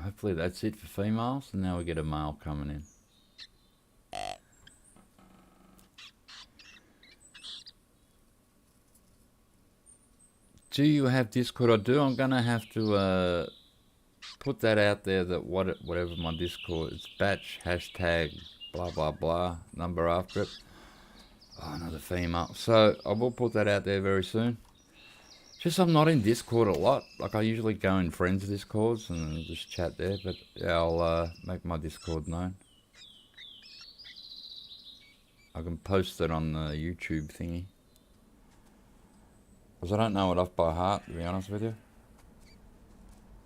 Hopefully that's it for females, and now we get a male coming in. Do you have Discord? I do. I'm gonna have to put that out there, that whatever my Discord is, batch hashtag blah blah blah number after it. Oh, another female. So I will put that out there very soon. Just I'm not in Discord a lot. Like I usually go in friends Discords and just chat there. But yeah, I'll make my Discord known. I can post it on the YouTube thingy. Because I don't know it off by heart, to be honest with you.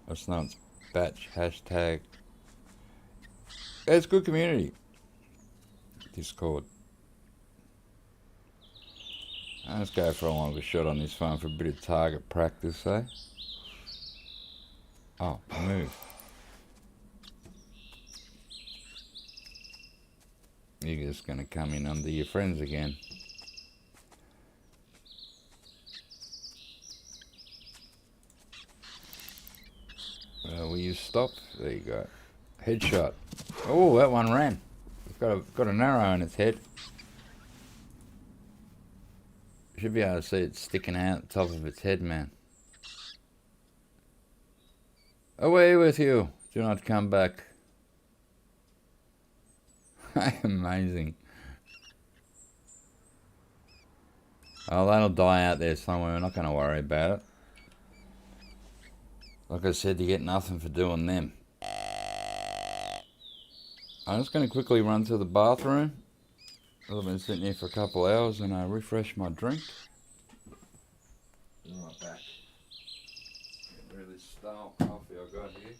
I just know it's batch hashtag. Yeah, it's a good community. Discord. Let's go for a longer shot on this phone for a bit of target practice, eh? Oh, move. You're just going to come in under your friends again. Will you stop? There you go. Headshot. Oh, that one ran. It's got an arrow in its head. Should be able to see it sticking out the top of its head, man. Away with you. Do not come back. Amazing. Oh, that'll die out there somewhere. We're not going to worry about it. Like I said, you get nothing for doing them. I'm just going to quickly run to the bathroom. I've been sitting here for a couple hours and I refresh my drink. Be right back. Get rid of this stale coffee I got here.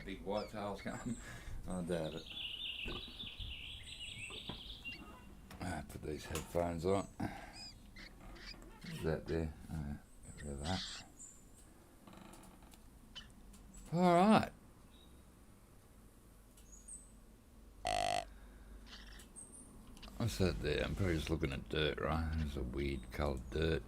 big whitetails come. I doubt it. Put these headphones on. Is that there? Get rid of that. Alright. What's that there? I'm probably just looking at dirt, right? There's a weird coloured dirt.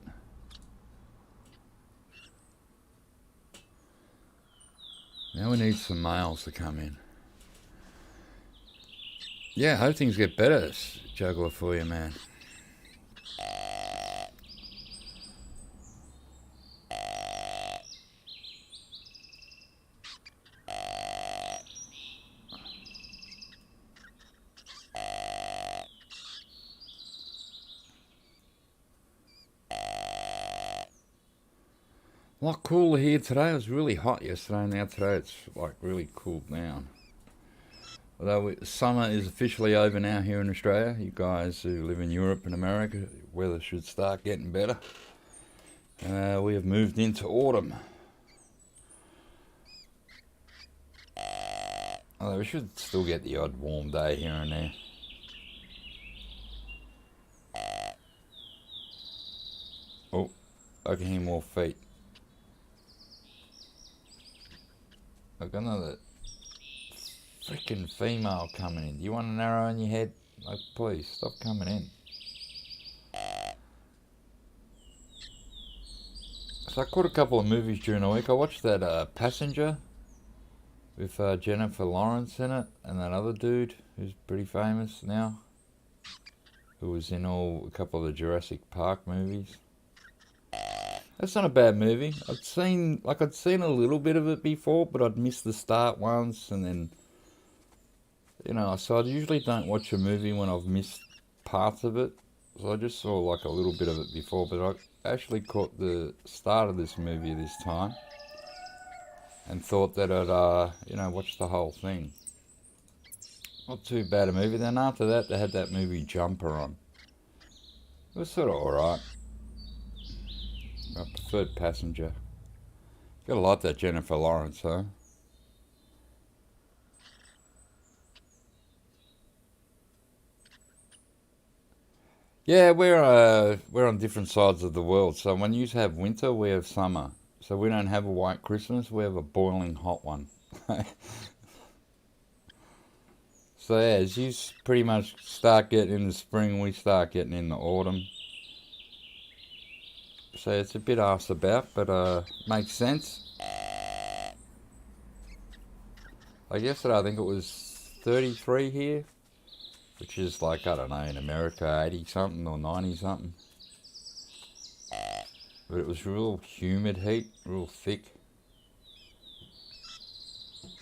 Now we need some males to come in. Yeah, I hope things get better, juggler, for you, man. A lot cooler here today. It was really hot yesterday, and now today it's like really cooled down. Although summer is officially over now here in Australia. You guys who live in Europe and America, weather should start getting better. We have moved into autumn. Although we should still get the odd warm day here and there. Oh, I can hear more feet. I've got another freaking female coming in. Do you want an arrow in your head? Like, please, stop coming in. So I caught a couple of movies during the week. I watched that Passenger with Jennifer Lawrence in it, and that other dude who's pretty famous now, who was in a couple of the Jurassic Park movies. That's not a bad movie. I'd seen a little bit of it before, but I'd missed the start once, and then, so I usually don't watch a movie when I've missed parts of it. So I just saw like a little bit of it before, but I actually caught the start of this movie this time, and thought that I'd, watch the whole thing. Not too bad a movie. Then after that, they had that movie Jumper on. It was sort of alright. I preferred Passenger. Gotta like that Jennifer Lawrence, huh? Yeah, we're on different sides of the world. So when you have winter, we have summer. So we don't have a white Christmas, we have a boiling hot one. So yeah, as you pretty much start getting in the spring, we start getting in the autumn. So it's a bit asked about, but makes sense. Like yesterday, I think it was 33 here, which is like, I don't know, in America, 80 something or 90 something. But it was real humid heat, real thick.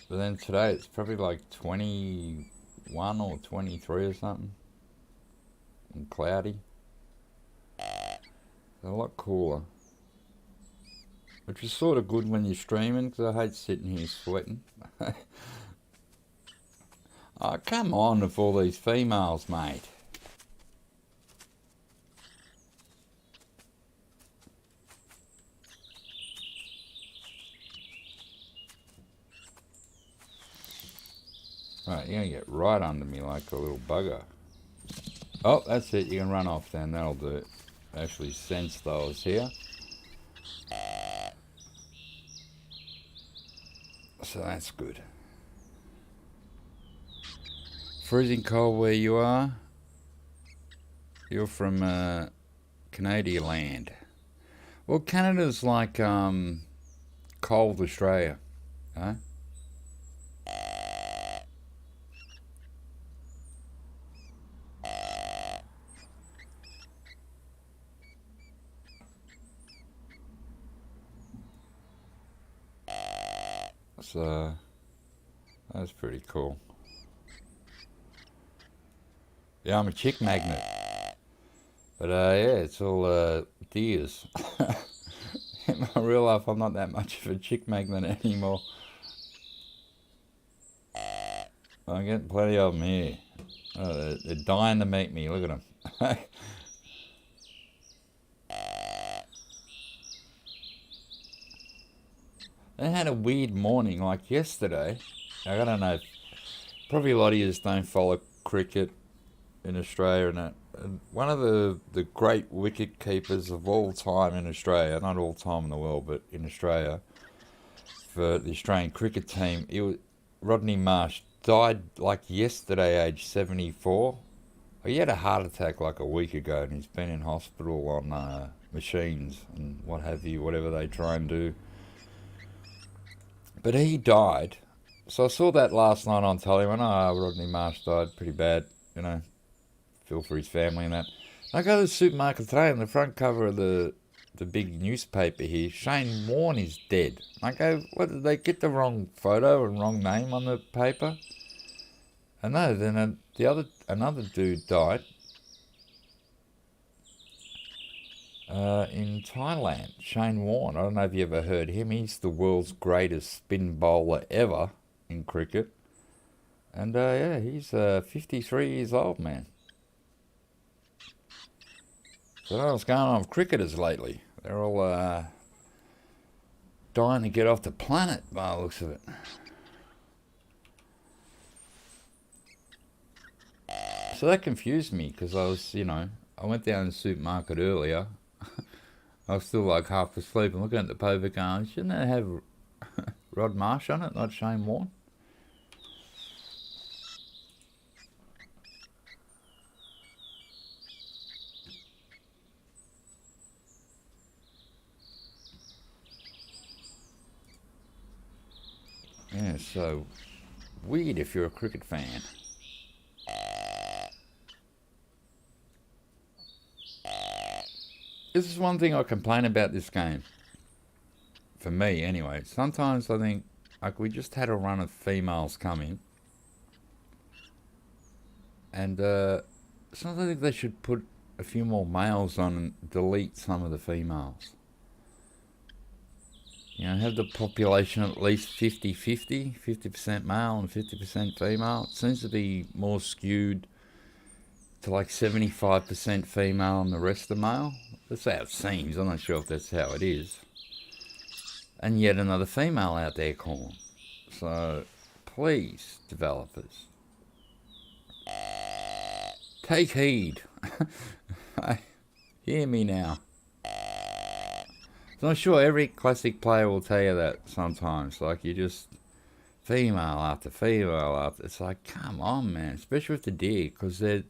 But then today it's probably like 21 or 23 or something. And cloudy. A lot cooler. Which is sort of good when you're streaming, because I hate sitting here sweating. Oh, come on with all these females, mate. Right, you're going to get right under me like a little bugger. Oh, that's it. You can run off then. That'll do it. I actually sensed those here. So that's good. Freezing cold where you are. You're from Canadian land. Well, Canada's like cold Australia, huh? So that's pretty cool. Yeah, I'm a chick magnet. But yeah, it's all deers. In my real life, I'm not that much of a chick magnet anymore. I'm getting plenty of them here. Oh, they're dying to meet me. Look at them. They had a weird morning like yesterday. I don't know. Probably a lot of you don't follow cricket in Australia and that. And one of the great wicket keepers of all time in Australia, not all time in the world, but in Australia, for the Australian cricket team, Rodney Marsh died like yesterday, age 74. He had a heart attack like a week ago, and he's been in hospital on machines and what have you, whatever they try and do. But he died. So I saw that last night on telly. I went, oh, Rodney Marsh died pretty bad, you know, feel for his family and that. I go to the supermarket today, and the front cover of the big newspaper here, Shane Warne is dead. I go, what, did they get the wrong photo and wrong name on the paper? And no, then another dude died in Thailand, Shane Warne. I don't know if you ever heard him. He's the world's greatest spin bowler ever in cricket. And yeah, he's 53 years old, man. So I don't know what's going on with cricketers lately. They're all dying to get off the planet by the looks of it. So that confused me because I was, I went down to the supermarket earlier. I was still like half asleep and looking at the paper going, shouldn't it have Rod Marsh on it, not Shane Warne? Yeah, so weird if you're a cricket fan. This is one thing I complain about this game. For me, anyway. Sometimes I think, like, we just had a run of females come in. And sometimes I think they should put a few more males on and delete some of the females. Have the population at least 50-50, 50% male and 50% female. It seems to be more skewed to like 75% female and the rest are male. That's how it seems. I'm not sure if that's how it is. And yet another female out there calling. So, please, developers, take heed. Hear me now. So I'm sure every classic player will tell you that sometimes. Like, you just female after female after. It's like, come on, man. Especially with the deer, because they're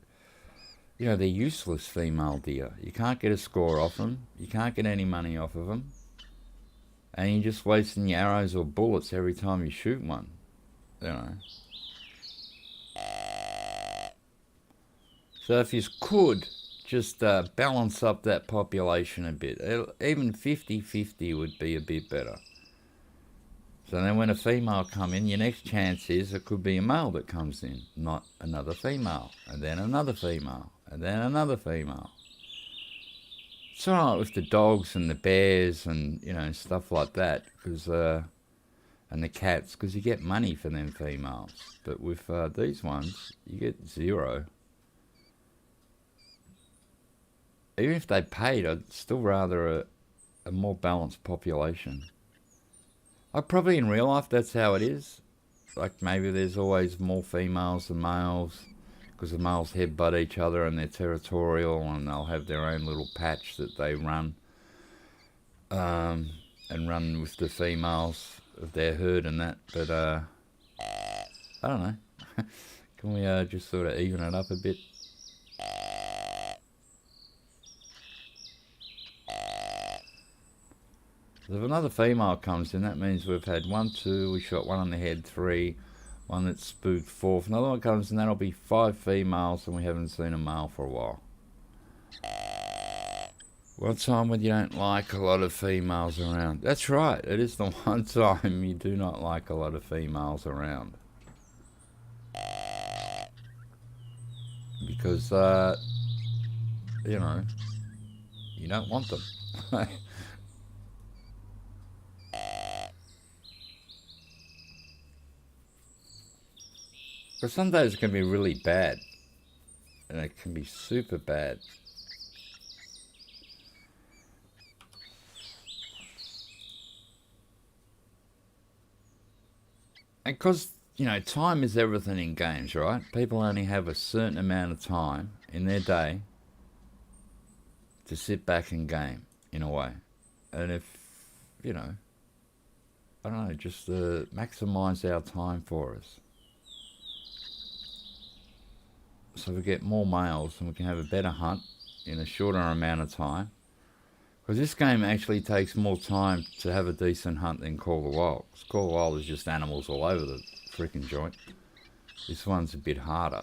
useless female deer. You can't get a score off them. You can't get any money off of them. And you're just wasting your arrows or bullets every time you shoot one. So if you could just balance up that population a bit. Even 50-50 would be a bit better. So then when a female come in, your next chance is it could be a male that comes in, not another female, and then another female, and then another female. It's alright with the dogs and the bears and, stuff like that, and the cats, because you get money for them females. But with these ones, you get zero. Even if they paid, I'd still rather a more balanced population. Probably in real life that's how it is. Like maybe there's always more females than males because the males headbutt each other and they're territorial and they'll have their own little patch that they run and run with the females of their herd and that. But I don't know. Can we just sort of even it up a bit? If another female comes in, that means we've had 1, 2, we shot one on the head, 3, one that's spooked 4. If another one comes in, that'll be 5 females and we haven't seen a male for a while. One time when you don't like a lot of females around. That's right, it is the one time you do not like a lot of females around. Because, you don't want them. But some days it can be really bad. And it can be super bad. And because you know, time is everything in games, right? People only have a certain amount of time in their day to sit back and game, in a way. And if, you know, I don't know, just maximise our time for us. So we get more males and we can have a better hunt in a shorter amount of time. Because this game actually takes more time to have a decent hunt than Call of the Wild. Call of the Wild is just animals all over the freaking joint. This one's a bit harder.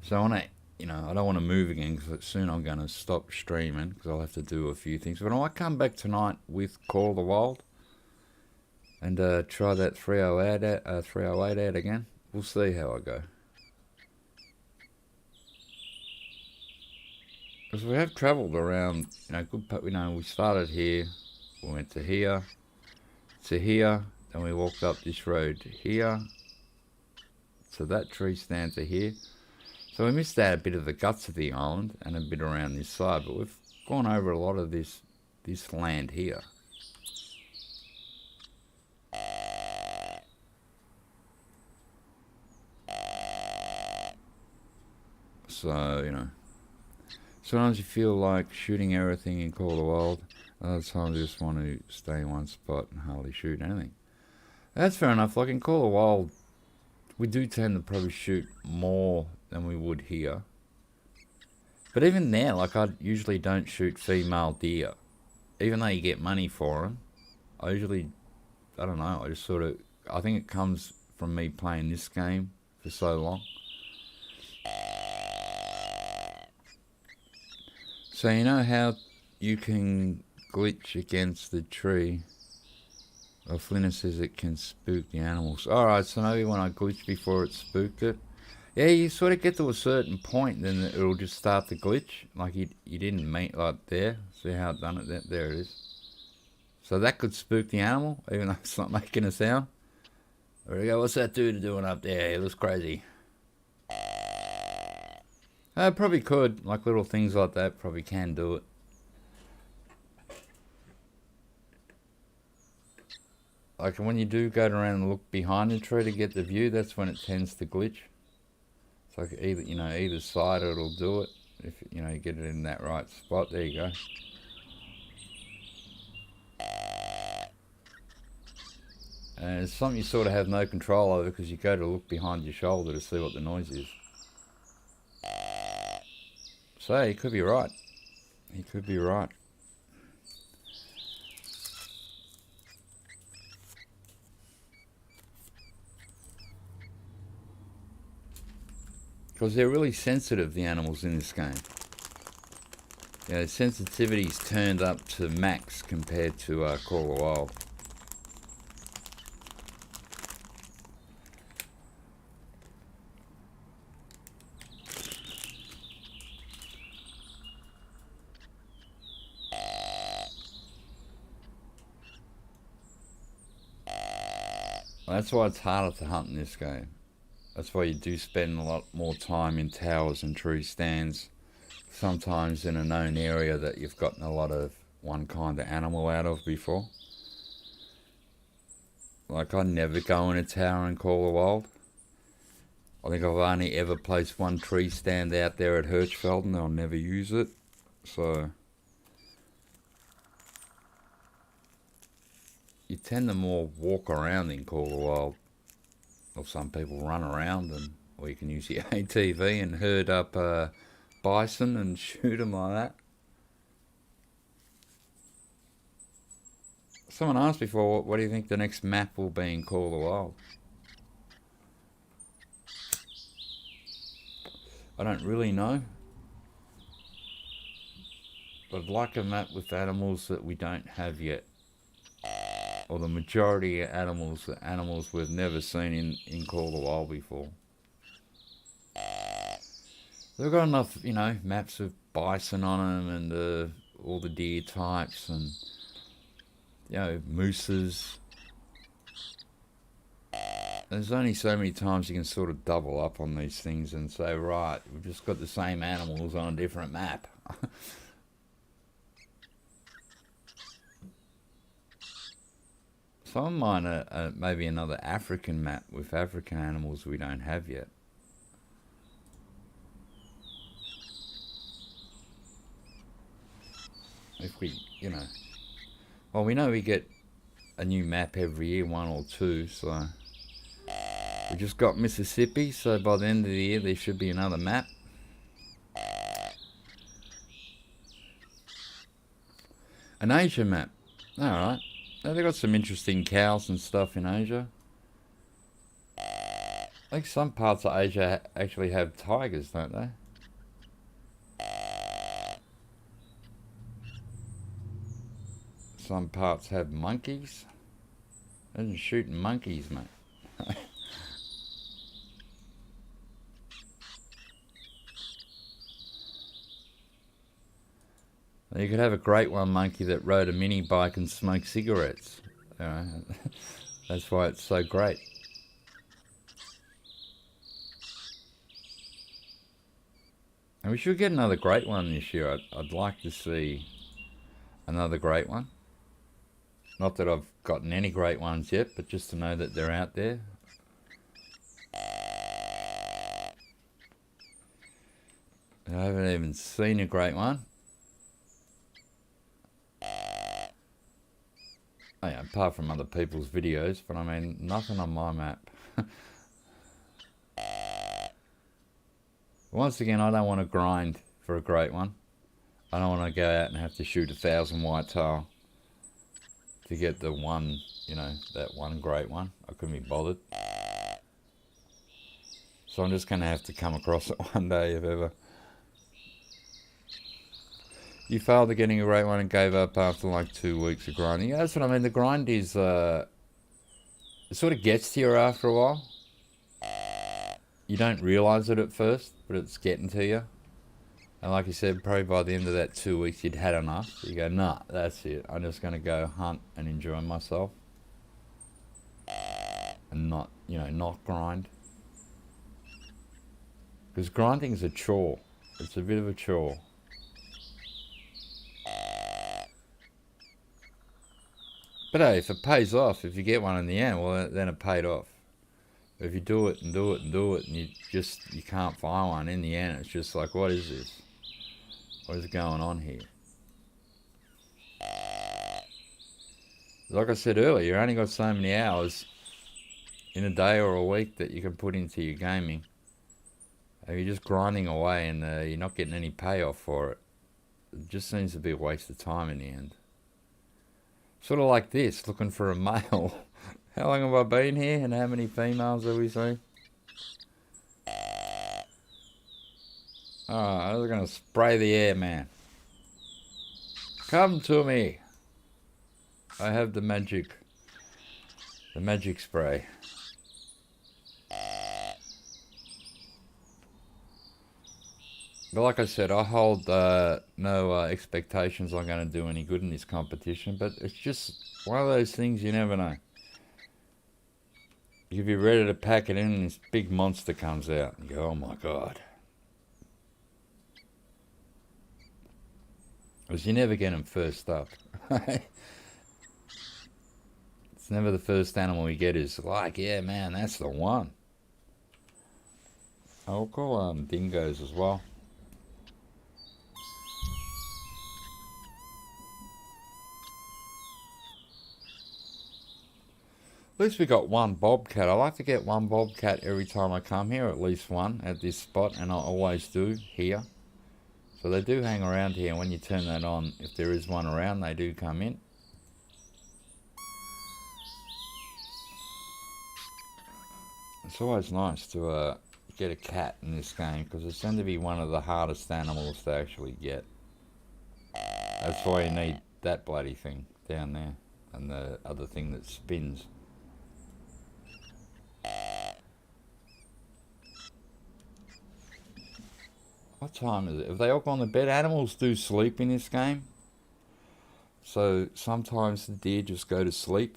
So I want to, you know, I don't want to move again because soon I'm going to stop streaming because I'll have to do a few things. But I might come back tonight with Call of the Wild and try that 308 out again. We'll see how I go. Because we have travelled around, you know, we started here, we went to here, then we walked up this road here, to that tree stand to here. So we missed out a bit of the guts of the island and a bit around this side, but we've gone over a lot of this land here. So, you know, sometimes you feel like shooting everything in Call of the Wild. Other times you just want to stay in one spot and hardly shoot anything. That's fair enough. Like in Call of the Wild, we do tend to probably shoot more than we would here. But even there, like I usually don't shoot female deer. Even though you get money for them, I don't know, I just sort of, I think it comes from me playing this game for so long. So you know how you can glitch against the tree? Well, Flinner says it can spook the animals. Alright, so maybe when I glitch before it spooked it. Yeah, you sort of get to a certain point, then it'll just start to glitch. Like you didn't mean, like there. See how it done it? There it is. So that could spook the animal, even though it's not making a sound. There we go. What's that dude doing up there? He looks crazy. Probably could. Like little things like that probably can do it. Like when you do go around and look behind the tree to get the view, that's when it tends to glitch. It's like either side it'll do it. If you get it in that right spot. There you go. And it's something you sort of have no control over because you go to look behind your shoulder to see what the noise is. So he could be right. He could be right. Because they're really sensitive, the animals in this game. Yeah, sensitivity's turned up to max compared to Call of the Wild. That's why it's harder to hunt in this game. That's why you do spend a lot more time in towers and tree stands. Sometimes in a known area that you've gotten a lot of one kind of animal out of before. Like I never go in a tower in Call of the Wild. I think I've only ever placed one tree stand out there at Hirschfeld and I'll never use it. So you tend to more walk around in Call of the Wild. Or some people run around, or you can use your ATV and herd up bison and shoot them like that. Someone asked before, what do you think the next map will be in Call of the Wild? I don't really know. But I'd like a map with animals that we don't have yet. Or the majority of animals we've never seen in Call of the Wild before. They've got enough, maps with bison on them and all the deer types and, mooses. there's only so many times you can sort of double up on these things and say, right, we've just got the same animals on a different map. Some of mine are maybe another African map with African animals we don't have yet. If we, you know, well, we know we get a new map every year, 1 or 2, so we just got Mississippi, so by the end of the year there should be another map. An Asia map. Alright. They've got some interesting cows and stuff in Asia. I think some parts of Asia actually have tigers, don't they? Some parts have monkeys. Imagine shooting monkeys, mate. You could have a great one monkey that rode a mini bike and smoked cigarettes. You know, that's why it's so great. And we should get another great one this year. I'd like to see another great one. Not that I've gotten any great ones yet, but just to know that they're out there. I haven't even seen a great one. Oh yeah, apart from other people's videos, but I mean, nothing on my map. Once again, I don't want to grind for a great one. I don't want to go out and have to shoot 1,000 whitetail to get the one, you know, that one great one. I couldn't be bothered. So I'm just going to have to come across it one day if ever. You failed at getting a great one and gave up after like 2 weeks of grinding. Yeah, that's what I mean. The grind is, it sort of gets to you after a while. You don't realise it at first, but it's getting to you. And like you said, probably by the end of that 2 weeks, you'd had enough. You go, nah, that's it. I'm just going to go hunt and enjoy myself. And not, you know, not grind. Because grinding is a chore. It's a bit of a chore. But hey, if it pays off, if you get one in the end, well, then it paid off. If you do it and do it and do it, and you can't find one in the end, it's just like, what is this? What is going on here? Like I said earlier, you only got so many hours in a day or a week that you can put into your gaming. If you're just grinding away and you're not getting any payoff for it, it just seems to be a waste of time in the end. Sort of like this, looking for a male. How long have I been here and how many females have we seen? Alright, I'm going to spray the air, man. Come to me. I have the magic spray. But like I said, I hold no expectations I'm going to do any good in this competition. But it's just one of those things you never know. You could be ready to pack it in and this big monster comes out. And you go, oh my God. Because you never get them first up. It's never the first animal you get is like, yeah man, that's the one. I'll call dingoes as well. At least we got one bobcat. I like to get one bobcat every time I come here, at least one at this spot, and I always do here. So they do hang around here, and when you turn that on, if there is one around, they do come in. It's always nice to get a cat in this game, because it's going to be one of the hardest animals to actually get. That's why you need that bloody thing down there, and the other thing that spins. What time is it? Have they all gone to bed? Animals do sleep in this game. So sometimes the deer just go to sleep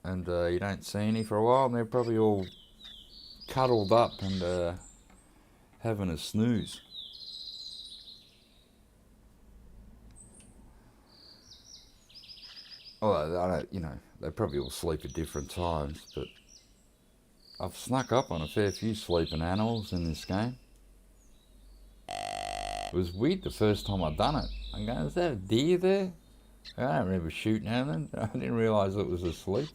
and you don't see any for a while, and they're probably all cuddled up and having a snooze. Well, I don't, they probably all sleep at different times, but I've snuck up on a fair few sleeping animals in this game. It was weird the first time I'd done it. I'm going, is that a deer there? I don't remember shooting at them. I didn't realise it was asleep.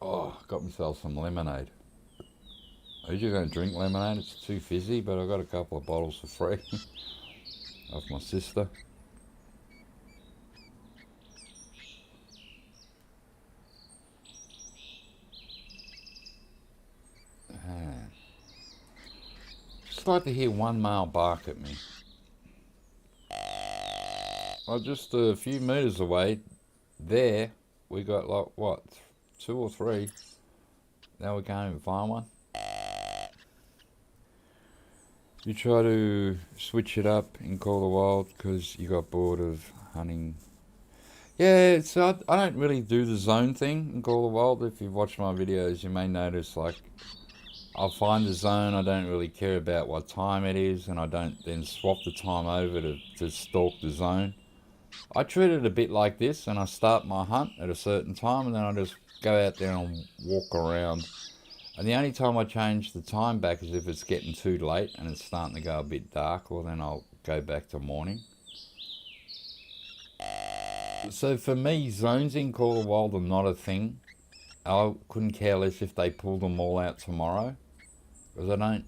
Oh, got myself some lemonade. I usually don't drink lemonade, it's too fizzy, but I got a couple of bottles for free off my sister. Just like to hear one male bark at me. Well, just a few metres away, there, we got like, what, 2 or 3. Now we can't even find one. You try to switch it up in Call of the Wild because you got bored of hunting. Yeah, so I don't really do the zone thing in Call of the Wild. If you've watched my videos, you may notice, like, I'll find the zone, I don't really care about what time it is, and I don't then swap the time over to stalk the zone. I treat it a bit like this, and I start my hunt at a certain time, and then I just go out there and walk around. And the only time I change the time back is if it's getting too late and it's starting to go a bit dark, or then I'll go back to morning. So for me, zones in Call of the Wild are not a thing. I couldn't care less if they pulled them all out tomorrow. Because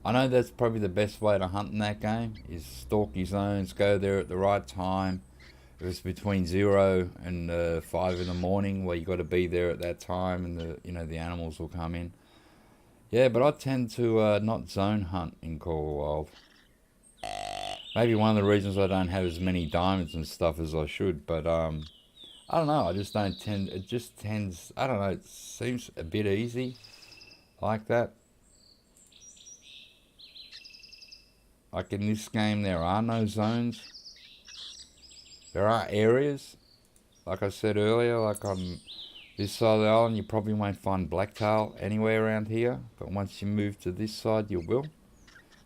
I know that's probably the best way to hunt in that game, is stalk your zones, go there at the right time. If it's between 0 and 5 in the morning, where you got to be there at that time, and the animals will come in. Yeah, but I tend to not zone hunt in Call of the Wild. Maybe one of the reasons I don't have as many diamonds and stuff as I should, but I don't know. I just don't tend. It just tends. I don't know. It seems a bit easy, like that. Like in this game, there are no zones. There are areas, like I said earlier, like on this side of the island, you probably won't find blacktail anywhere around here. But once you move to this side, you will.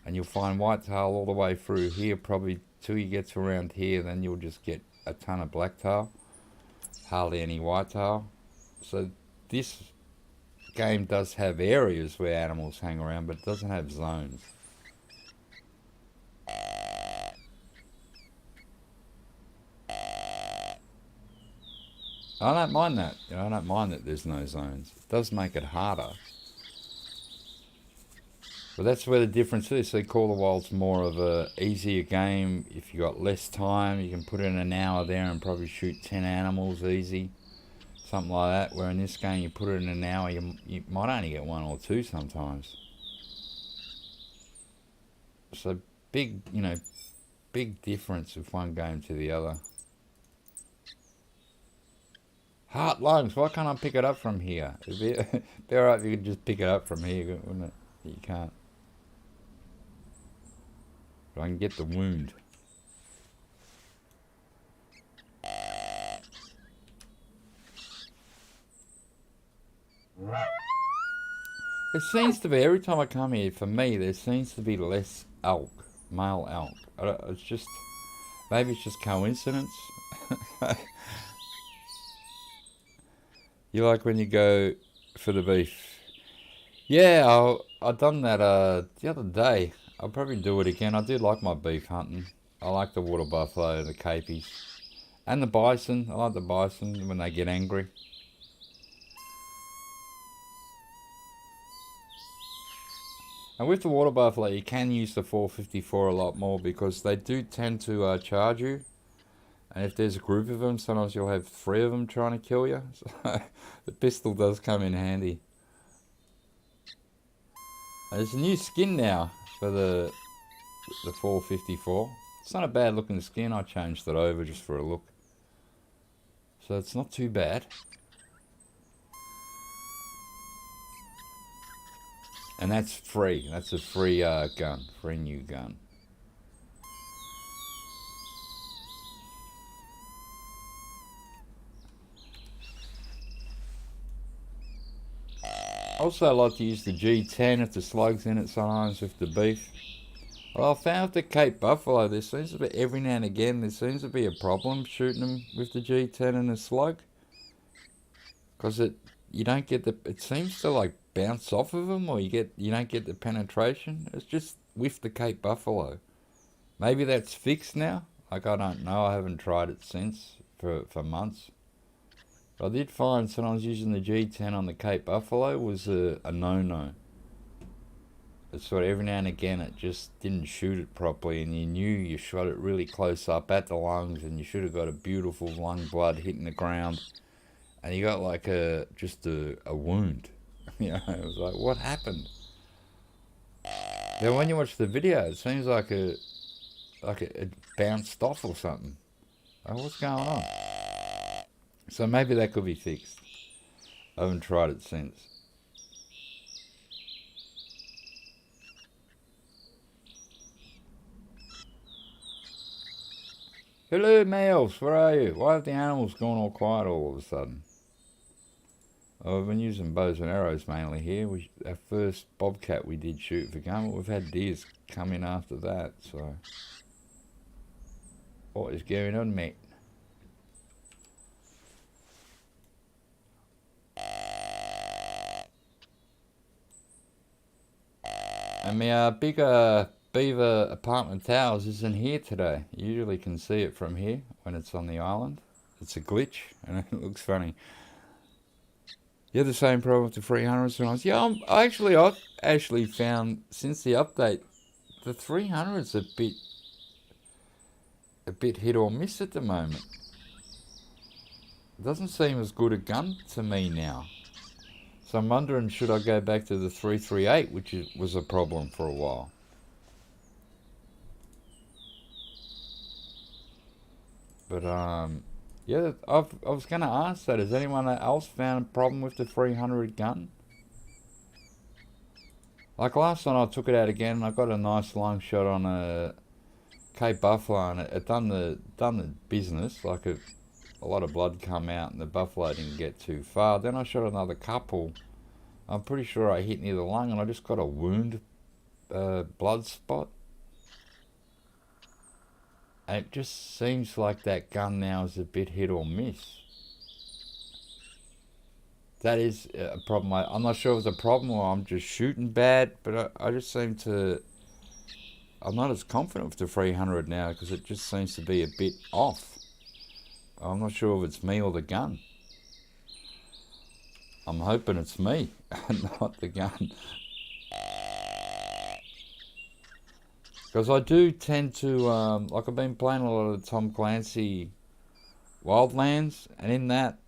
And you'll find whitetail all the way through here, probably till you get to around here, then you'll just get a ton of blacktail. Hardly any whitetail. So this game does have areas where animals hang around, but it doesn't have zones. I don't mind that. I don't mind that there's no zones. It does make it harder. But that's where the difference is. So Call of the Wild's more of a easier game. If you got less time, you can put in an hour there and probably shoot 10 animals easy. Something like that. Where in this game, you put it in an hour, you might only get 1 or 2 sometimes. So big difference with one game to the other. Heart lungs. Why can't I pick it up from here? It'd be alright if you could just pick it up from here, wouldn't it? You can't. But I can get the wound. There seems to be, every time I come here, for me, there seems to be less elk, male elk. It's just, maybe it's just coincidence. You like when you go for the beef? Yeah, I done that the other day. I'll probably do it again. I do like my beef hunting. I like the water buffalo, the capies, and the bison. I like the bison when they get angry. And with the water buffalo, you can use the 454 a lot more because they do tend to charge you. And if there's a group of them, sometimes you'll have 3 of them trying to kill you. So the pistol does come in handy. There's a new skin now for the 454. It's not a bad looking skin. I changed it over just for a look. So it's not too bad. And that's free. That's a free gun. Free new gun. Also, I like to use the G10 if the slug's in it sometimes with the beef. Well, I found with the Cape Buffalo, there seems to be, every now and again, there seems to be a problem shooting them with the G10 and the slug. Because you don't get it seems to like bounce off of them, or you don't get the penetration. It's just with the Cape Buffalo. Maybe that's fixed now. Like, I don't know, I haven't tried it since, for months. I did find sometimes using the G10 on the Cape Buffalo was a no-no. It's sort of every now and again it just didn't shoot it properly, and you knew you shot it really close up at the lungs, and you should have got a beautiful lung blood hitting the ground, and you got like just a wound. You know, it was like, what happened? Then when you watch the video, it seems like it bounced off or something. Like, what's going on? So maybe that could be fixed. I haven't tried it since. Hello, males. Where are you? Why have the animals gone all quiet all of a sudden? Oh, we've been using bows and arrows mainly here. Our first bobcat we did shoot for game, but we've had deers come in after that, so... What is going on, mate? And my big beaver apartment towers isn't here today. You usually can see it from here when it's on the island. It's a glitch and it looks funny. You had the same problem with the 300s when I was... Yeah, I've actually found since the update, the 300's a bit hit or miss at the moment. It doesn't seem as good a gun to me now. So I'm wondering, should I go back to the 338, which was a problem for a while? But, yeah, I was going to ask that. Has anyone else found a problem with the 300 gun? Like last time I took it out again, I got a nice long shot on a Cape Buffalo, and it done the business. Like a lot of blood come out and the buffalo didn't get too far. Then I shot another couple. I'm pretty sure I hit near the lung and I just got a wound blood spot. And it just seems like that gun now is a bit hit or miss. That is a problem. I'm not sure if it's a problem or I'm just shooting bad, but I just seem to... I'm not as confident with the 300 now because it just seems to be a bit off. I'm not sure if it's me or the gun. I'm hoping it's me and not the gun. Because I do tend to, like I've been playing a lot of the Tom Clancy Wildlands, and in that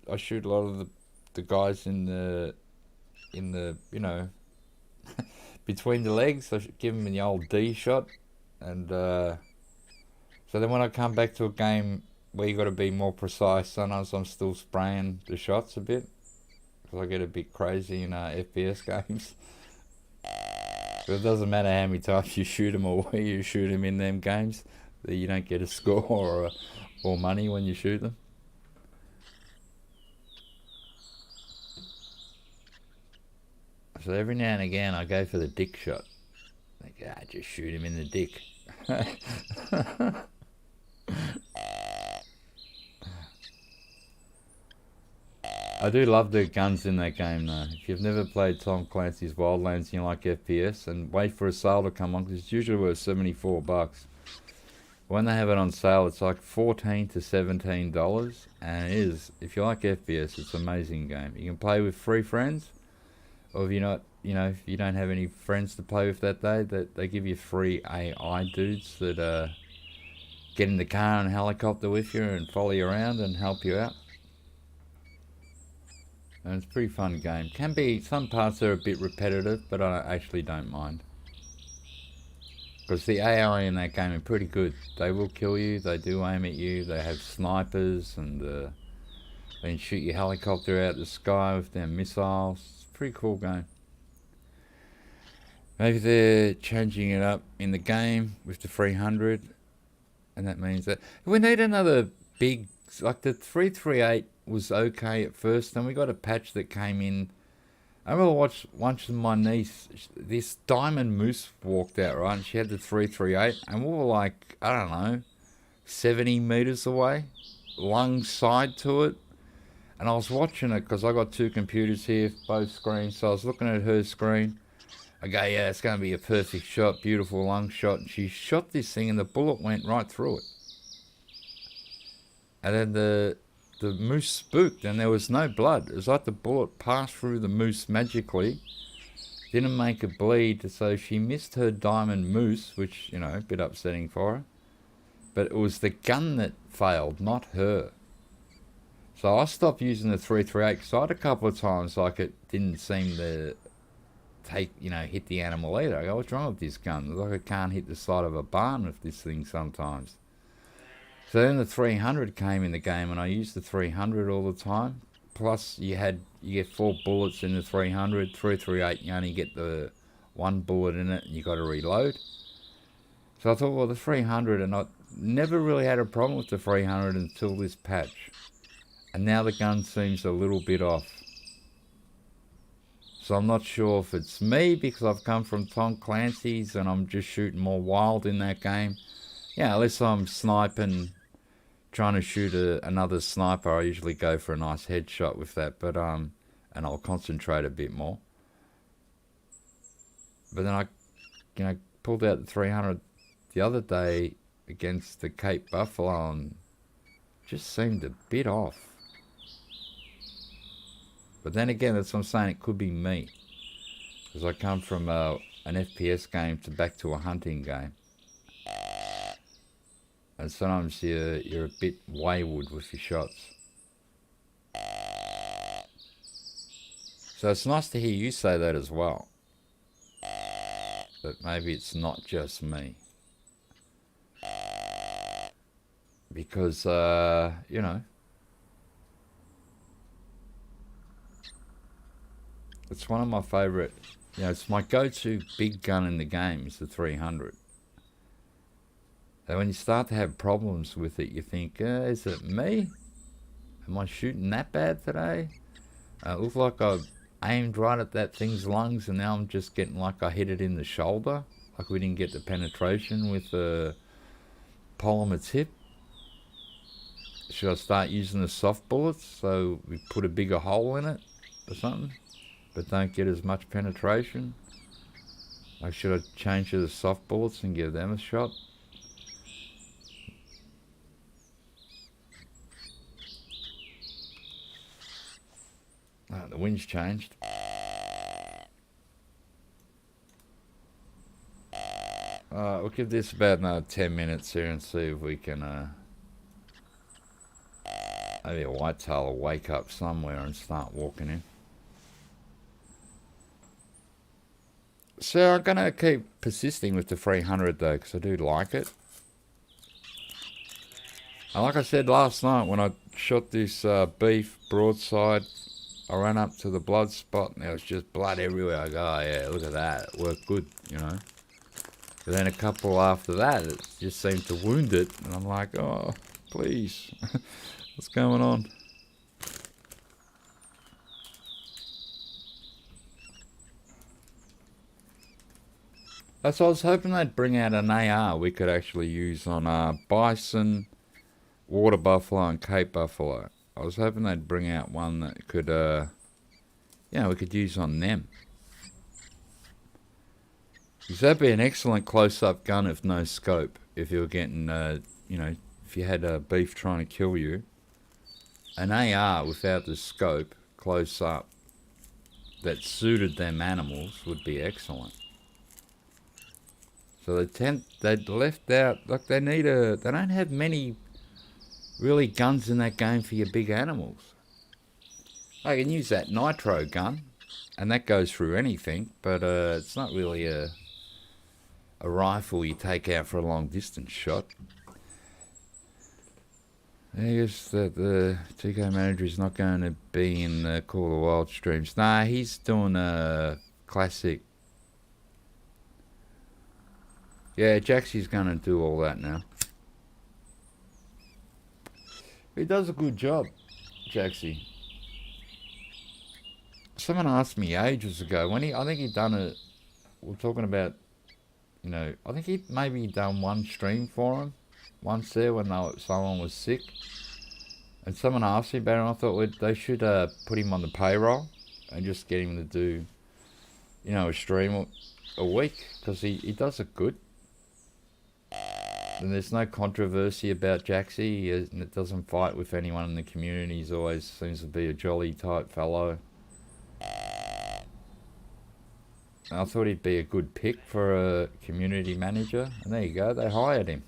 I shoot a lot of the guys in the you know, between the legs. I should give them the old D shot, and so then when I come back to a game where you got to be more precise, sometimes I'm still spraying the shots a bit because I get a bit crazy in FPS games. So it doesn't matter how many times you shoot them or where you shoot them in them games, that you don't get a score or money when you shoot them. So every now and again I go for the dick shot. Like, just shoot him in the dick. I do love the guns in that game though. If you've never played Tom Clancy's Wildlands and you like FPS, and wait for a sale to come on, because it's usually worth $74. When they have it on sale, it's like $14 to $17, and it is, if you like FPS, it's an amazing game. You can play with 3 friends, or if you're not, you know, if you don't have any friends to play with that day, that they give you 3 AI dudes that get in the car and helicopter with you and follow you around and help you out. And it's a pretty fun game. Can be, some parts are a bit repetitive, but I actually don't mind. Because the AI in that game are pretty good. They will kill you, they do aim at you, they have snipers, and They can shoot your helicopter out the sky with their missiles. It's a pretty cool game. Maybe they're changing it up in the game with the 300, and that means that we need another big, like the 338 was okay at first, then we got a patch that came in. I remember watching my niece, this diamond moose walked out, right, and she had the 338, and we were like, I don't know, 70 meters away, lung side to it, and I was watching it because I got two computers here, both screens, so I was looking at her screen. I go, yeah, it's going to be a perfect shot, beautiful lung shot, and she shot this thing and the bullet went right through it. And then the moose spooked and there was no blood. It was like the bullet passed through the moose magically, didn't make it bleed, so she missed her diamond moose, which, you know, a bit upsetting for her. But it was the gun that failed, not her. So I stopped using the 338 because I had a couple of times like it didn't seem to hit the animal either. I go, what's wrong with this gun? It's like I can't hit the side of a barn with this thing sometimes. So then the 300 came in the game and I used the 300 all the time. Plus you get 4 bullets in the 300, 338 you only get the 1 bullet in it and you got to reload. So I thought, well, the 300, and I never really had a problem with the 300 until this patch. And now the gun seems a little bit off. So I'm not sure if it's me because I've come from Tom Clancy's and I'm just shooting more wild in that game. Yeah, unless I'm sniping, trying to shoot another sniper, I usually go for a nice headshot with that, but and I'll concentrate a bit more. But then I pulled out the 300 the other day against the Cape Buffalo and just seemed a bit off. But then again, that's what I'm saying, it could be me. Because I come from an FPS game back to a hunting game. And sometimes you're a bit wayward with your shots. So it's nice to hear you say that as well. But maybe it's not just me. Because, it's one of my favourite, it's my go-to big gun in the game is the 300. And when you start to have problems with it, you think, is it me? Am I shooting that bad today? It looked like I aimed right at that thing's lungs and now I'm just getting like I hit it in the shoulder. Like we didn't get the penetration with the polymer tip. Should I start using the soft bullets so we put a bigger hole in it or something? But don't get as much penetration? Like, should I change to the soft bullets and give them a shot? The wind's changed. We'll give this about another 10 minutes here and see if we can maybe a whitetail will wake up somewhere and start walking in. So I'm going to keep persisting with the 300 though, because I do like it. And like I said last night when I shot this beef broadside, I ran up to the blood spot and there was just blood everywhere. I go, oh yeah, look at that, it worked good, But then a couple after that, it just seemed to wound it. And I'm like, oh, please, what's going on? So I was hoping they'd bring out an AR we could actually use on bison, water buffalo and Cape buffalo. I was hoping they'd bring out one that could, we could use on them. Because that'd be an excellent close-up gun with no scope. If you were getting, if you had a beef trying to kill you. An AR without the scope, close up, that suited them animals would be excellent. So they left out, like they don't have many really guns in that game for your big animals. I can use that nitro gun, and that goes through anything, but it's not really a rifle you take out for a long distance shot. I guess that the TK manager is not going to be in the Call of the Wild streams. Nah, he's doing a classic. Yeah, Jaxie's going to do all that now. He does a good job, Jaxie. Someone asked me ages ago when I think he'd done it. We're talking about, I think he'd maybe done one stream for him once there when someone was sick. And someone asked me about it, and I thought they should put him on the payroll and just get him to do, a stream a week, because he does it good. And there's no controversy about Jaxie. He doesn't fight with anyone in the community. He's always seems to be a jolly type fellow. And I thought he'd be a good pick for a community manager. And there you go, they hired him.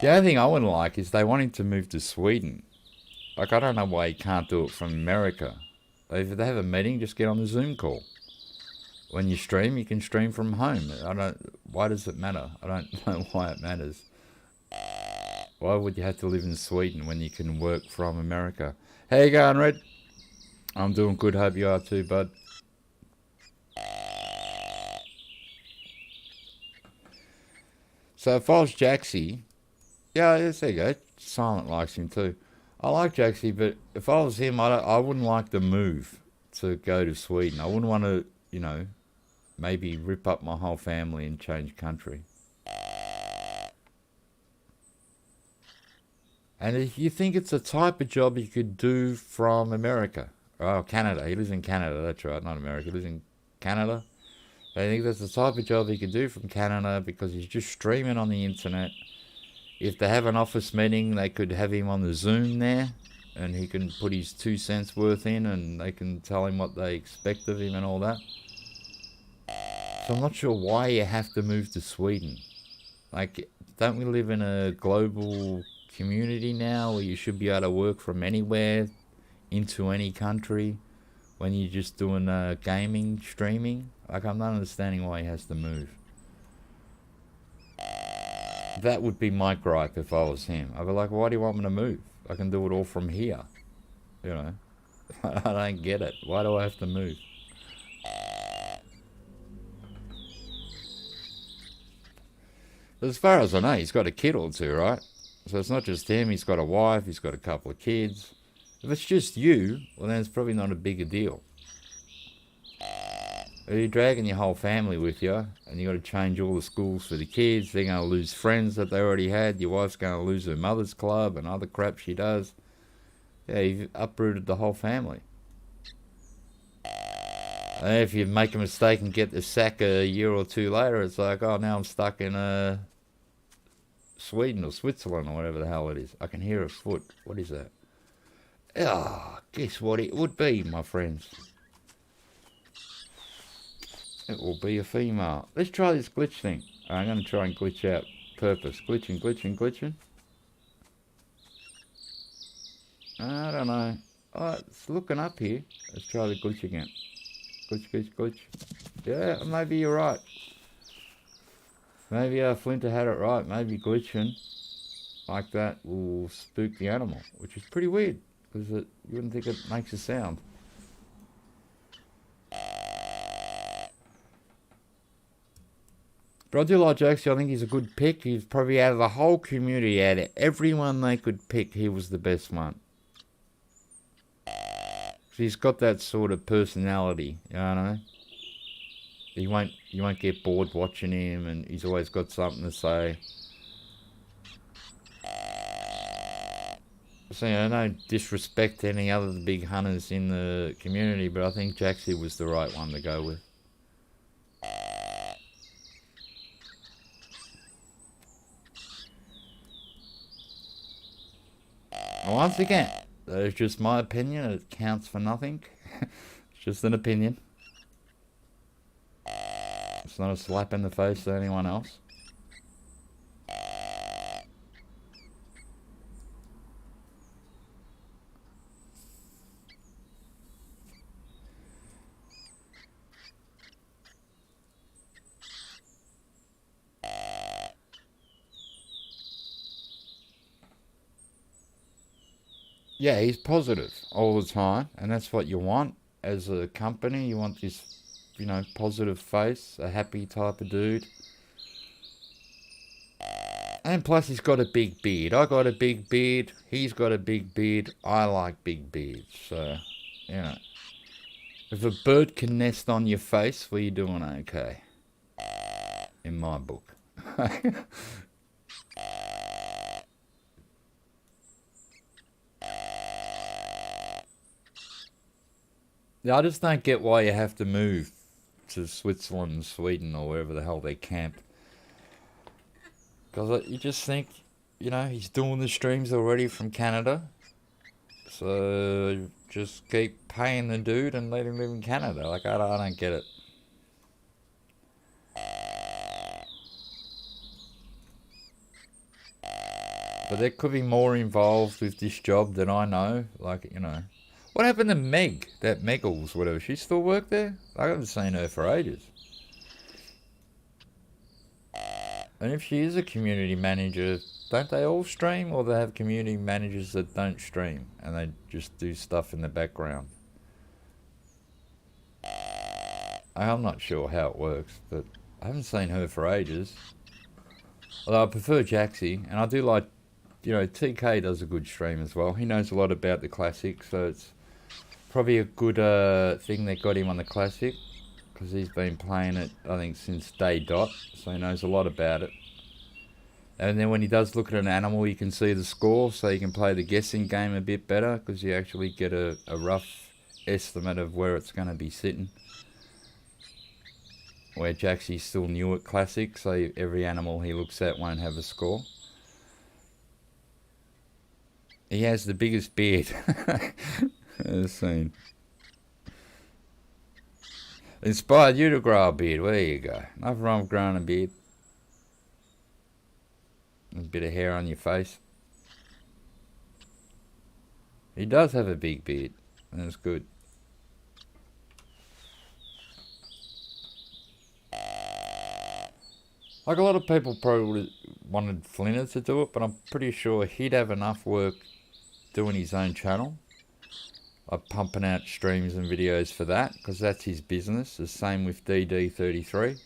The only thing I wouldn't like is they want him to move to Sweden. Like, I don't know why he can't do it from America. If they have a meeting, just get on the Zoom call. When you stream, you can stream from home. Why does it matter? I don't know why it matters. Why would you have to live in Sweden when you can work from America? How you going, Red? I'm doing good, hope you are too, bud. So if I was Jaxie, yeah, there you go. Silent likes him too. I like Jaxie, but if I was him, I wouldn't like the move to go to Sweden. I wouldn't want to, maybe rip up my whole family and change country. And if you think it's a type of job you could do from America, Canada. He lives in Canada, that's right, not America. He lives in Canada. I think that's the type of job he could do from Canada because he's just streaming on the internet. If they have an office meeting, they could have him on the Zoom there, and he can put his 2 cents worth in, and they can tell him what they expect of him and all that. So I'm not sure why you have to move to Sweden. Like, don't we live in a global community now where you should be able to work from anywhere into any country when you're just doing gaming, streaming? Like, I'm not understanding why he has to move. That would be my gripe if I was him. I'd be like, why do you want me to move? I can do it all from here. I don't get it. Why do I have to move? As far as I know, he's got a kid or two, right? So it's not just him. He's got a wife. He's got a couple of kids. If it's just you, well, then it's probably not a big a deal. If you're dragging your whole family with you, and you got to change all the schools for the kids, they're going to lose friends that they already had. Your wife's going to lose her mother's club and other crap she does. Yeah, you've uprooted the whole family. And if you make a mistake and get the sack a year or two later, it's like, oh, now I'm stuck in Sweden or Switzerland or whatever the hell it is. I can hear a foot. What is that? Ah, guess what it would be, my friends. It will be a female. Let's try this glitch thing. I'm going to try and glitch out. Purpose. Glitching, glitching, glitching. I don't know. Oh, it's looking up here. Let's try the glitch again. Glitch, glitch, glitch. Yeah, maybe you're right. Maybe Flinter had it right. Maybe glitching like that will spook the animal, which is pretty weird because you wouldn't think it makes a sound. But I do like Jaxie. I think he's a good pick. He's probably out of the whole community, out of everyone they could pick, he was the best one. He's got that sort of personality, you know. You won't get bored watching him, and he's always got something to say. So, no disrespect to any other big hunters in the community, but I think Jaxie was the right one to go with. And once again, that is just my opinion. It counts for nothing. It's just an opinion. It's not a slap in the face to anyone else. Yeah, he's positive all the time, and that's what you want as a company. You want this, positive face, a happy type of dude. And plus, he's got a big beard. I got a big beard. He's got a big beard. I like big beards. So, you know, if a bird can nest on your face, well, you're doing okay. In my book. Yeah, I just don't get why you have to move to Switzerland, Sweden, or wherever the hell they camp. Because you just think, he's doing the streams already from Canada. So just keep paying the dude and let him live in Canada. Like, I don't get it. But there could be more involved with this job than I know. Like, What happened to Meg? That Meggles, whatever. She still work there? I haven't seen her for ages. And if she is a community manager, don't they all stream? Or they have community managers that don't stream and they just do stuff in the background? I'm not sure how it works, but I haven't seen her for ages. Although I prefer Jaxie, and I do like, TK does a good stream as well. He knows a lot about the Classic, so it's probably a good thing that got him on the Classic, because he's been playing it, I think, since day dot, so he knows a lot about it. And then when he does look at an animal, you can see the score, so you can play the guessing game a bit better, because you actually get a rough estimate of where it's going to be sitting. Where Jaxie's still new at Classic, so every animal he looks at won't have a score. He has the biggest beard I've seen. Inspired you to grow a beard. Well, there you go. Nothing wrong with growing a beard. A bit of hair on your face. He does have a big beard. That's good. Like, a lot of people probably wanted Flinner to do it, but I'm pretty sure he'd have enough work doing his own channel. Like pumping out streams and videos for that, because that's his business. The same with DD33.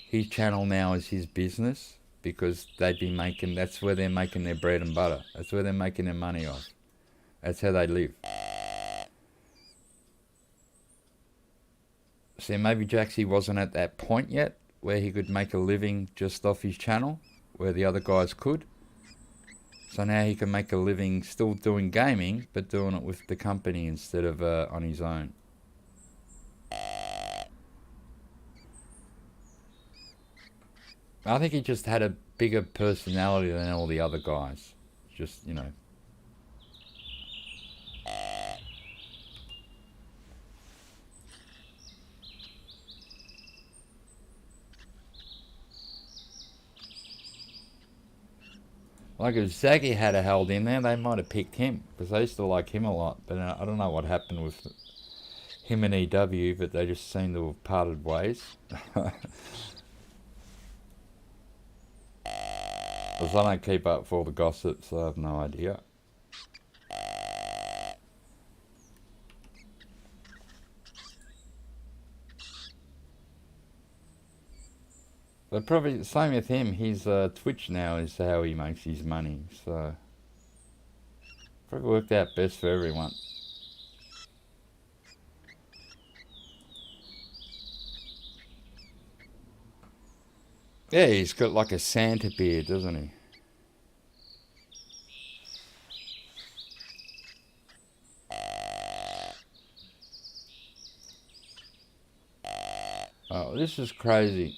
His channel now is his business, because that's where they're making their bread and butter. That's where they're making their money off. That's how they live. See, maybe Jaxie wasn't at that point yet, where he could make a living just off his channel, where the other guys could. So now he can make a living still doing gaming, but doing it with the company instead of on his own. I think he just had a bigger personality than all the other guys. Just, Like, if Zaggy had a held in there, they might have picked him, because they used to like him a lot. But I don't know what happened with him and EW, but they just seem to have parted ways. Because I don't keep up with all the gossip, so I have no idea. But probably the same with him. His Twitch now is how he makes his money. So probably worked out best for everyone. Yeah, he's got like a Santa beard, doesn't he? Oh, this is crazy.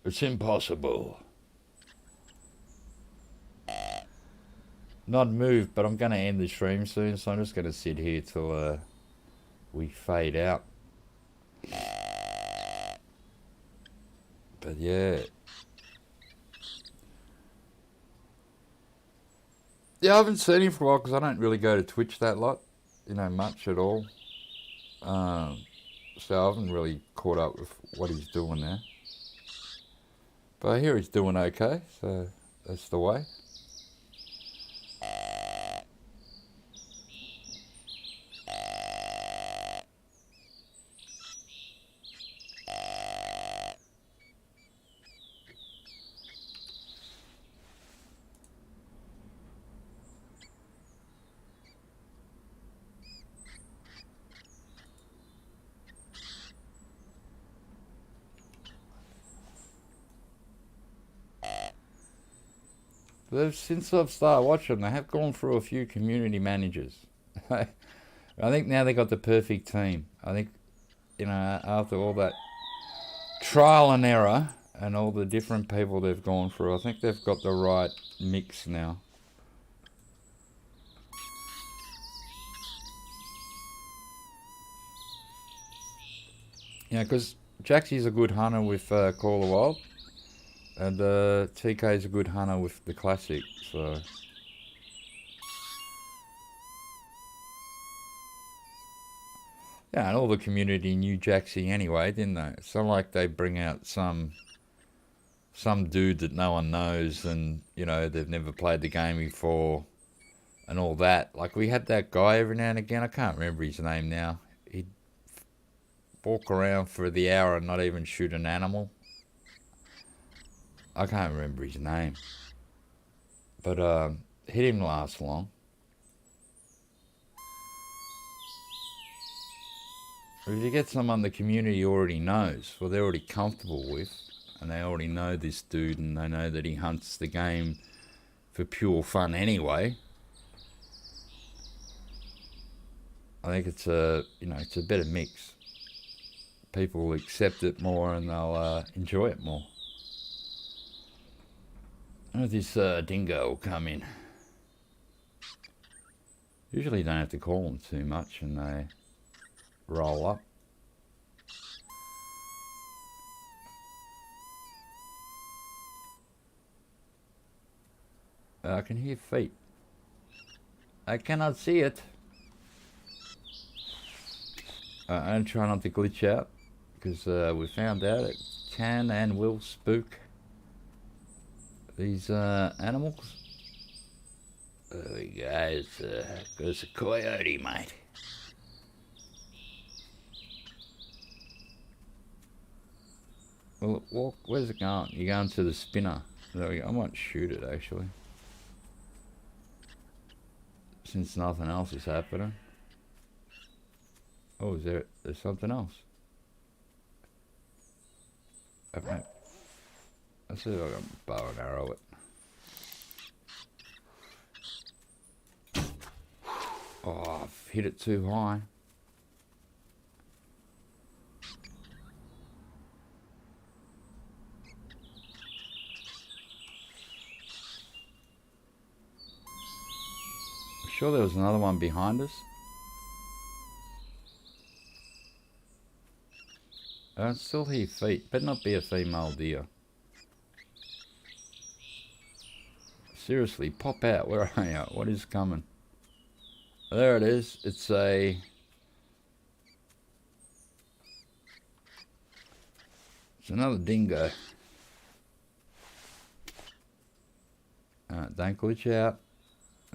It's impossible. Not move, but I'm going to end the stream soon, so I'm just going to sit here till we fade out. But yeah. Yeah, I haven't seen him for a while because I don't really go to Twitch that lot, much at all. So I haven't really caught up with what he's doing there. But I hear he's doing okay, so that's the way. Since I've started watching, they have gone through a few community managers. I think now they got the perfect team. I think, after all that trial and error and all the different people they've gone through, I think they've got the right mix now. Yeah, because Jaxie's a good hunter with Call of the Wild, and TK's a good hunter with the Classic, so... Yeah, and all the community knew Jaxie anyway, didn't they? It's not like they bring out some dude that no one knows and, they've never played the game before and all that. Like, we had that guy every now and again, I can't remember his name now. He'd walk around for the hour and not even shoot an animal. I can't remember his name. But he didn't last long. If you get someone the community already knows, well, they're already comfortable with, and they already know this dude, and they know that he hunts the game for pure fun anyway, I think it's a better mix. People will accept it more, and they'll enjoy it more. Oh, this dingo will come in. Usually you don't have to call them too much, and they roll up. I can hear feet. I cannot see it. I try not to glitch out, because we found out it can and will spook these animals. Guys, there's a coyote, mate. Well, walk. Where's it going? You're going to the spinner. There we go. I might shoot it, actually, since nothing else is happening. Oh, there's something else? Okay. Let's see if I can bow and arrow it. Oh, I've hit it too high. I'm sure there was another one behind us. I can still hear feet. Better not be a female deer. Seriously, pop out. Where are you? What is coming? There it is. It's another dingo. Don't glitch out.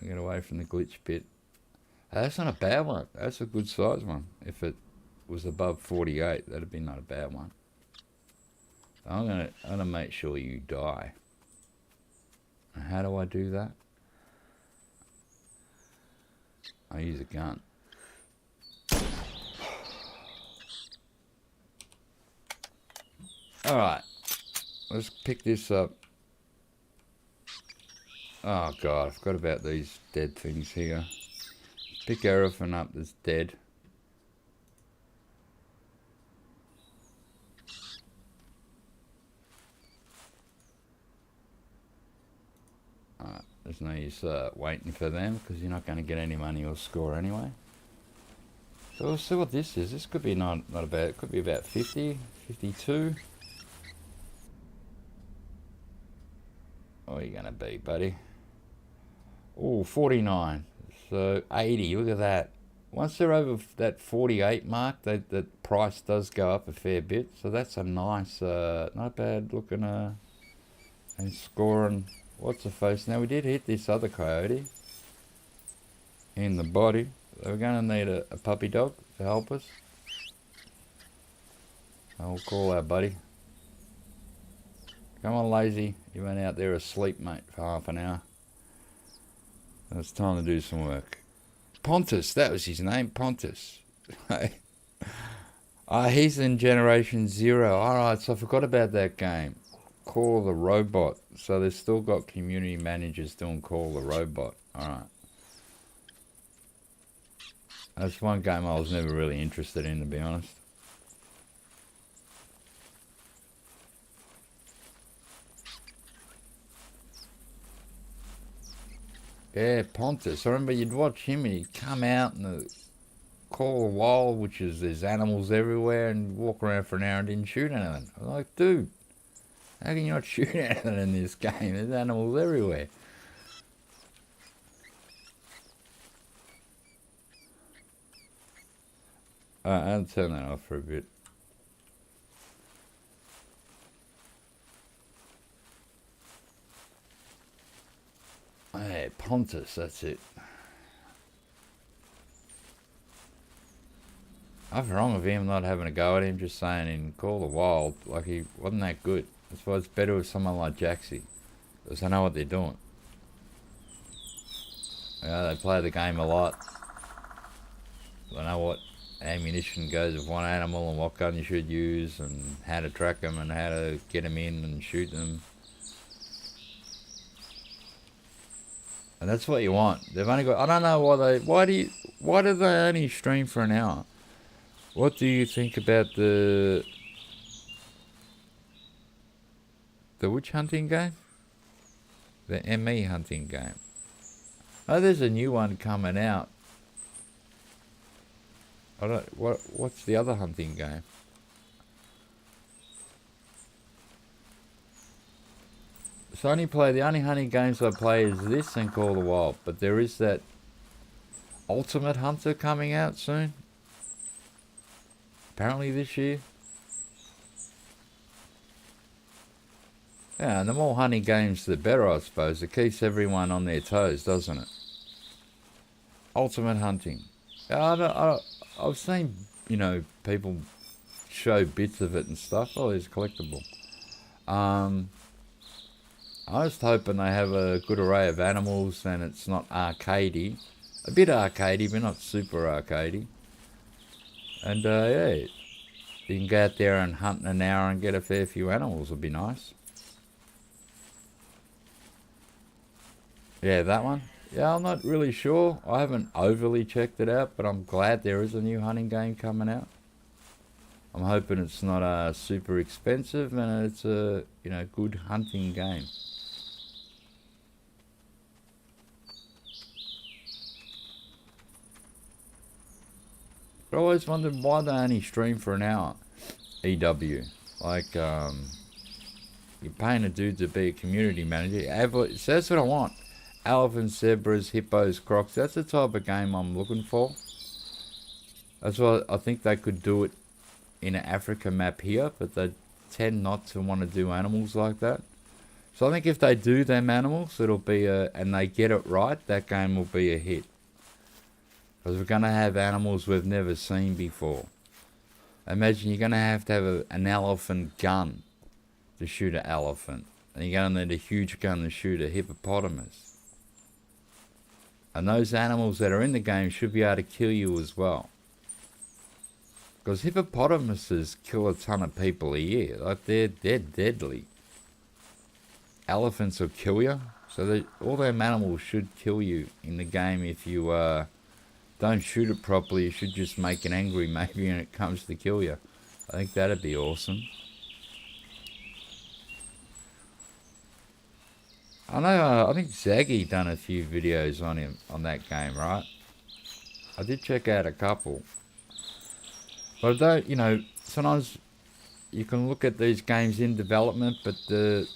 Get away from the glitch pit. That's not a bad one. That's a good size one. If it was above 48, that'd be not a bad one. I'm gonna make sure you die. How do I do that? I use a gun. Alright, let's pick this up. Oh god, I forgot about these dead things here. Pick everything up that's dead. There's no use waiting for them, because you're not going to get any money or score anyway. So we'll see what this is. This could be not a bad. It could be about 50, 52. What are you going to be, buddy? Oh, 49. So 80. Look at that. Once they're over that 48 mark, that price does go up a fair bit. So that's a nice, not bad looking and scoring. What's the face? Now we did hit this other coyote in the body. We're going to need a puppy dog to help us. I'll call our buddy. Come on, lazy. You went out there asleep, mate, for half an hour. It's time to do some work. Pontus, that was his name, Pontus. He's in Generation 0. Alright, so I forgot about that game. Call the Robot. So they've still got community managers doing Call the Robot. Alright. That's one game I was never really interested in, to be honest. Yeah, Pontus. I remember you'd watch him and he'd come out and call a wild, which is there's animals everywhere, and walk around for an hour and didn't shoot anything. I'm like, dude, how can you not shoot anything in this game? There's animals everywhere. Alright, I'll turn that off for a bit. Hey, Pontus, that's it. Nothing wrong with him not having a go at him, just saying in Call the Wild, like he wasn't that good. That's why it's better with someone like Jaxie, because they know what they're doing. They play the game a lot. They know what ammunition goes with one animal and what gun you should use and how to track them and how to get them in and shoot them. And that's what you want. They've only got, I don't know why do they only stream for an hour? What do you think about the witch hunting game? The ME hunting game. Oh, there's a new one coming out. What's the other hunting game? So the only hunting games I play is this and Call the Wild, but there is that Ultimate Hunter coming out soon. Apparently this year. Yeah, and the more hunting games, the better, I suppose. It keeps everyone on their toes, doesn't it? Ultimate hunting. I've seen, people show bits of it and stuff. Oh, there's collectible. I'm just hoping they have a good array of animals and it's not arcadey. A bit arcadey, but not super arcadey. And, yeah, you can go out there and hunt in an hour and get a fair few animals. Would be nice. Yeah, that one. Yeah, I'm not really sure. I haven't overly checked it out, but I'm glad there is a new hunting game coming out. I'm hoping it's not super expensive and it's a good hunting game. But I always wondered why they only stream for an hour. EW, like you're paying a dude to be a community manager. So that's what I want. Elephants, zebras, hippos, crocs. That's the type of game I'm looking for. That's why I think they could do it in an Africa map here, but they tend not to want to do animals like that. So I think if they do them animals, it'll be and they get it right, that game will be a hit. Because we're going to have animals we've never seen before. Imagine you're going to have an elephant gun to shoot an elephant. And you're going to need a huge gun to shoot a hippopotamus. And those animals that are in the game should be able to kill you as well. Because hippopotamuses kill a ton of people a year. Like, they're deadly. Elephants will kill you. So all them animals should kill you in the game if you don't shoot it properly. You should just make it angry maybe when it comes to kill you. I think that'd be awesome. I know, I think Zaggy done a few videos on that game, right? I did check out a couple. But I don't, sometimes you can look at these games in development, but the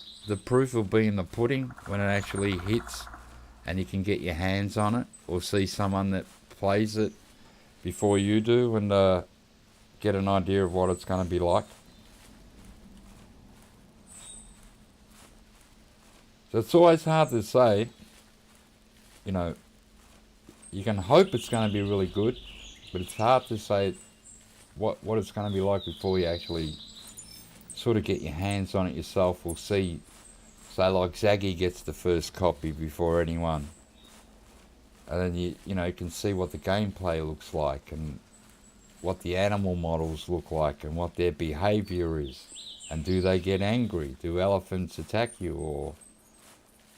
proof will be in the pudding when it actually hits and you can get your hands on it or see someone that plays it before you do and get an idea of what it's going to be like. So it's always hard to say, you can hope it's going to be really good, but it's hard to say what it's going to be like before you actually sort of get your hands on it yourself or see. So like Zaggy gets the first copy before anyone. And then you can see what the gameplay looks like and what the animal models look like and what their behavior is. And do they get angry? Do elephants attack you, or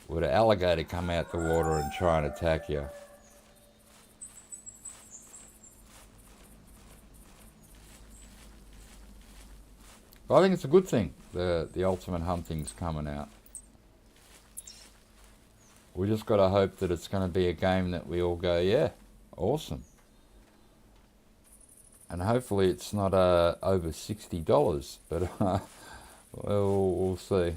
would an alligator come out the water and try and attack you? But I think it's a good thing, the ultimate hunting's coming out. We just got to hope that it's going to be a game that we all go, yeah, awesome. And hopefully it's not over $60, but we'll see.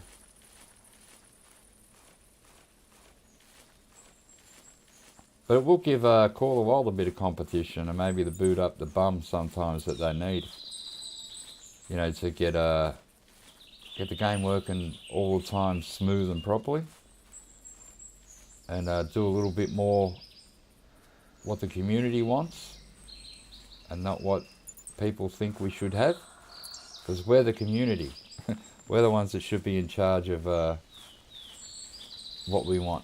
But it will give Call of the Wild a bit of competition, and maybe to boot up the bum sometimes that they need. You know, to get the game working all the time smooth and properly. And do a little bit more what the community wants and not what people think we should have. Because we're the community. We're the ones that should be in charge of what we want.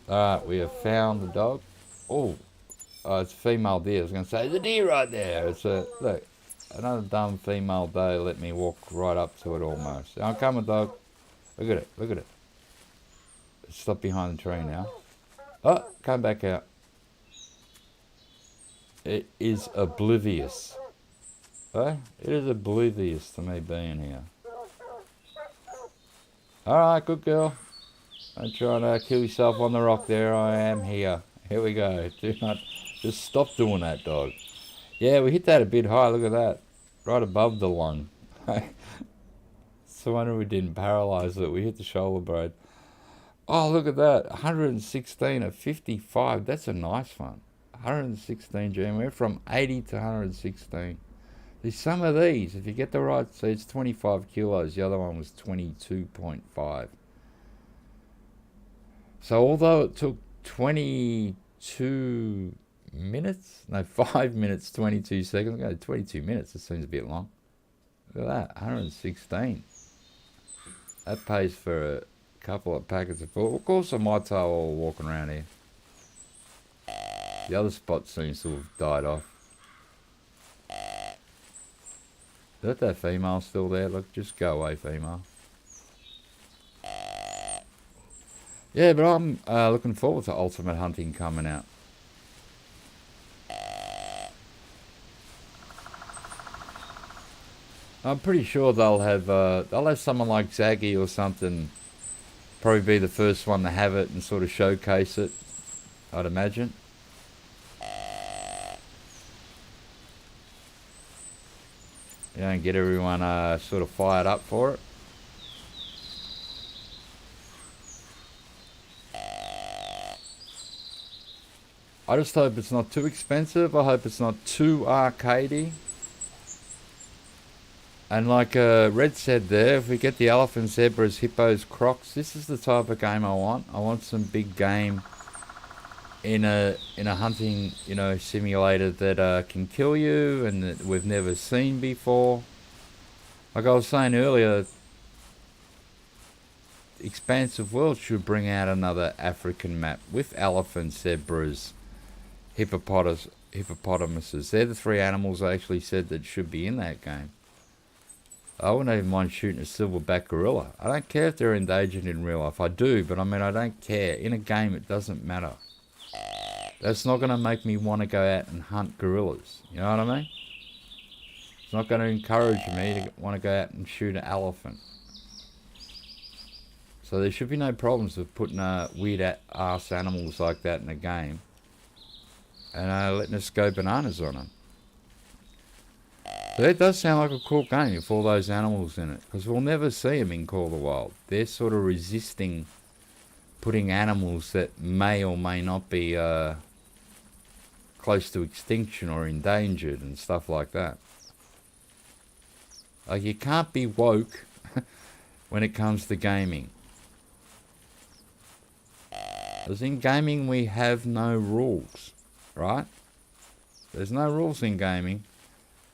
Alright, we have found the dog. Oh, it's a female deer. I was going to say, there's a deer right there. It's look, another dumb female doe let me walk right up to it almost. I'm coming, dog. Look at it, look at it. Stop behind the tree now. Oh, come back out. It is oblivious. Oh, it is oblivious to me being here. Alright, good girl. Don't try to kill yourself on the rock there. I am here. Here we go. Do not... Just stop doing that, dog. Yeah, we hit that a bit high. Look at that. Right above the lung. It's a wonder we didn't paralyze it. We hit the shoulder blade. Oh, look at that. 116 at 55. That's a nice one. 116 G. We're from 80 to 116. There's some of these. If you get the right... So it's 25 kilos. The other one was 22.5. So although it took 22 minutes, no, 5 minutes, 22 seconds, go 22 minutes, it seems a bit long. Look at that, 116. That pays for a couple of packets of food. Of course, a whitetail all walking around here. The other spot seems to have died off. Is that female still there? Look, just go away, female. Yeah, but I'm looking forward to Ultimate Hunting coming out. I'm pretty sure they'll have someone like Zaggy or something probably be the first one to have it and sort of showcase it, I'd imagine. You know, and get everyone sort of fired up for it. I just hope it's not too expensive. I hope it's not too arcadey. And like Red said there, if we get the elephants, zebras, hippos, crocs, this is the type of game I want. I want some big game in a hunting, you know, simulator that can kill you and that we've never seen before. Like I was saying earlier, Expansive World should bring out another African map with elephants, zebras, hippopotamuses. They're the three animals I actually said that should be in that game. I wouldn't even mind shooting a silverback gorilla. I don't care if they're endangered in real life. I do, but I mean, I don't care. In a game, it doesn't matter. That's not going to make me want to go out and hunt gorillas. You know what I mean? It's not going to encourage me to want to go out and shoot an elephant. So there should be no problems with putting weird ass animals like that in a game. And letting us go bananas on them. But it does sound like a cool game with all those animals in it. Because we'll never see them in Call of the Wild. They're sort of resisting putting animals that may or may not be close to extinction or endangered and stuff like that. Like, you can't be woke when it comes to gaming. Because in gaming we have no rules, right? There's no rules in gaming.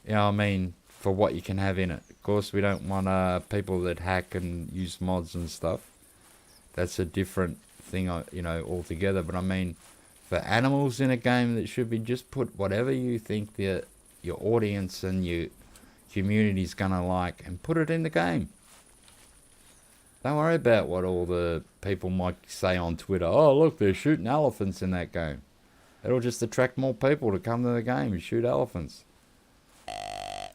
You know what I mean, for what you can have in it. Of course, we don't want people that hack and use mods and stuff. That's a different thing, you know, altogether. But I mean, For animals in a game, that should be just put whatever you think your audience and your community's gonna like, and put it in the game. Don't worry about what all the people might say on Twitter. Oh, look, they're shooting elephants in that game. It'll just attract more people to come to the game and shoot elephants.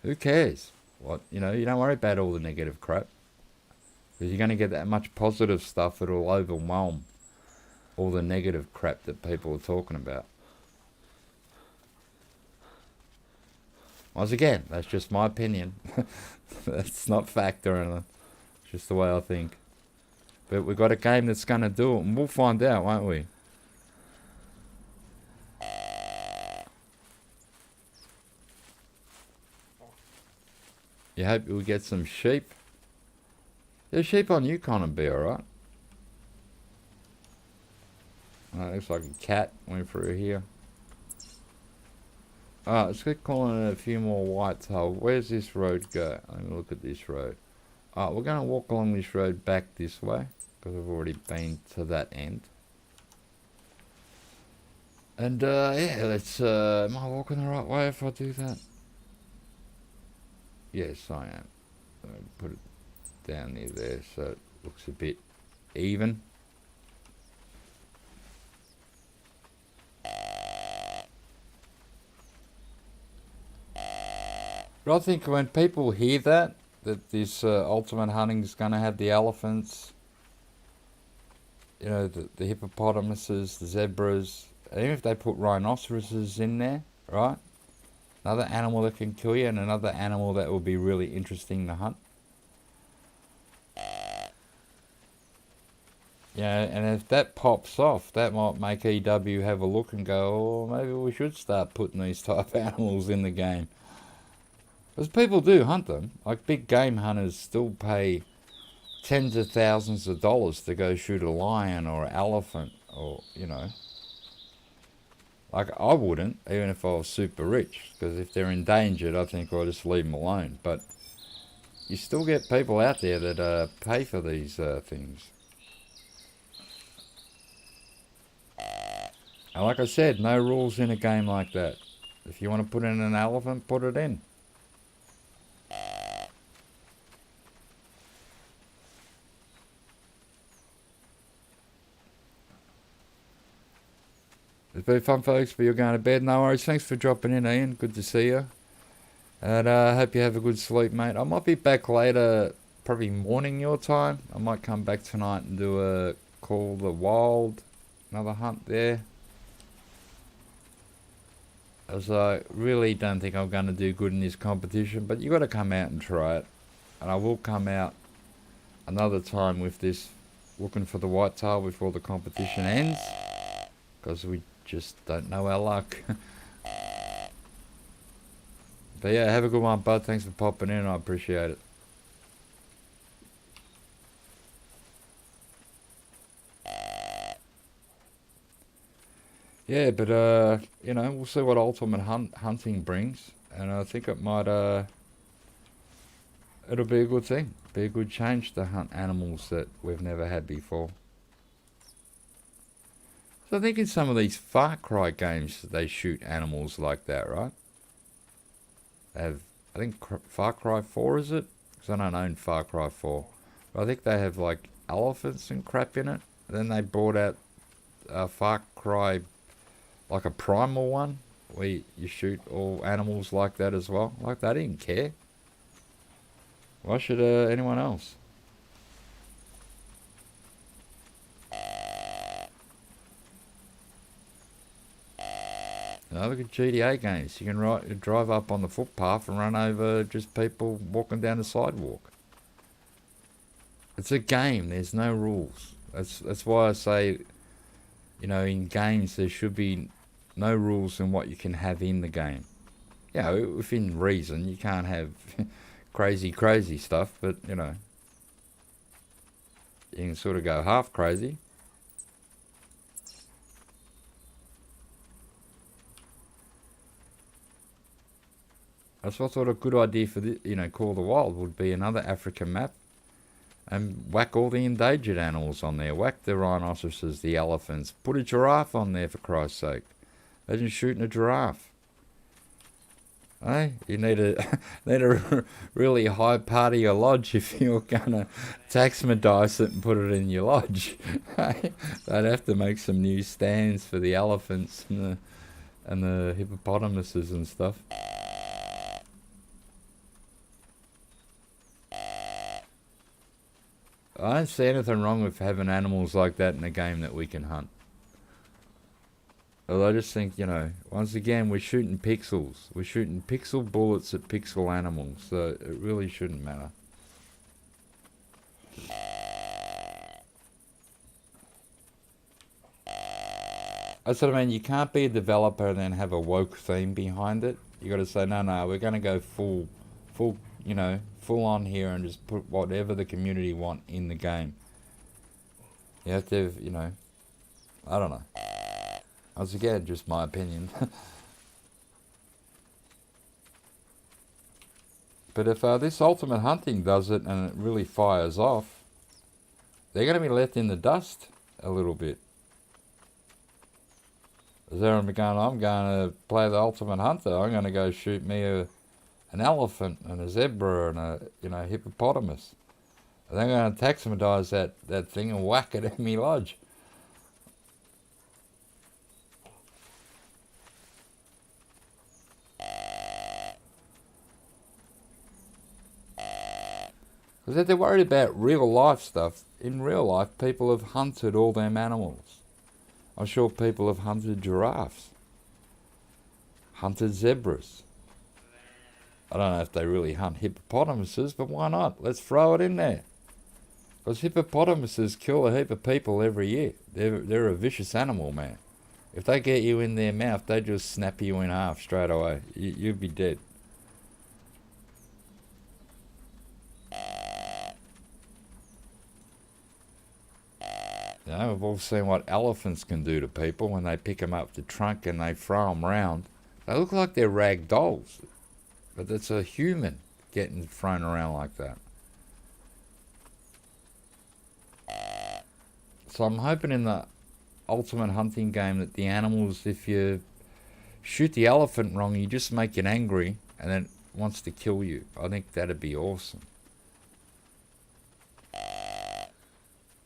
Who cares? What, you don't worry about all the negative crap. Because you're going to get that much positive stuff, it'll overwhelm all the negative crap that people are talking about. Once again, that's just my opinion. That's not fact or anything. It's just the way I think. But we've got a game that's going to do it, and we'll find out, won't we? You hope we'll get some sheep. The sheep on Yukon will be alright. Looks like a cat went through here. Alright, let's get calling a few more whitetail. Where's this road go? Let me look at this road. Alright, we're going to walk along this road back this way, because I've already been to that end. And yeah, let's am I walking the right way if I do that? Yes, I am. I'll put it down near there so it looks a bit even. But I think when people hear that this ultimate hunting is going to have the elephants, the hippopotamuses, the zebras, and even if they put rhinoceroses in there, right? Another animal that can kill you, and another animal that will be really interesting to hunt. And if that pops off, that might make EW have a look and go, oh, maybe we should start putting these type of animals in the game. Because people do hunt them. Like big game hunters still pay tens of thousands of dollars to go shoot a lion or an elephant, or, Like, I wouldn't, even if I was super rich, because if they're endangered, I think I'll just leave them alone. But you still get people out there that pay for these things. And like I said, no rules in a game like that. If you want to put in an elephant, put it in. It's been fun, folks, but you're going to bed. No worries. Thanks for dropping in, Ian. Good to see you. And I hope you have a good sleep, mate. I might be back later, probably morning your time. I might come back tonight and do a Call the Wild, another hunt there. As I really don't think I'm going to do good in this competition, but you got to come out and try it. And I will come out another time with this, looking for the whitetail before the competition ends, because we just don't know our luck. But yeah, have a good one, bud. Thanks for popping in. I appreciate it. Yeah, but we'll see what ultimate hunting brings, and I think it might it'll be a good thing, be a good change to hunt animals that we've never had before. So I think in some of these Far Cry games they shoot animals like that, right? They have, I think Far Cry 4 is it? Because I don't own Far Cry 4, but I think they have like elephants and crap in it. And then they brought out Far Cry, like a primal one, where you shoot all animals like that as well. Like, they didn't care. Why should anyone else? Now look at GTA games. You can drive up on the footpath and run over just people walking down the sidewalk. It's a game. There's no rules. That's why I say, in games there should be no rules in what you can have in the game. Within reason. You can't have crazy stuff, but, you can sort of go half crazy. That's what I thought a good idea for this, Call the Wild would be another African map. and whack all the endangered animals on there. Whack the rhinoceroses, the elephants. Put a giraffe on there, for Christ's sake. Imagine shooting a giraffe. Hey, you need a really high part of your lodge if you're gonna taxidermize it and put it in your lodge. Hey, they'd have to make some new stands for the elephants and the hippopotamuses and stuff. I don't see anything wrong with having animals like that in a game that we can hunt. Well, I just think, once again, we're shooting pixels. We're shooting pixel bullets at pixel animals, so it really shouldn't matter. That's what I mean. You can't be a developer and then have a woke theme behind it. You got to say, no, we're going to go full on here and just put whatever the community want in the game. You have to have, I don't know. Once again, just my opinion. But if this ultimate hunting does it and it really fires off, they're going to be left in the dust a little bit. I'm going to play the ultimate hunter. I'm going to go shoot me an elephant and a zebra and a hippopotamus. And they're going to taxidermize that thing and whack it in me lodge. Because they're worried about real life stuff. In real life, people have hunted all them animals. I'm sure people have hunted giraffes, hunted zebras. I don't know if they really hunt hippopotamuses, but why not? Let's throw it in there. Because hippopotamuses kill a heap of people every year. They're a vicious animal, man. If they get you in their mouth, they just snap you in half straight away. You'd be dead. We've all seen what elephants can do to people when they pick them up the trunk and they throw them around. They look like they're rag dolls, but it's a human getting thrown around like that. So I'm hoping in the ultimate hunting game that the animals, if you shoot the elephant wrong, you just make it angry and then it wants to kill you. I think that'd be awesome.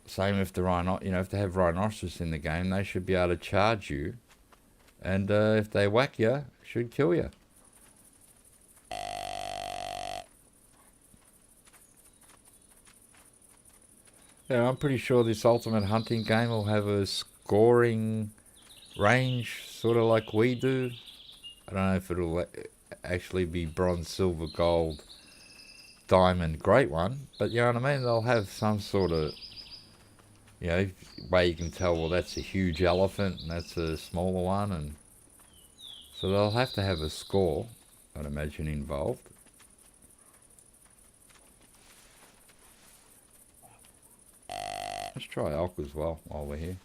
Same if if they have rhinoceros in the game, they should be able to charge you, and if they whack you, should kill you. Yeah, I'm pretty sure this ultimate hunting game will have a scoring range, sort of like we do. I don't know if it'll actually be bronze, silver, gold, diamond, great one, but you know what I mean? They'll have some sort of way you can tell, well, that's a huge elephant and that's a smaller one, and so they'll have to have a score, I'd imagine, involved. Let's try elk as well while we're here.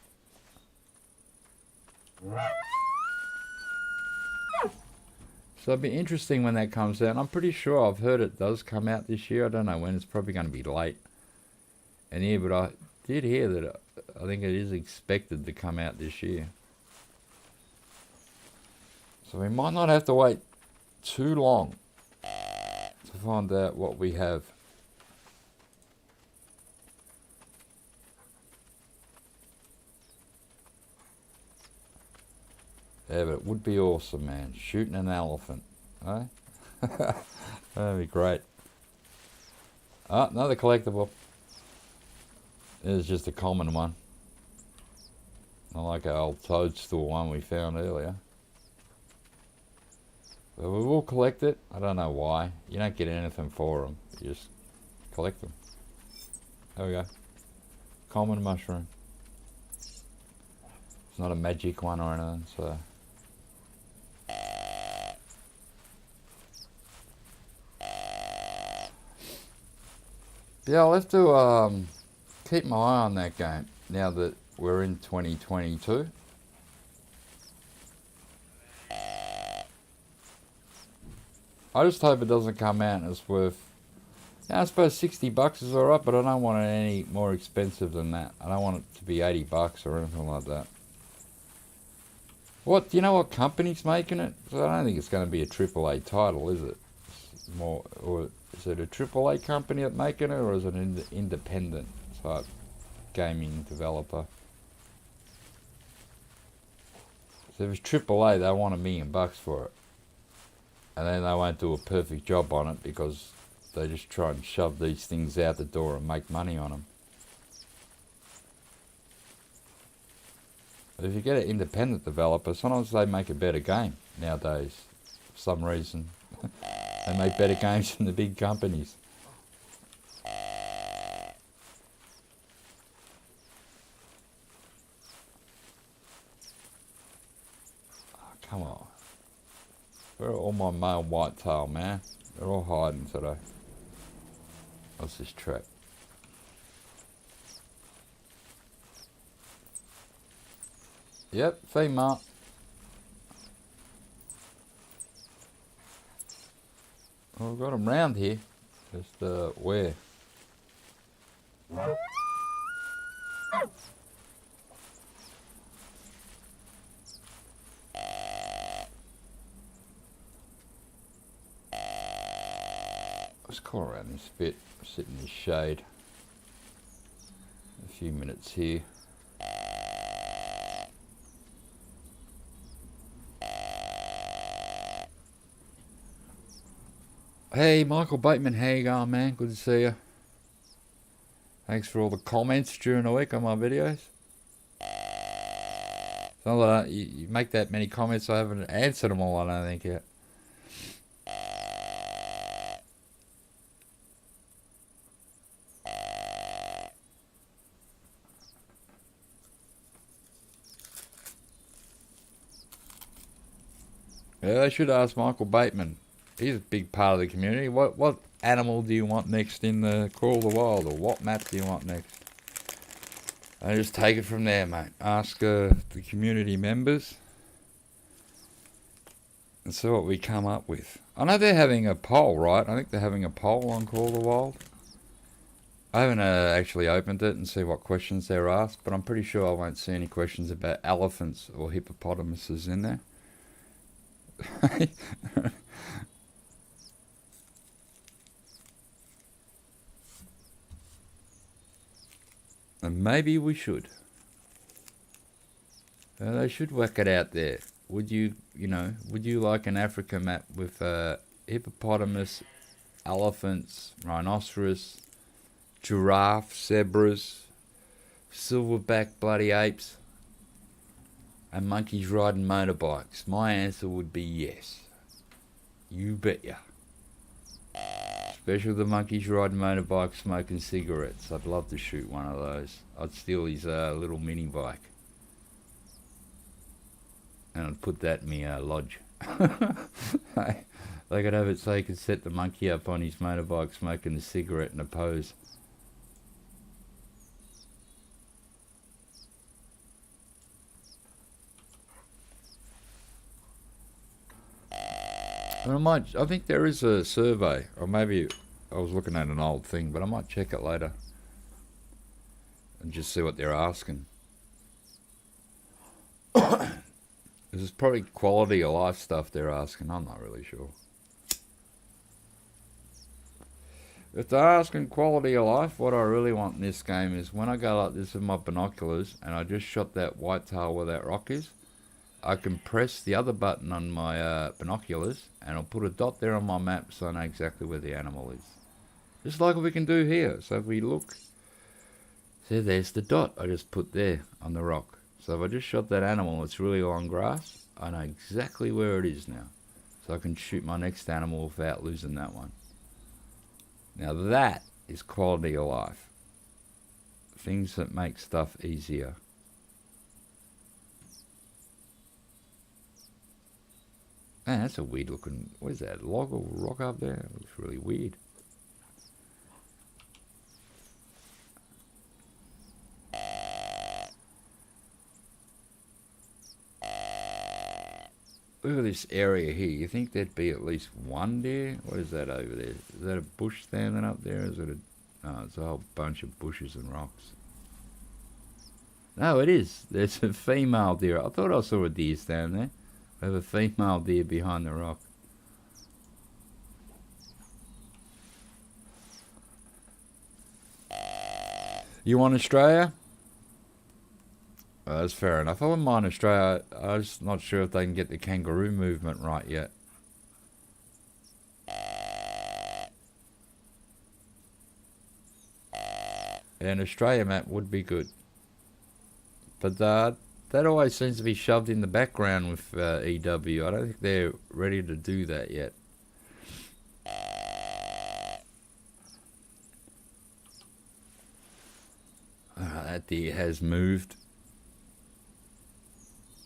So it'll be interesting when that comes out. I'm pretty sure I've heard it does come out this year. I don't know when. It's probably going to be late in here, but I did hear that I think it is expected to come out this year. So we might not have to wait too long to find out what we have. Yeah, but it would be awesome, man. Shooting an elephant, eh? That'd be great. Ah, another collectible. This is just a common one. I like our old toadstool one we found earlier. But we will collect it. I don't know why. You don't get anything for them. You just collect them. There we go. Common mushroom. It's not a magic one or anything, so... Yeah, I'll have to keep my eye on that game now that we're in 2022. I just hope it doesn't come out and it's worth Now, I suppose $60 is alright, but I don't want it any more expensive than that. I don't want it to be $80 or anything like that. What, do you know what company's making it? So I don't think it's going to be a AAA title, is it? It's more, or is it a AAA company that's making it, or is it an independent type gaming developer? So if it's AAA, they want $1 million for it. And then they won't do a perfect job on it because they just try and shove these things out the door and make money on them. But if you get an independent developer, sometimes they make a better game nowadays. For some reason. They make better games than the big companies. Oh, come on. Where are all my male whitetail, man? They're all hiding today. What's this trap? Yep, female. Well, we've got them round here. Just, where? Let's call around this bit. Sit in this shade. A few minutes here. Hey, Michael Bateman, how you going, man? Good to see you. Thanks for all the comments during the week on my videos. Not that you make that many comments, I haven't answered them all, I don't think, yet. Yeah, they should ask Michael Bateman. He's a big part of the community. What animal do you want next in the Call of the Wild, or what map do you want next? I just take it from there, mate. Ask the community members and see what we come up with. I know they're having a poll, right? I think they're having a poll on Call of the Wild. I haven't actually opened it and see what questions they're asked, but I'm pretty sure I won't see any questions about elephants or hippopotamuses in there. And maybe we should. They should work it out there. Would you like an Africa map with hippopotamus, elephants, rhinoceros, giraffe, zebras, silverback bloody apes, and monkeys riding motorbikes? My answer would be yes. You betcha. Especially the monkeys riding motorbikes, smoking cigarettes. I'd love to shoot one of those. I'd steal his little mini bike. And I'd put that in my lodge. They could have it so you could set the monkey up on his motorbike smoking a cigarette in a pose. And I think there is a survey, or maybe I was looking at an old thing, but I might check it later and just see what they're asking. This is probably quality of life stuff they're asking. I'm not really sure. If they're asking quality of life, what I really want in this game is when I go like this with my binoculars and I just shot that whitetail where that rock is, I can press the other button on my binoculars and I'll put a dot there on my map so I know exactly where the animal is. Just like we can do here. So if we look, see, there's the dot I just put there on the rock. So if I just shot that animal, it's really long grass, I know exactly where it is now. So I can shoot my next animal without losing that one. Now that is quality of life. Things that make stuff easier. Man, that's a weird looking, what is that, log or rock up there? It looks really weird. Look at this area here. You think there'd be at least one deer? What is that over there? Is that a bush standing up there? Is it a... Oh, it's a whole bunch of bushes and rocks. No, it is. There's a female deer. I thought I saw a deer standing there. I have a female deer behind the rock. You want Australia? That's fair enough. I wouldn't mind Australia. I'm just not sure if they can get the kangaroo movement right yet. An Australia map would be good. But that always seems to be shoved in the background with EW. I don't think they're ready to do that yet. That deer has moved.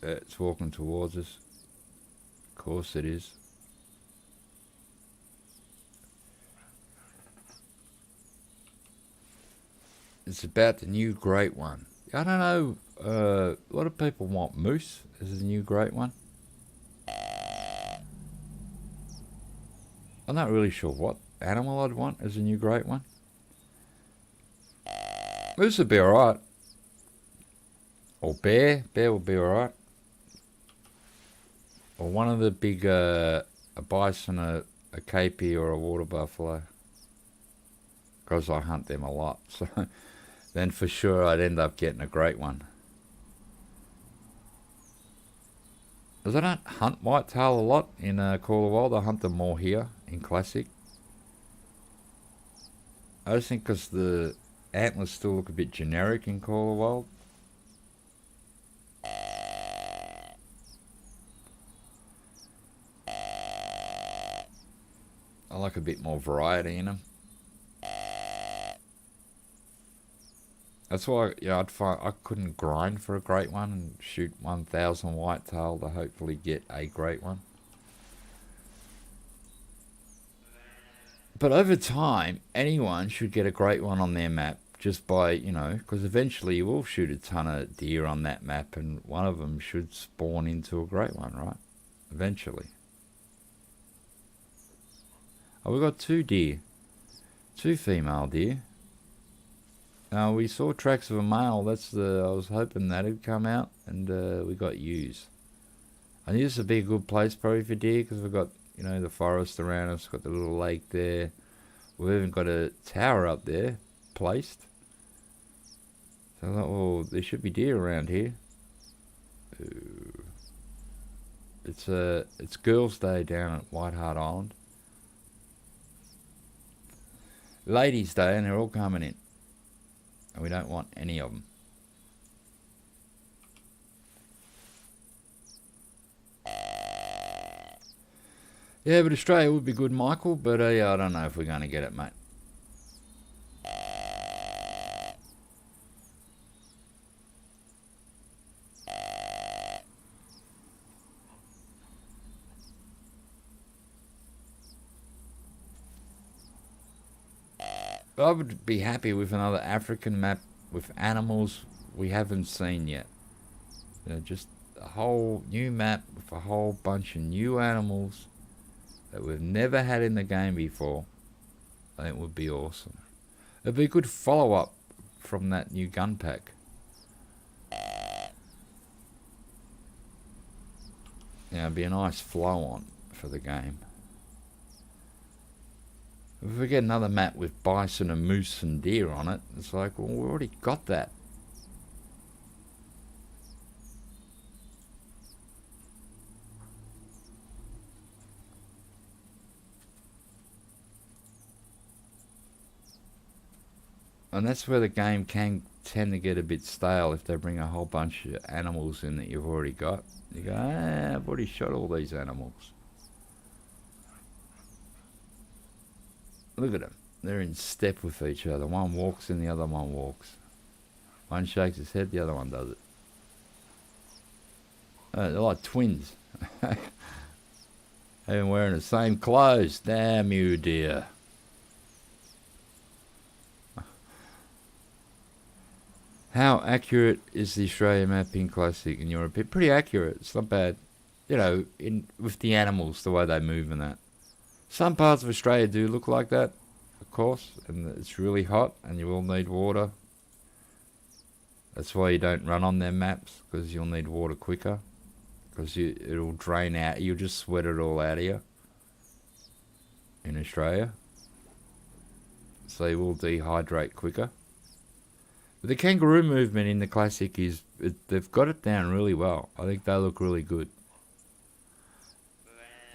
It's walking towards us. Of course it is. It's about the new great one. I don't know. A lot of people want moose as the new great one. I'm not really sure what animal I'd want as a new great one. Moose would be alright. Or bear. Bear would be alright. Or one of the big, a bison, a capy, or a water buffalo. Because I hunt them a lot. So then for sure I'd end up getting a great one. Because I don't hunt whitetail a lot in Call of Wild. I hunt them more here in Classic. I just think because the antlers still look a bit generic in Call of Wild. I like a bit more variety in them. That's why, yeah, I'd find I couldn't grind for a great one and shoot 1,000 whitetail to hopefully get a great one. But over time, anyone should get a great one on their map just by, you know, because eventually you will shoot a ton of deer on that map and one of them should spawn into a great one, right? Eventually. Oh, we got 2 deer. 2 female deer. Now we saw tracks of a male. That's the. I was hoping that'd come out, and we got ewes. I knew this would be a good place probably for deer because we've got, you know, the forest around us. Got the little lake there. We've even got a tower up there placed. So I thought, well, there should be deer around here. Ooh. It's Girls' Day down at Whitehart Island. Ladies' Day, and they're all coming in. And we don't want any of them. Yeah, but Australia would be good, Michael. But yeah, I don't know if we're going to get it, mate. I would be happy with another African map with animals we haven't seen yet. You know, just a whole new map with a whole bunch of new animals that we've never had in the game before. I think would be awesome. It'd be a good follow-up from that new gun pack. Yeah, it'd be a nice flow-on for the game. If we get another map with bison and moose and deer on it, it's like, well, we already got that. And that's where the game can tend to get a bit stale if they bring a whole bunch of animals in that you've already got. You go, I've already shot all these animals. Look at them. They're in step with each other. One walks and the other one walks. One shakes his head, the other one does it. They're like twins. Even wearing the same clothes. Damn you, dear. How accurate is the Australia mapping Classic in your opinion? Pretty accurate. It's not bad. you know, in with the animals, the way they move and that. Some parts of Australia do look like that, of course, and it's really hot and you will need water. That's why you don't run on their maps, because you'll need water quicker, because it'll drain out. You'll just sweat it all out of you in Australia, so you will dehydrate quicker. But the kangaroo movement in the Classic they've got it down really well. I think they look really good.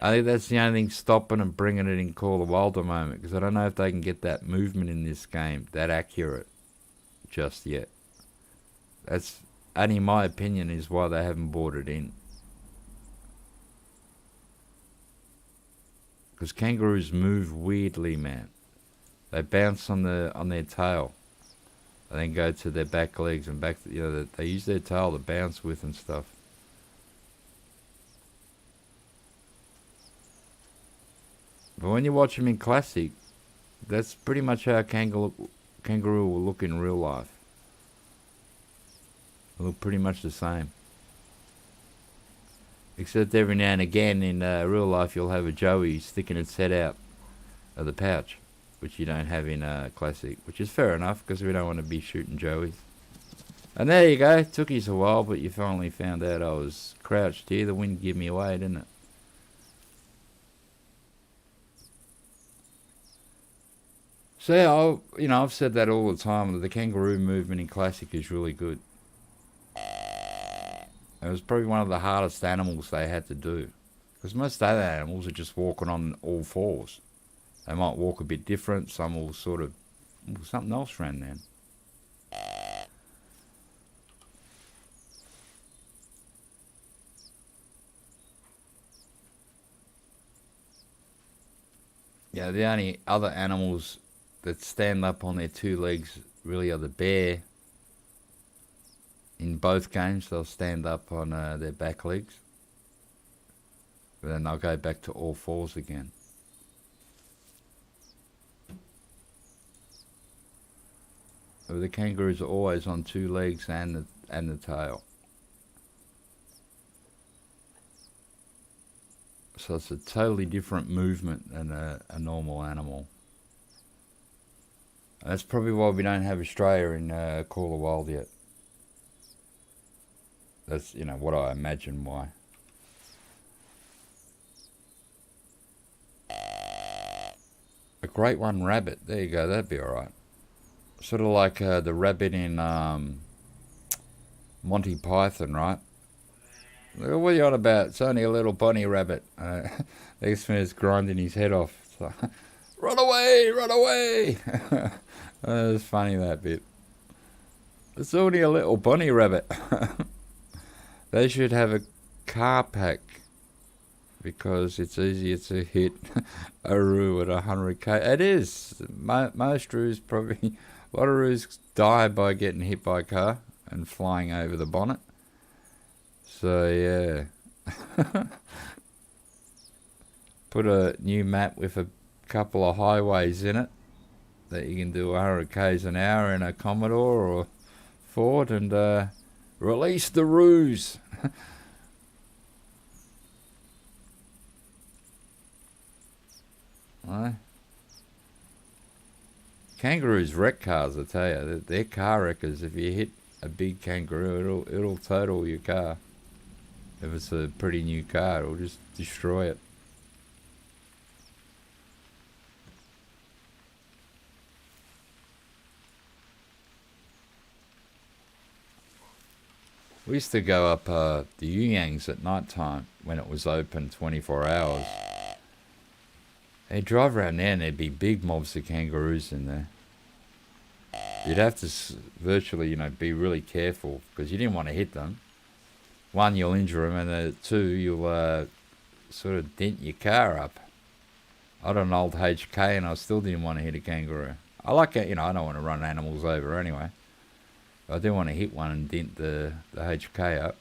I think that's the only thing stopping and bringing it in Call of the Wild at the moment, because I don't know if they can get that movement in this game that accurate just yet. That's only my opinion, is why they haven't brought it in. Because kangaroos move weirdly, man. They bounce on their tail, and then go to their back legs and back. They use their tail to bounce with and stuff. But when you watch them in Classic, that's pretty much how a kangaroo will look in real life. They look pretty much the same. Except every now and again in real life you'll have a joey sticking its head out of the pouch, which you don't have in Classic, which is fair enough, because we don't want to be shooting joeys. And there you go. Took you a while, but you finally found out I was crouched here. The wind gave me away, didn't it? So yeah, I've said that all the time, that the kangaroo movement in Classic is really good. It was probably one of the hardest animals they had to do, because most other animals are just walking on all fours. They might walk a bit different. Some will sort of... something else ran then. Yeah, the only other animals that stand up on their two legs really are the bear. In both games, they'll stand up on their back legs. But then they'll go back to all fours again. But the kangaroos are always on two legs and the tail. So it's a totally different movement than a normal animal. And that's probably why we don't have Australia in Call of the Wild yet. That's, what I imagine why. A great one rabbit. There you go, that'd be alright. Sort of like the rabbit in Monty Python, right? What are you on about? It's only a little bunny rabbit. This man's grinding his head off. It's like, run away, run away! It's funny, that bit. It's only a little bunny rabbit. They should have a car pack, because it's easier to hit a roo at 100k. It is. Most roos probably... A lot of roos die by getting hit by a car and flying over the bonnet. So, yeah. Put a new map with a couple of highways in it that you can do 100 k's an hour in a Commodore or Ford, and release the roos. Right. Kangaroos wreck cars, I tell you. They're car wreckers. If you hit a big kangaroo, it'll total your car. If it's a pretty new car, it'll just destroy it. We used to go up the Yuyangs at night time when it was open 24 hours. They'd drive around there and there'd be big mobs of kangaroos in there. You'd have to virtually, be really careful, because you didn't want to hit them. One, you'll injure them, and two, you'll sort of dent your car up. I had an old HK and I still didn't want to hit a kangaroo. I like it, I don't want to run animals over anyway. I do want to hit one and dent the HK up.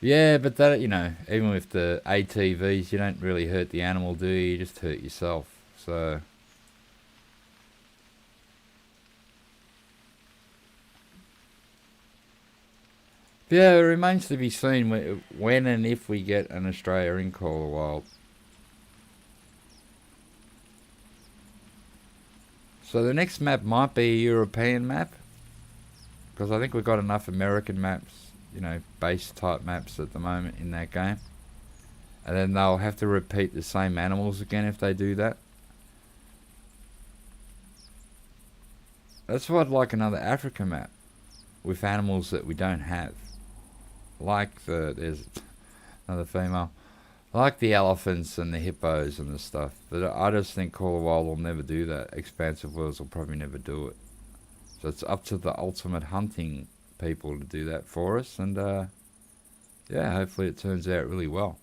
Yeah, but that, even with the ATVs, you don't really hurt the animal, do you? You just hurt yourself. So Yeah, it remains to be seen when and if we get an Australia in Call of Wild. So the next map might be a European map, because I think we've got enough American maps, base type maps at the moment in that game. And then they'll have to repeat the same animals again if they do that. That's why I'd like another Africa map with animals that we don't have. There's another female. Like the elephants and the hippos and the stuff. But I just think Call of Wild will never do that. Expansive Worlds will probably never do it. So it's up to the ultimate hunting people to do that for us. And yeah, hopefully it turns out really well.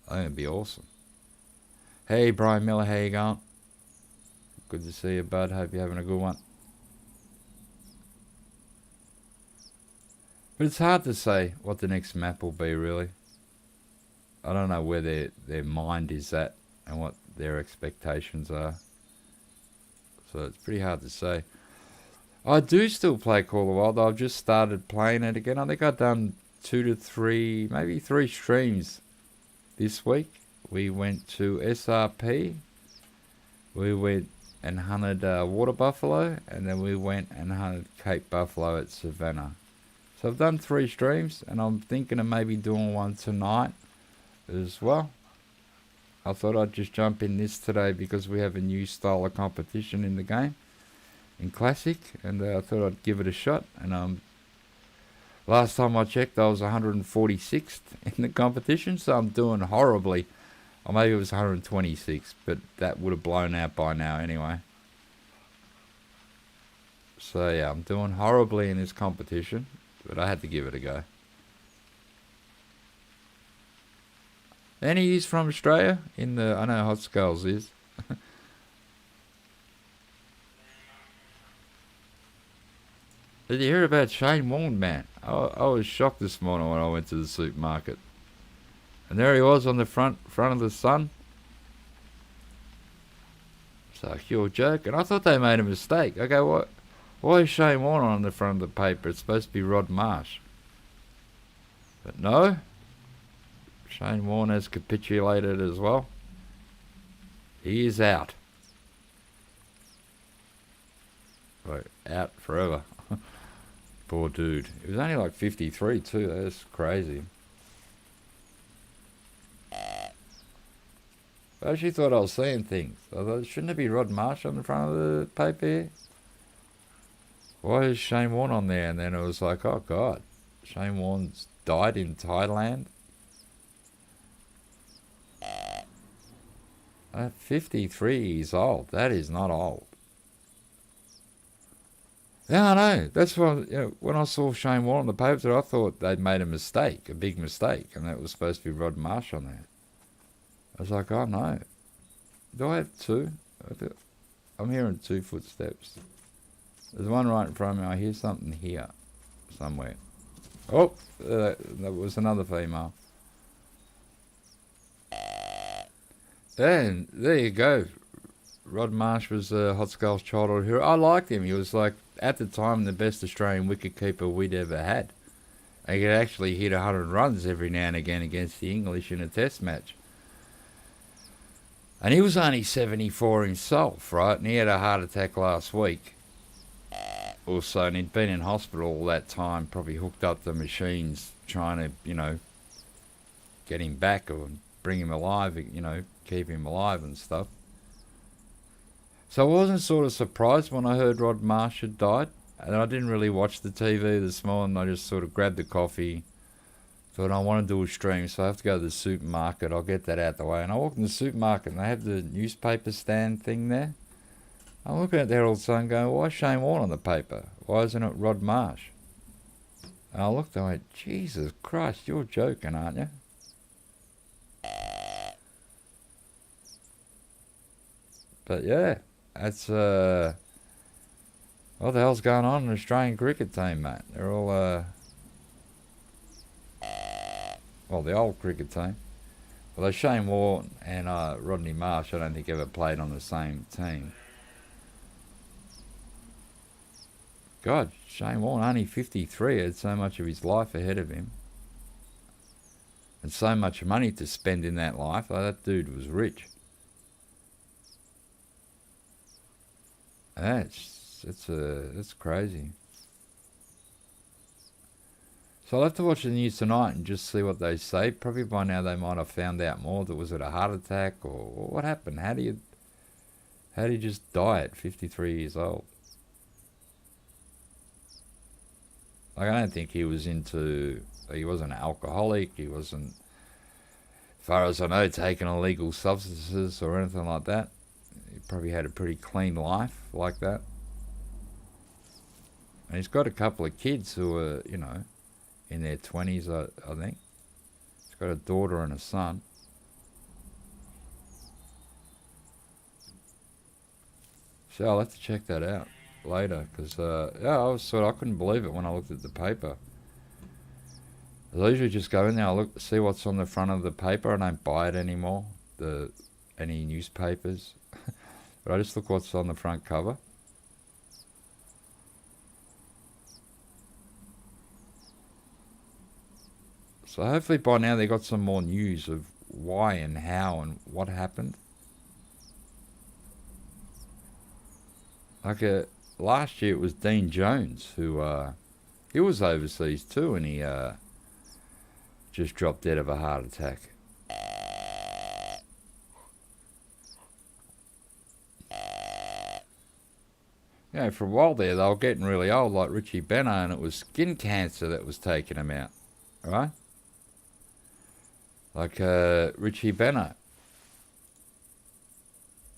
I think it'd be awesome. Hey Brian Miller, how you going? Good to see you, bud. Hope you're having a good one. But it's hard to say what the next map will be, really. I don't know where their mind is at and what their expectations are. So it's pretty hard to say. I do still play Call of Wild. I've just started playing it again. I think I've done 2 to 3, maybe 3 streams this week. We went to SRP. We went and hunted water buffalo. And then we went and hunted Cape buffalo at Savannah. So I've done 3 streams, and I'm thinking of maybe doing one tonight as well. I thought I'd just jump in this today because we have a new style of competition in the game, in Classic, and I thought I'd give it a shot. And last time I checked, I was 146th in the competition, so I'm doing horribly. Or maybe it was 126, but that would have blown out by now anyway. So yeah, I'm doing horribly in this competition. But I had to give it a go. Any is from Australia? I know Hot Skulls is. Did you hear about Shane Warne, man? I was shocked this morning when I went to the supermarket. And there he was on the front of the Sun. It's like, you're joking. I thought they made a mistake. I go, what? Why is Shane Warne on the front of the paper? It's supposed to be Rod Marsh. But no. Shane Warne has capitulated as well. He is out. Like, out forever. Poor dude. He was only like 53 too. That's crazy. I actually thought I was seeing things. I thought, shouldn't it be Rod Marsh on the front of the paper here? Why is Shane Warne on there? And then it was like, oh God, Shane Warne's died in Thailand. 53 years old. That is not old. Yeah, I know. That's why, when I saw Shane Warne on the paper, I thought they'd made a mistake, a big mistake, and that was supposed to be Rod Marsh on there. I was like, oh no. Do I have 2? I'm hearing 2 footsteps. There's one right in front of me. I hear something here, somewhere. Oh, that was another female. And there you go. Rod Marsh was Hot Skull's childhood hero. I liked him. He was like, at the time, the best Australian wicketkeeper we'd ever had. He could actually hit 100 runs every now and again against the English in a test match. And he was only 74 himself, right? And he had a heart attack last week. Also, and he'd been in hospital all that time, probably hooked up the machines trying to, get him back or bring him alive, keep him alive and stuff. So I wasn't sort of surprised when I heard Rod Marsh had died. And I didn't really watch the TV this morning. I just sort of grabbed the coffee, thought I want to do a stream, so I have to go to the supermarket. I'll get that out the way. And I walked in the supermarket and they have the newspaper stand thing there. I'm looking at the Herald Sun going, why is Shane Warne on the paper? Why isn't it Rod Marsh? And I looked and I went, Jesus Christ, you're joking, aren't you? But yeah, that's, what the hell's going on in the Australian cricket team, mate? They're all, well, the old cricket team. Although Shane Warne and Rodney Marsh, I don't think ever played on the same team. God, Shane Warne, only 53, had so much of his life ahead of him. And so much money to spend in that life. Like, that dude was rich. That's crazy. So I'll have to watch the news tonight and just see what they say. Probably by now they might have found out more. Was it a heart attack or what happened? How do you just die at 53 years old? Like, I don't think he wasn't an alcoholic. He wasn't, as far as I know, taking illegal substances or anything like that. He probably had a pretty clean life like that. And he's got a couple of kids who are, in their 20s, I think. He's got a daughter and a son. So I'll have to check that out later, because I couldn't believe it when I looked at the paper. I usually just go in there, see what's on the front of the paper. I don't buy it anymore, any newspapers. But I just look what's on the front cover. So hopefully by now they got some more news of why and how and what happened. Like last year it was Dean Jones who he was overseas too, and he just dropped dead of a heart attack. For a while there they were getting really old, like Richie Benner, and it was skin cancer that was taking him out, right? Like Richie Benner.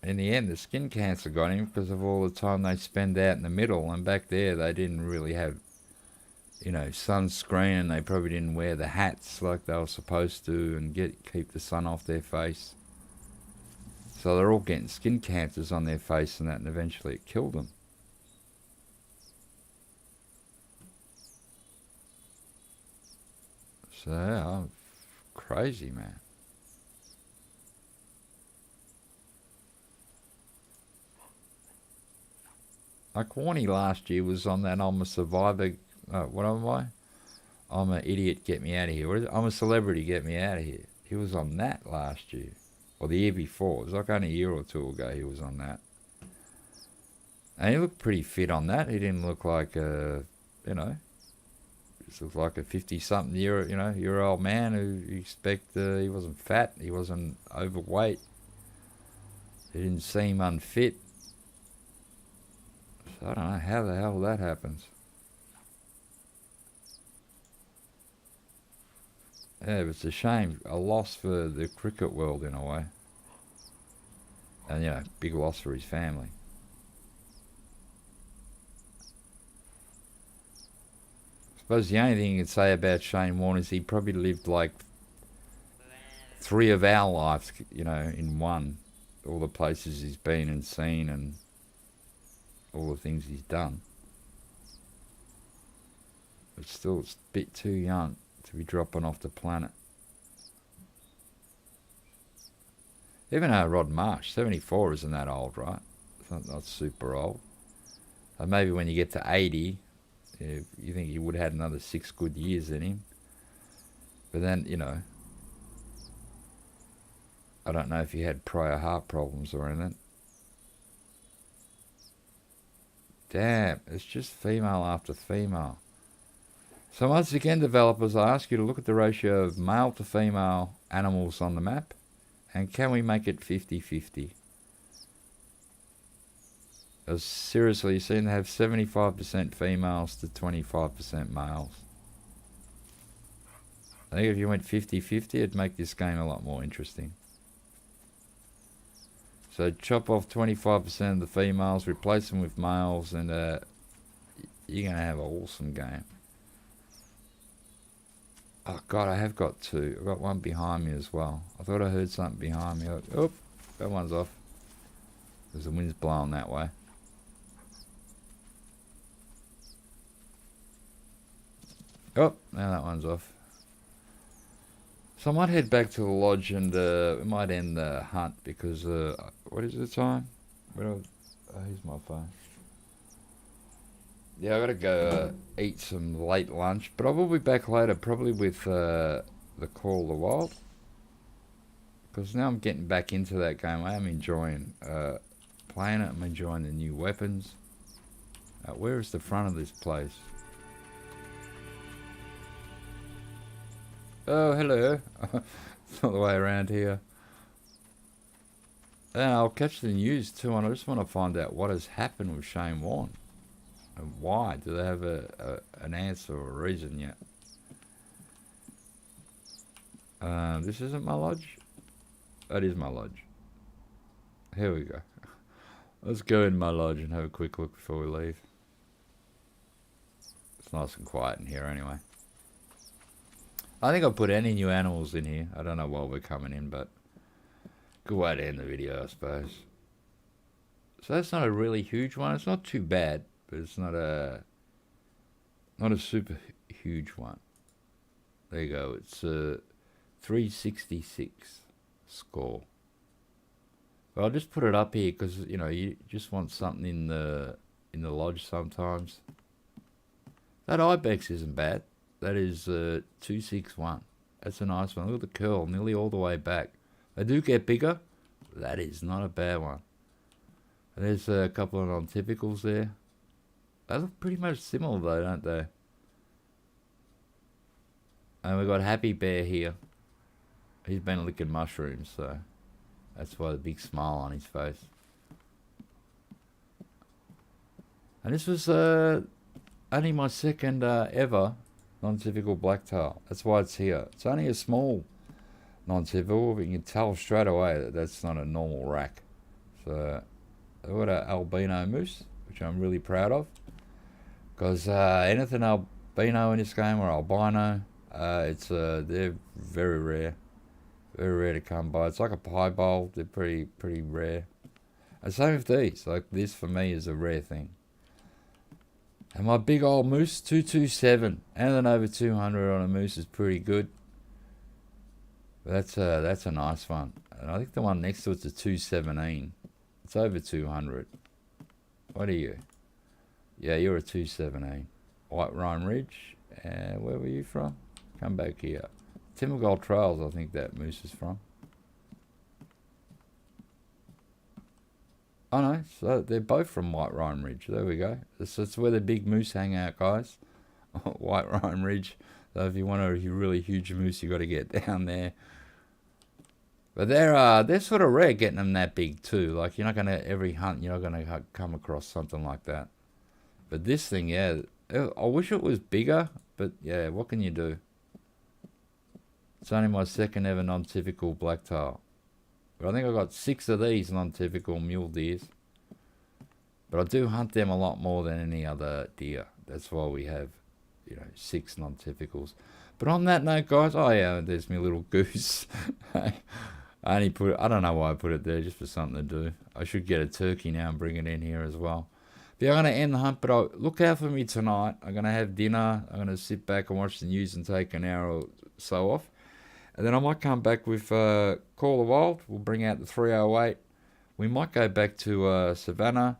In the end, the skin cancer got him because of all the time they spend out in the middle, and back there they didn't really have, sunscreen, and they probably didn't wear the hats like they were supposed to and keep the sun off their face. So they're all getting skin cancers on their face and that, and eventually it killed them. So, yeah, crazy, man. Like Warnie last year was on that I'm a Survivor, what am I? I'm an idiot, get me out of here. What is it? I'm a celebrity, get me out of here. He was on that last year. Or the year before. It was like only a year or two ago he was on that. And he looked pretty fit on that. He didn't look like he just looked like a 50-something year old man who you expect he wasn't fat, he wasn't overweight. He didn't seem unfit. So I don't know how the hell that happens. Yeah, but it's a shame, a loss for the cricket world in a way. And, big loss for his family. I suppose the only thing you can say about Shane Warne is he probably lived like 3 of our lives, in one. All the places he's been and seen and all the things he's done. But still, it's a bit too young to be dropping off the planet. Even Rod Marsh, 74 isn't that old, right? It's not super old. Maybe when you get to 80, you think he would have had another 6 good years in him. But then, I don't know if he had prior heart problems or anything. Damn, it's just female after female. So once again, developers, I ask you to look at the ratio of male to female animals on the map, and can we make it 50-50? As seriously, you seem to have 75% females to 25% males. I think if you went 50-50, it'd make this game a lot more interesting. So chop off 25% of the females, replace them with males, and you're going to have an awesome game. Oh, God, I have got 2. I've got one behind me as well. I thought I heard something behind me. Oh, that one's off. Because the wind's blowing that way. Oh, now that one's off. So I might head back to the lodge and we might end the hunt because, what is the time? Here's my phone. Yeah, I gotta go eat some late lunch, but I will be back later, probably with the Call of the Wild, because now I'm getting back into that game. I am enjoying playing it. I'm enjoying the new weapons. Where is the front of this place? Oh, hello. It's not the way around here. And I'll catch the news too, and I just want to find out what has happened with Shane Warne. And why? Do they have an answer or a reason yet? This isn't my lodge? That is my lodge. Here we go. Let's go in my lodge and have a quick look before we leave. It's nice and quiet in here anyway. I think I'll put any new animals in here. I don't know why we're coming in, but good way to end the video, I suppose. So that's not a really huge one. It's not too bad, but it's not a super huge one. There you go. It's a 366 score. But I'll just put it up here because you just want something in the lodge sometimes. That ibex isn't bad. That is 261. That's a nice one. Look at the curl, nearly all the way back. They do get bigger. That is not a bad one. And there's a couple of non-typicals there. They look pretty much similar though, don't they? And we've got Happy Bear here. He's been licking mushrooms, so that's why the big smile on his face. And this was only my second ever non-typical blacktail. That's why it's here. It's only a small non-typical, but you can tell straight away that that's not a normal rack. So I've got an albino moose, which I'm really proud of, because anything albino in this game or albino, they're very rare to come by. It's like a pie bowl. They're pretty rare. And same with these. Like this for me is a rare thing. And my big old moose, 227. Anything over 200 on a moose is pretty good. But that's a nice one. And I think the one next to it's a 217. It's over 200. What are you? Yeah, you're a 217. White Rhine Ridge. Where were you from? Come back here. Timbergold Trails, I think that moose is from. Oh no, so they're both from White Rhine Ridge. There we go. That's where the big moose hang out, guys. White Rhine Ridge. So if you want a really huge moose, you got to get down there. But they're sort of rare getting them that big too. Like you're not gonna every hunt, you're not gonna come across something like that. But this thing, yeah, I wish it was bigger. But yeah, what can you do? It's only my second ever non-typical blacktail. But I think I got 6 of these non-typical mule deers. But I do hunt them a lot more than any other deer. That's why we have, 6 non-typicals. But on that note, guys, oh yeah, there's my little goose. I don't know why I put it there, just for something to do. I should get a turkey now and bring it in here as well. But yeah, I'm going to end the hunt, but look out for me tonight. I'm going to have dinner. I'm going to sit back and watch the news and take an hour or so off. And then I might come back with Call of the Wild. We'll bring out the 308. We might go back to Savannah.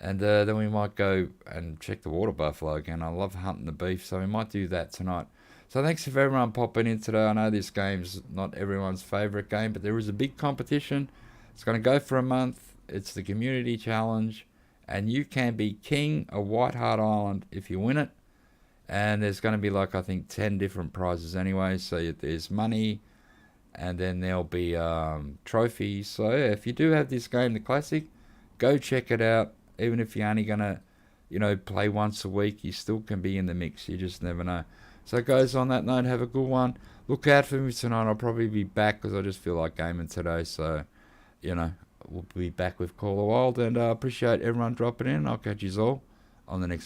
And then we might go and check the water buffalo again. I love hunting the beef, so we might do that tonight. So thanks for everyone popping in today. I know this game's not everyone's favourite game, but there is a big competition. It's going to go for a month. It's the community challenge. And you can be king of Whitehart Island if you win it. And there's going to be I think 10 different prizes anyway. So there's money and then there'll be trophies. So yeah, if you do have this game, the Classic, go check it out. Even if you're only going to, play once a week, you still can be in the mix. You just never know. So guys, on that note, have a good one. Look out for me tonight. I'll probably be back because I just feel like gaming today. So, we'll be back with Call of the Wild. And I appreciate everyone dropping in. I'll catch you all on the next